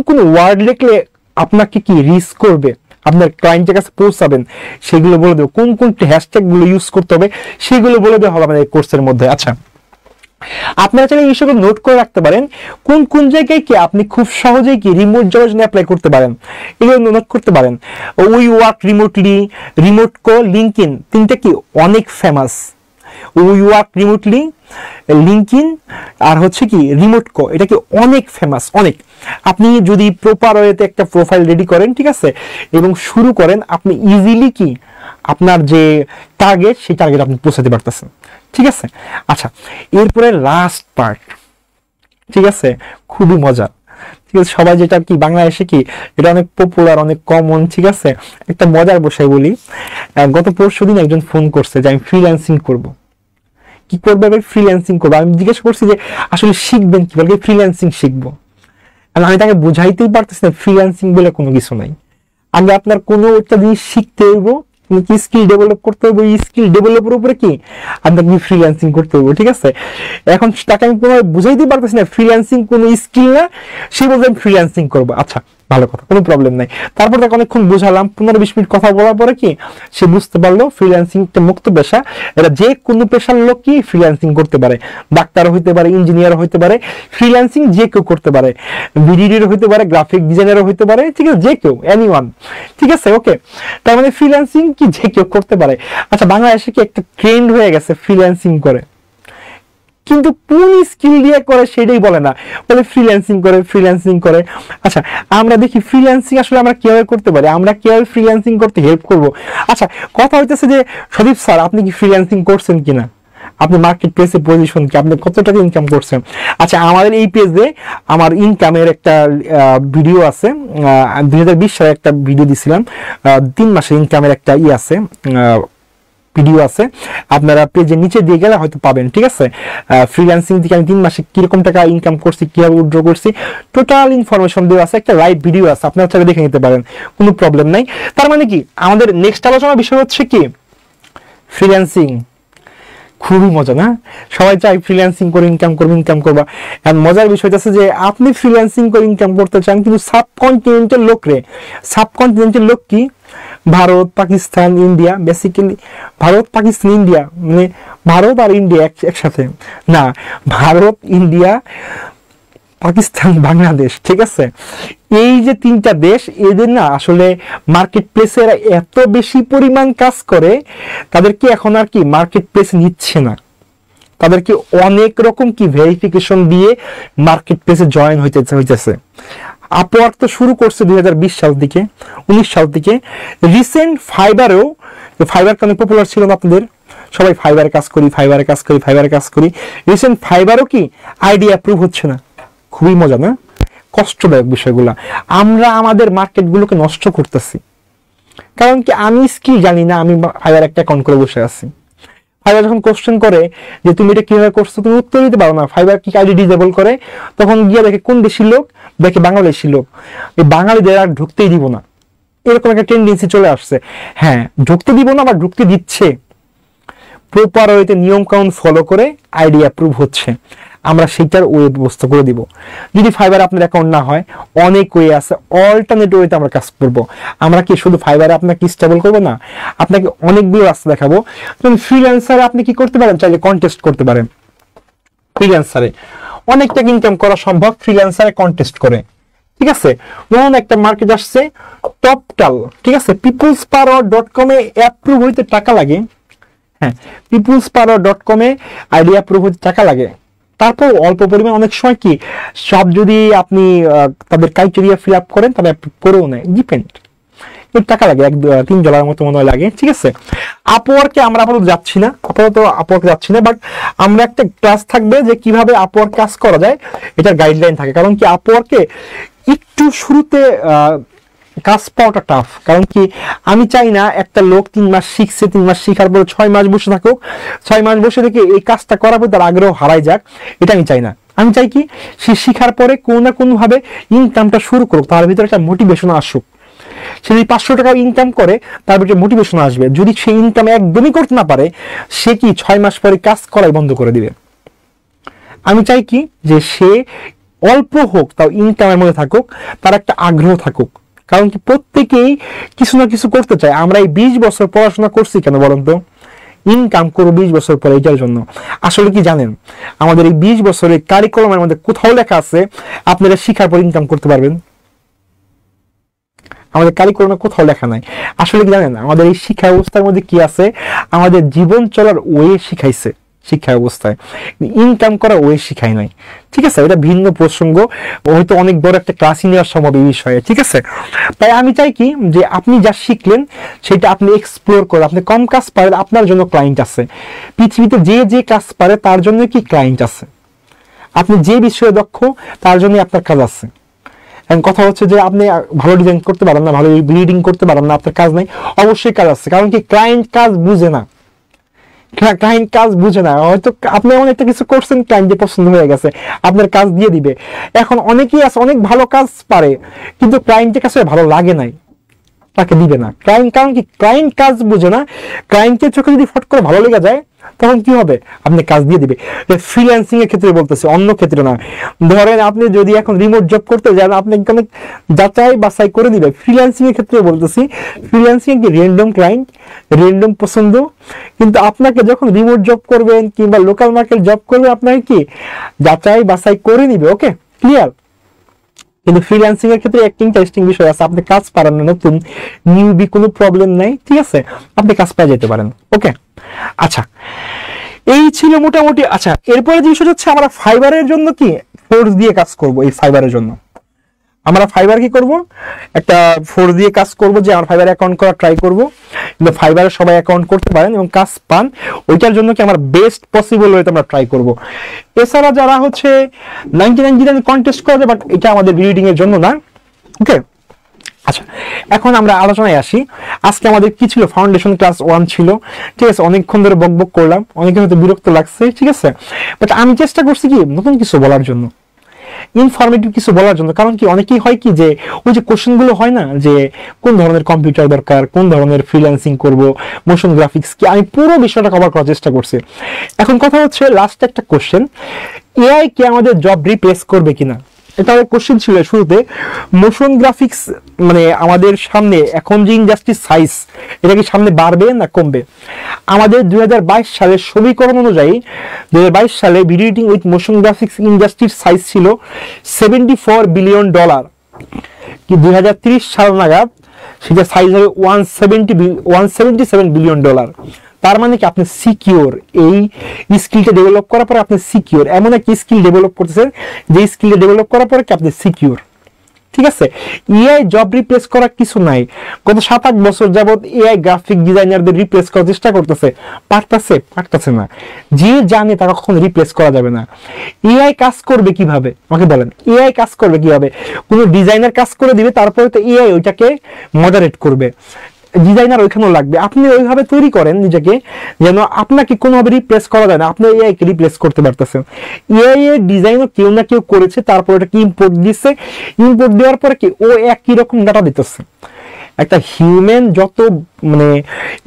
কোন ওয়ার্ড লিখলে আপনাকে কি রিচ করবে, আপনার ক্লায়েন্টের কাছে পৌঁছাবেন সেগুলো বলে দেবো। কোন হ্যাশট্যাগ গুলো ইউজ করতে হবে সেগুলো বলে দেওয়া হবে আমাদের কোর্সের মধ্যে। আচ্ছা, আপনারা চাইলে এই সকল নোট করে রাখতে পারেন কোন কোন জায়গায় কি আপনি খুব সহজেই কি রিমোট জবের জন্য অ্যাপ্লাই করতে পারেন, এগুলো নোট করতে পারেন। উই ওয়ার্ক রিমোটলি, রিমোট কো, লিঙ্কইন, তিনটা কি অনেক ফেমাস। উই ওয়ার্ক রিমোটলি, লিঙ্কইন আর হচ্ছে কি রিমোট কো, এটা কি অনেক ফেমাস অনেক। আপনি যদি প্রপার ওয়েতে একটা প্রোফাইল রেডি করেন, ঠিক আছে, এবং শুরু করেন, আপনি ইজিলি কি আপনার যে টার্গেট সেই টার্গেট আপনি পৌঁছাতে পারতেছেন, ঠিক আছে। আচ্ছা, এরপরে লাস্ট পার্ট, ঠিক আছে, খুবই মজা, ঠিক আছে। সবাই যেটা কি বাংলাদেশে কি এটা অনেক পপুলার, অনেক কমন, ঠিক আছে। একটা মজার বসাই বলি, গত পরশুদিন একজন ফোন করছে যে আমি ফ্রিল্যান্সিং করব। কি করবে? ফ্রিল্যান্সিং করবো। আমি জিজ্ঞেস করছি যে আসলে শিখবেন কিভাবে? ফ্রিল্যান্সিং শিখবো। আমি তাকে বুঝাইতেই পারতেছি না ফ্রিল্যান্সিং বলে কোনো কিছু নাই। আগে আপনার কোনো একটা জিনিস শিখতে হইব, কি স্কিল ডেভেলপ করতে হবে, এই স্কিল ডেভেলপের উপরে কি আপনাকে ফ্রিল্যান্সিং করতে হবে, ঠিক আছে। এখন তাকে আমি কোনো বুঝাইতেই পারতেছি না ফ্রিল্যান্সিং কোনো স্কিল না, সে বলছে আমি ফ্রিল্যান্সিং করবো। আচ্ছা, ভালো কথা, কোনো প্রবলেম নাই। তারপর তাকে অনেকক্ষণ বুঝালাম, 15-20 মিনিট কথা বলার পরে কি সে বুঝতে পারলো ফ্রিল্যান্সিং একটা মুক্ত পেশা। এটা যে কোনো পেশার লোক কি ফ্রিল্যান্সিং করতে পারে, ডাক্তার হইতে পারে, ইঞ্জিনিয়ার হইতে পারে, ফ্রিল্যান্সিং যে কেউ করতে পারে, বিডিডির হইতে পারে, গ্রাফিক ডিজাইনারও হইতে পারে, ঠিক আছে, যে কেউ, এনিওয়ান, ঠিক আছে, ওকে। তার মানে ফ্রিল্যান্সিং কি যে কেউ করতে পারে। আচ্ছা, বাংলাদেশে কি একটা ট্রেন্ড হয়ে গেছে ফ্রিল্যান্সিং করে, কিন্তু কোন স্কিল দিয়ে করে সেটাই বলে না, বলে ফ্রিল্যান্সিং করে। আচ্ছা, আমরা দেখি ফ্রিল্যান্সিং আসলে আমরা কিভাবে করতে পারি, আমরা কিভাবে ফ্রিল্যান্সিং করতে হেল্প করব। আচ্ছা, কথা হইতেছে যে সদীপ স্যার আপনি কি ফ্রিল্যান্সিং করছেন কিনা, আপনি মার্কেট প্লেসে পজিশন কি, আপনি কত টাকা ইনকাম করছেন। আচ্ছা, আমাদের এই পেজে আমার ইনকামের একটা ভিডিও আছে, 2020 সালে একটা ভিডিও দিছিলাম, 3 মাসের ইনকামের একটা আছে, ভিডিও আছে, আপনারা পেজের নিচে দিয়ে গেলে হয়তো পাবেন, ঠিক আছে। ফ্রিল্যান্সিং থেকে আমি 3 মাসে কিরকম টাকা ইনকাম করছি, কিভাবে উইথড্র করছি, টোটাল ইনফরমেশন দেওয়া আছে, একটা লাইভ ভিডিও আছে, আপনারা চাইলে দেখে নিতে পারেন, কোনো প্রবলেম নাই। তার মানে কি আমাদের নেক্সট আলোচনার বিষয় হচ্ছে কি ফ্রিল্যান্সিং। খুবই মজা না? সবাই চাই ফ্রিল্যান্সিং করে ইনকাম করবা। আর মজার বিষয় হচ্ছে যে আপনি ফ্রিল্যান্সিং করে ইনকাম করতে চান, কিন্তু সাবকন্টিনেন্টের লোক কি Bharat, Pakistan, India, basically Bharat, Pakistan, India, মানে ভারত আর ইন্ডিয়া একসাথে না, ভারত, ইন্ডিয়া, পাকিস্তান, বাংলাদেশ, ঠিক আছে। এই যে 3টা দেশ, এদের না আসলে মার্কেট প্লেসে এরা এত বেশি পরিমাণ কাজ করে, তাদেরকে এখন আর কি মার্কেট প্লেস নিচ্ছে না, তাদেরকে অনেক রকম কি ভেরিফিকেশন দিয়ে মার্কেট প্লেসে জয়েন হইতেছে। আপওয়ার্ক তো শুরু করছে 2020 সাল থেকে, 19 সাল থেকে। রিসেন্ট ফাইবারেও, ফাইবার অনেক পপুলার ছিল না আপনাদের, সবাই ফাইবারে কাজ করি। রিসেন্ট ফাইবারও কি আইডি অ্যাপ্রুভ হচ্ছে না। খুবই মজা না? কষ্টদায়ক বিষয়গুলা। আমরা আমাদের মার্কেটগুলোকে নষ্ট করতেছি, কারণ কি আমি স্কিল জানি না, আমি ফাইবার একটা অ্যাকাউন্ট করে বসে আছি। ফাইবার যখন কোশ্চেন করে যে তুমি এটা কিভাবে করছো, তুমি উত্তর দিতে পারো না, ফাইবার কি আইডি ডিসেবল করে, তখন গিয়ে দেখে কোন দেশের লোক, দেখে বাংলাদেশি লোক, এই বাঙালিদের আর ঢুকতেই দিব না, এরকম একটা টেন্ডেন্সি চলে আসছে। হ্যাঁ, ঢুকতে দিব না বা ঢুকতে দিচ্ছে, প্রপার ওয়েতে নিয়ম কানুন ফলো করে আইডি অ্যাপ্রুভ হচ্ছে। আমরা সেইটার ওয়ে ব্যবস্থা করে দিব। যদি ফাইবার আপনার অ্যাকাউন্ট না হয়, অনেক ওয়ে আছে, অল্টারনেট ওয়েতে আমরা কাজ করব। আমরা কি শুধু ফাইবারে আপনাকে স্টেবল করবো না, আপনাকে অনেকগুলো রাস্তা দেখাবো। যেমন ফ্রিল্যান্সারে আপনি কি করতে পারেন, চাইলে কন্টেস্ট করতে পারেন। ফ্রিল্যান্সারে অনেক টাকা ইনকাম করা সম্ভব ফ্রিল্যান্সারে কন্টেস্ট করে, ঠিক আছে। যেমন একটা মার্কেট আসছে টপটাল, ঠিক আছে, peoplespower.com এ অ্যাপ্রুভ হইতে টাকা লাগে। হ্যাঁ, peoplespower.com এ আইডি অ্যাপ্রুভ হইতে টাকা লাগে। তারপর অল্প পরিমাণ, অনেক সময় কি সব যদি আপনি তাদের ক্রাইটেরিয়া ফিল আপ করেন তাহলে করেও নেয়, ডিপেন্ড, টাকা লাগে $1-3 মতো মনে হয় লাগে, ঠিক আছে। আপওয়ার্কে আমরা আপাতত যাচ্ছি না, বাট আমরা একটা ক্লাস থাকবে যে কিভাবে আপওয়ার্ক কাজ করা যায়, এটার গাইডলাইন থাকে। কারণ কি আপওয়ার্কে একটু শুরুতে কাজ পাওয়াটা টাফ। কারণ কি আমি চাই না একটা লোক 3 মাস শিখছে, 3 মাস শিখার পরে 6 মাস বসে থাকুক, 6 মাস বসে থেকে এই কাজটা করার পর তার আগ্রহ হারাই যাক, এটা আমি চাই না। আমি চাই কি সে শিখার পরে কোনো না কোনো ভাবে ইনকামটা শুরু করুক, তার ভিতরে একটা মোটিভেশন আসুক। সে যদি 500 টাকা ইনকাম করে তার ভিতরে মোটিভেশন আসবে। যদি সে ইনকাম একদমই করতে না পারে, সে কি 6 মাস পরে কাজ করাই বন্ধ করে দিবে। আমি চাই কি যে সে অল্প হোক তাও ইনকামের মধ্যে থাকুক, তার একটা আগ্রহ থাকুক। কারণ কি প্রত্যেকেই কিছু না কিছু করতে চায়। আমরা এই 20 বছর পড়াশোনা করছি কেন বলেন তো? ইনকাম করবো 20 বছর পরে, এটার জন্য। আসলে কি জানেন, আমাদের এই 20 বছরের কারিকুলামের মধ্যে কোথাও লেখা আছে আপনারা শিখার পর ইনকাম করতে পারবেন? আমাদের কারিকুলামে কোথাও লেখা নাই। আসলে কি জানেন, আমাদের এই শিক্ষা ব্যবস্থার মধ্যে কি আছে, আমাদের জীবন চলার ওয়ে শিখাইছে শিক্ষা ব্যবস্থায়, ইনকাম করা ওয়ে শিখাই নাই, ঠিক আছে। এটা ভিন্ন প্রসঙ্গ, হয়তো অনেক বড় একটা ক্লাসই নেওয়ার সম্ভব এই বিষয়ে, ঠিক আছে। তাই আমি চাই কি যে আপনি যা শিখলেন সেটা আপনি এক্সপ্লোর করে, আপনি কম কাজ পারেন, আপনার জন্য ক্লায়েন্ট আছে। পৃথিবীতে যে যে কাজ পারে তার জন্য কি ক্লায়েন্ট আছে। আপনি যে বিষয়ে দক্ষ তার জন্য আপনার কাজ আছে। কথা হচ্ছে যে আপনি ভালো ডিজাইন করতে পারেন না, ভালো রিডিং করতে পারেন না, আপনার কাজ নাই, অবশ্যই কাজ আছে। কারণ কি ক্লায়েন্ট কাজ বুঝে না, হয়তো আপনি এমন একটা কিছু করছেন, ক্লায়েন্টের পছন্দ হয়ে গেছে, আপনার কাজ দিয়ে দিবে। এখন অনেকেই আছে অনেক ভালো কাজ পারে কিন্তু ক্লায়েন্টের কাছে ভালো লাগে নাই, তাকে দিবে না ক্লায়েন্ট। কারণ কি ক্লায়েন্ট কাজ বুঝে না। ক্লায়েন্টের চোখে যদি ফট করে ভালো লেগে যায় তখন কি হবে, আপনি কাজ দিয়ে দিবে। ফ্রিল্যান্সিং এর ক্ষেত্রে বলতেছি, অন্য ক্ষেত্রে না। ধরেন আপনি যদি এখন রিমোট জব করতে যান, আপনি যাচাই বাছাই করে দিবে। ফ্রিল্যান্সিং এর ক্ষেত্রে বলতেছি, ফ্রিল্যান্সিং কি র্যান্ডম ক্লায়েন্ট, র্যান্ডম পছন্দ, কিন্তু আপনাকে যখন রিমোট জব করবেন কিংবা লোকাল মার্কেট জব করবেন, আপনাকে কি যাচাই বাছাই করে নিবে। ওকে, ক্লিয়ার। কিন্তু ফ্রিল্যান্সিং এর ক্ষেত্রে একটা ইন্টারেস্টিং বিষয় আছে, আপনি কাজ পারেন না, নতুন নিউবি, কোনো প্রবলেম নাই, ঠিক আছে, আপনি কাজ পেয়ে যেতে পারেন। ওকে, আচ্ছা, এই ছিল মোটামুটি। আচ্ছা, এরপরে যে বিষয় হচ্ছে আমরা ফাইবারের জন্য কি ফোর্স দিয়ে কাজ করব। এই ফাইবারের জন্য আমরা ফাইবার কি করব, একটা ফোর্স দিয়ে কাজ করব যে আমরা ফাইবার অ্যাকাউন্ট করা ট্রাই করব। কিন্তু ফাইবারে সবাই অ্যাকাউন্ট করতে পারেন এবং কাজ পান, ওইটার জন্য কি আমরা বেস্ট পসিবল ওয়েতে আমরা ট্রাই করব। এছাড়া যারা হচ্ছে 99 কন্টেস্ট করে, বাট এটা আমাদের রিডিং এর জন্য না। ওকে, আচ্ছা, এখন আমরা আলোচনায় আসি। আজকে আমাদের কি ছিল, ফাউন্ডেশন ক্লাস 1 ছিল, ঠিক আছে। অনেকক্ষণ ধরে বকবক করলাম, অনেকে হয়তো বিরক্ত লাগছে, ঠিক আছে, বাট আমি চেষ্টা করছি কি নতুন কিছু বলার জন্য, ইনফরমেটিভ কিছু বলার জন্য। কারণ কি অনেকেই হয় কি যে ওই যে কোশ্চেন গুলো হয় না, যে কোন ধরনের কম্পিউটার দরকার, কোন ধরনের ফ্রিল্যান্সিং করব, মোশন গ্রাফিক্স কি, আমি পুরো বিষয়টা কভার করার চেষ্টা করছি। এখন কথা হচ্ছে লাস্ট একটা কোশ্চেন, এআই কি আমাদের জব রিপ্লেস করবে কিনা, এটা একটা কোশ্চেন ছিল শুরুতে। মোশন গ্রাফিক্স মানে আমাদের সামনে এখন যে ইন্ডাস্ট্রির সাইজ, এটা কি সামনে বাড়বে না কমবে? আমাদের 2022 সালের সমীকরণ অনুযায়ী 2022 সালে video editing with motion graphics ইন্ডাস্ট্রির সাইজ ছিল $74 বিলিয়ন, কি 2030 সাল নাগাদ সেটা সাইজ হবে $177 বিলিয়ন। তার মানে কি আপনি সিকিউর, এই স্কিলটা ডেভেলপ করার পরে আপনি সিকিউর, এমন একটা স্কিল ডেভেলপ করতেছেন যে স্কিলটা ডেভেলপ করার পরে কি আপনি সিকিউর, ঠিক আছে। এআই জব রিপ্লেস করা কিছু নাই। গত 7-8 বছর যাবত এআই গ্রাফিক ডিজাইনারদের রিপ্লেস করার চেষ্টা করতেছে, পারতেছে না। যে জানে তারা কখনো রিপ্লেস করা যাবে না। এআই কাজ করবে কিভাবে আমাকে বলেন, এআই কাজ করবে কিভাবে? কোনো ডিজাইনার কাজ করে দিবে, তারপরে তো এআই ওইটাকে মডারেট করবে। ডিজাইনার ওইখানেও লাগবে। আপনি ওইভাবে তৈরি করেন নিজেকে যেন আপনাকে কোনোভাবে রিপ্লেস করা যায় না, আপনি এআই কে রিপ্লেস করতে পারতেছেন। এআই এর ডিজাইনও কেউ না কেউ করেছে, তারপর ওটাকে ইম্পোর্ট দিচ্ছে, ইম্পোর্ট দেওয়ার পরে কি ও একই রকম ডাটা দিতেছে। একটা হিউম্যান যত মানে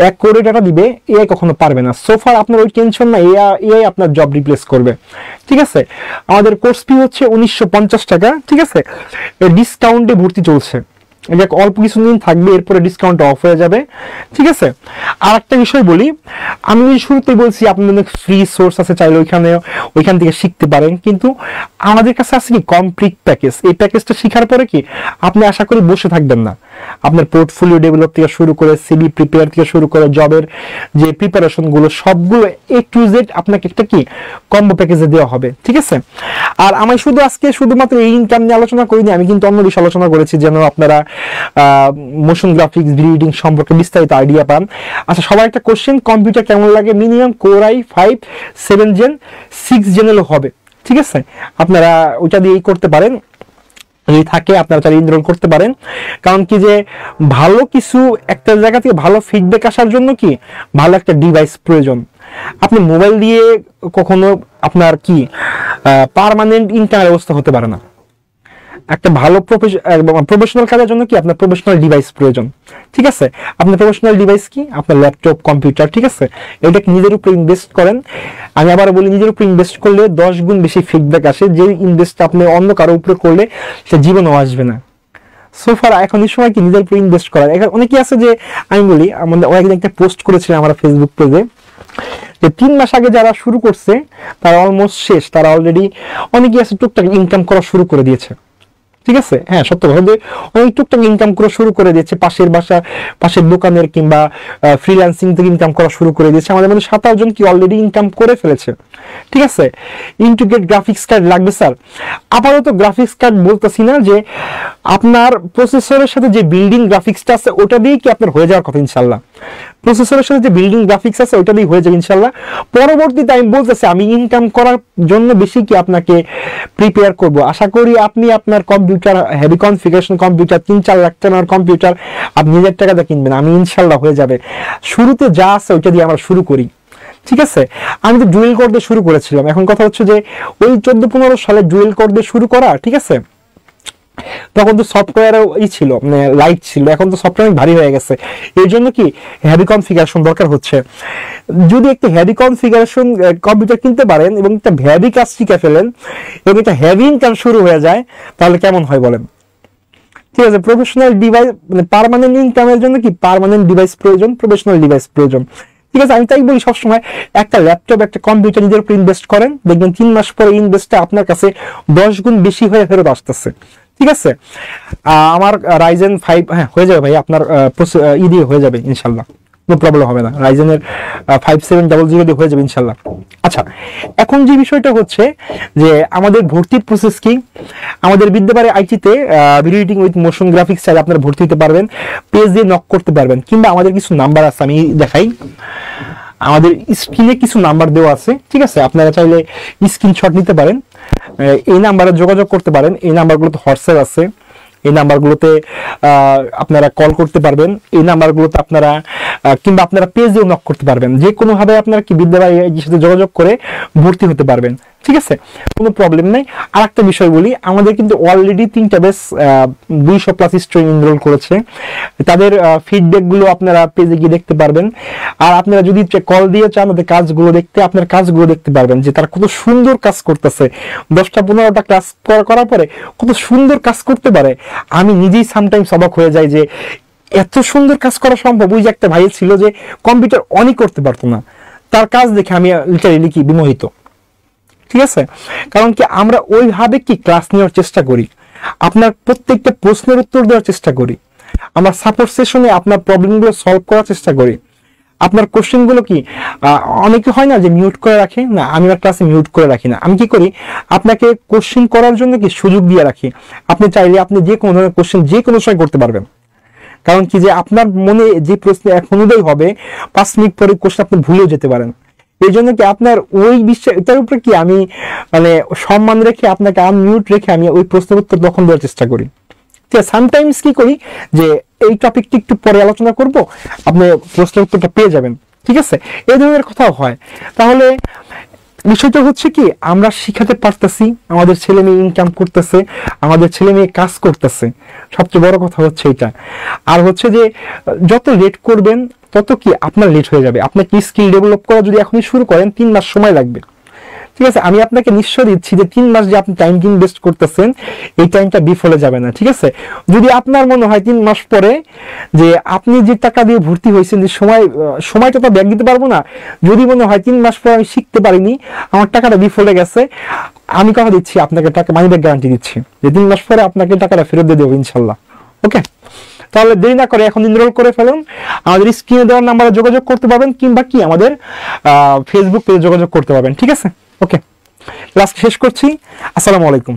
অ্যাকুরেট ডাটা দিবে এআই কখনো পারবে না। সোফার আপনার ওই টেনশন না, এআই আপনার জব রিপ্লেস করবে। ঠিক আছে, আমাদের কোর্স ফি হচ্ছে 1950 টাকা। ঠিক আছে, ডিসকাউন্টে ভর্তি চলছে, এটা অল্প কিছুদিন থাকবে, এরপরে ডিসকাউন্ট অফ হয়ে যাবে। ঠিক আছে, আর একটা বিষয় বলি, আমি শুরুতেই বলছি আপনাদের ফ্রি সোর্স আছে, চাইলে ওইখান থেকে শিখতে পারেন, কিন্তু আমাদের কাছে আছে কি কমপ্লিট প্যাকেজ। এই প্যাকেজটা শেখার পরে কি আপনি আশা করি বসে থাকবেন না, আপনার পোর্টফোলিও ডেভেলপ থেকে শুরু করে সিভি প্রিপেয়ার থেকে শুরু করে জবের যে প্রিপারেশন গুলো সবগুলো A to Z আপনাকে একটা কি কম্বো প্যাকেজে দেওয়া হবে। ঠিক আছে, আর আমি শুধু আজকে শুধুমাত্র এই ইনকাম নিয়ে আলোচনা করিনি, আমি কিন্তু অন্য বিষয়ে আলোচনা করেছি যেন আপনারা মোশন গ্রাফিক্স ভিডিও এডিটিং সম্পর্কে বিস্তারিত আইডিয়া পান। আচ্ছা, সবার একটা কোশ্চেন, কম্পিউটার কেমন লাগে? মিনিমাম কোর i5 7 জেন 6 জেনেরও হবে। ঠিক আছে, আপনারা ওইটা দিয়েই করতে পারেন, যদি থাকে আপনারা চাইলে ইনরোল করতে পারেন। কারণ কি যে ভালো কিছু একটা জায়গা থেকে ভালো ফিডব্যাক আসার জন্য কি ভালো একটা ডিভাইস প্রয়োজন। আপনি মোবাইল দিয়ে কখনো আপনার কি পার্মানেন্ট ইনকামের ব্যবস্থা হতে পারে না। একটা ভালো প্রফেশনাল কাজের জন্য কি আপনার প্রফেশনাল ডিভাইস প্রয়োজন। ঠিক আছে, আপনার প্রফেশনাল ডিভাইস কি আপনার ল্যাপটপ কম্পিউটার। ঠিক আছে, এটাকে নিজের উপরে ইনভেস্ট করেন। আমি আবার বলি, নিজের উপরে ইনভেস্ট করলে 10 গুণ বেশি ফিডব্যাক আসে, যে ইনভেস্ট আপনি অন্য কারো উপরে করলে সে জীবনও আসবে না। সোফার এখন এই সময় কি নিজের উপরে ইনভেস্ট করার অনেকেই আছে, যে আমি বলি আমাদের অনেকদিন একটা পোস্ট করেছিলাম আমরা ফেসবুক পেজে, যে 3 মাস আগে যারা শুরু করছে তারা অলমোস্ট শেষ, তারা অলরেডি অনেকেই আছে টুকটাক ইনকাম করা শুরু করে দিয়েছে। ঠিক আছে, হ্যাঁ সত্য কথা, অনেক টুকটাক ইনকাম করা শুরু করে দিয়েছে, পাশের দোকানের কিংবা ফ্রিল্যান্সিং থেকে ইনকাম করা শুরু করে দিয়েছে। আমাদের মধ্যে 7-8 জন কি অলরেডি ইনকাম করে ফেলেছে। ঠিক আছে, ইন্টিগ্রেটেড গ্রাফিক্স কার্ড লাগবে স্যার? আপাতত গ্রাফিক্স কার্ড বলতেছি না, যে আপনার প্রসেসরের সাথে যে বিল্ডিং গ্রাফিক্সটা আছে ওটা দিয়ে কি আপনার হয়ে যাওয়ার কথা ইনশাল্লাহ। প্রসেসরের সাথে যে বিল্ডিং গ্রাফিক্স আছে ওটা দিয়ে হয়ে যাবে ইনশাল্লাহ। পরবর্তীতে আমি বলতেছি আমি ইনকাম করার জন্য বেশি কি আপনাকে প্রিপেয়ার করব। আশা করি আপনি আপনার computer heavy configuration computer 3-4 lakh টাকার কম্পিউটার আপনি নিজের টাকাতে কিনবেন, আমি ইনশাল্লাহ হয়ে যাবে। শুরুতে যা আছে ওইটা দিয়ে আমরা শুরু করি। ঠিক আছে, আমি তো ডুয়েল কোর দিয়ে শুরু করেছিলাম, এখন কথা হচ্ছে যে ওই 14-15 সালে ডুয়েল কোর দিয়ে শুরু করা। ঠিক আছে, তখন তো সফটওয়্যারও ছিল, মানে লাইট ছিল, এখন তো সফটওয়্যার ভারী হয়ে গেছে, এই জন্য কি হেভি কনফিগারেশন দরকার হচ্ছে। যদি একটা হেভি কনফিগারেশন কম্পিউটার কিনতে পারেন এবং একটা হেভি কাজ শিখে ফেলেন এবং একটা হেভি ইনকাম শুরু হয়ে যায়, তাহলে কেমন হয় বলেন? ঠিক আছে, প্রফেশনাল ডিভাইস মানে পার্মানেন্ট ইনকামের জন্য কি পার্মানেন্ট ডিভাইস প্রয়োজন, প্রফেশনাল ডিভাইস প্রয়োজন। ঠিক আছে, আমি তাই বলি সবসময় একটা ল্যাপটপ একটা কম্পিউটার নিজের উপর ইনভেস্ট করেন, দেখবেন 3 মাস পরে ইনভেস্টটা আপনার কাছে 10 গুণ বেশি হয়ে ফেরত আসতেছে। ঠিক আছে, আমার রাইজেন 5 হ্যাঁ হয়ে যাবে ভাই, আপনার দিয়ে হয়ে যাবে ইনশাল্লাহ, কোনো প্রবলেম হবে না। রাইজেনের 5700 দিয়ে হয়ে যাবে ইনশাল্লাহ। আচ্ছা, এখন যে বিষয়টা হচ্ছে যে আমাদের ভর্তির প্রসেস কি, আমাদের বিদ্যাবাড়ি আইটিতে video editing with motion graphics চাইলে আপনারা ভর্তি হতে পারবেন, পেজ দিয়ে নক করতে পারবেন, কিংবা আমাদের কিছু নাম্বার আছে আমি দেখাই, আমাদের স্ক্রিনে কিছু নাম্বার দেওয়া আছে। ঠিক আছে, আপনারা চাইলে স্ক্রিনশট নিতে পারেন, এই নাম্বারে যোগাযোগ করতে পারেন। এই নাম্বারগুলোতে হোয়াটসঅ্যাপ আছে, এই নাম্বারগুলোতে আপনারা কল করতে পারবেন, এই নাম্বারগুলোতে আপনারা কিংবা আপনারা পেজেও নক করতে পারবেন, যে কোনোভাবে আপনারা কি বিদ্যাবাড়ির সাথে যোগাযোগ করে ভর্তি হতে পারবেন। ঠিক আছে, কোনো প্রবলেম নেই। আর একটা বিষয় বলি, আমাদের কিন্তু অলরেডি 3টা ব্যাচ 200+ স্টুডেন্ট এনরোল করেছে, তাদের ফিডব্যাক গুলো আপনারা পেজে গিয়ে দেখতে পারবেন। আর আপনারা যদি কল দিয়ে চান ওদের কাজগুলো দেখতে, আপনার কাজগুলো দেখতে পারবেন যে তারা কত সুন্দর কাজ করতেছে। 10টা-15টা ক্লাস করার পরে কত সুন্দর কাজ করতে পারে, আমি নিজেই সামটাইমস অবাক হয়ে যাই যে এত সুন্দর কাজ করা সম্ভব। ওই যে একটা ভাই ছিল যে কম্পিউটার অনই করতে পারতো না, তার কাজ দেখে আমি লিটারেলি কি বিমোহিত। ঠিক আছে, কারণ কি আমরা ওইভাবে কি ক্লাস নেওয়ার চেষ্টা করি, আপনার প্রত্যেকটা প্রশ্নের উত্তর দেওয়ার চেষ্টা করি, আমরা সাপোর্ট সেশনে আপনার প্রবলেমগুলো সলভ করার চেষ্টা করি। আপনার কোশ্চেনগুলো কি অনেকে হয় না যে মিউট করে রাখে, না আমি আমার ক্লাসে মিউট করে রাখি না, আমি কি করি আপনাকে কোশ্চেন করার জন্য কি সুযোগ দিয়ে রাখি। আপনি চাইলে আপনি যে কোনো ধরনের কোশ্চেন যে কোনো সময় করতে পারবেন, কারণ কি যে আপনার মনে যে প্রশ্ন এখন উদয় হবে 5 মিনিট পরে কোশ্চেন আপনি ভুলেও যেতে পারেন। এই জন্য কি আপনার ওই বিষয় এটার উপরে কি আমি মানে সম্মান রেখে আপনাকে আনমিউট রেখে আমি ওই প্রশ্নের উত্তর তখন দেওয়ার চেষ্টা করি। ঠিক আছে, সামটাইমস কি করি যে এই টপিকটি একটু পরে আলোচনা করব, আপনি প্রশ্নের উত্তরটা পেয়ে যাবেন। ঠিক আছে, এই ধরনের কথাও হয়। তাহলে বিষয়টা হচ্ছে কি, আমরা শিখাতে পারতেছি, আমাদের ছেলে মেয়ে ইনকাম করতেছে, আমাদের ছেলে মেয়ে কাজ করতেছে, সবচেয়ে বড় কথা হচ্ছে এটা। আর হচ্ছে যে যত লেট করবেন তত কি আপনার লেট হয়ে যাবে। আপনাকে স্কিল ডেভেলপ করা যদি এখনই শুরু করেন 3 মাস সময় লাগবে, ঠিক আছে? আমি আপনাকে নিশ্চয় দিচ্ছি যে 3 মাস যে আপনি টাইম ইনভেস্ট করতেছেন এই টাইমটা বিফলে যাবে না, ঠিক আছে? যদি আপনার মনে হয় 3 মাস পরে যে আপনি যে টাকা দিয়ে ভর্তি হয়েছেন যে সময়টা তো ব্যাক দিতে পারবো না, যদি মনে হয় 3 মাস পরে আমি শিখতে পারিনি, আমার টাকাটা বিফলে গেছে, আমি কথা দিচ্ছি আপনাকে, টাকা মানি ব্যাক গ্যারান্টি দিচ্ছি যে 3 মাস পরে আপনাকে টাকাটা ফেরত দিয়ে দেবো ইনশাল্লাহ। ওকে, তাহলে দেরি না করে এখন এনরোল করে ফেলুন। আমাদের স্ক্রিনে দেওয়ার নাম্বারে যোগাযোগ করতে পারবেন, কিংবা কি আমাদের ফেসবুক পেজে যোগাযোগ করতে পারবেন, ঠিক আছে? ওকে, ক্লাস শেষ করছি। আসসালামু আলাইকুম।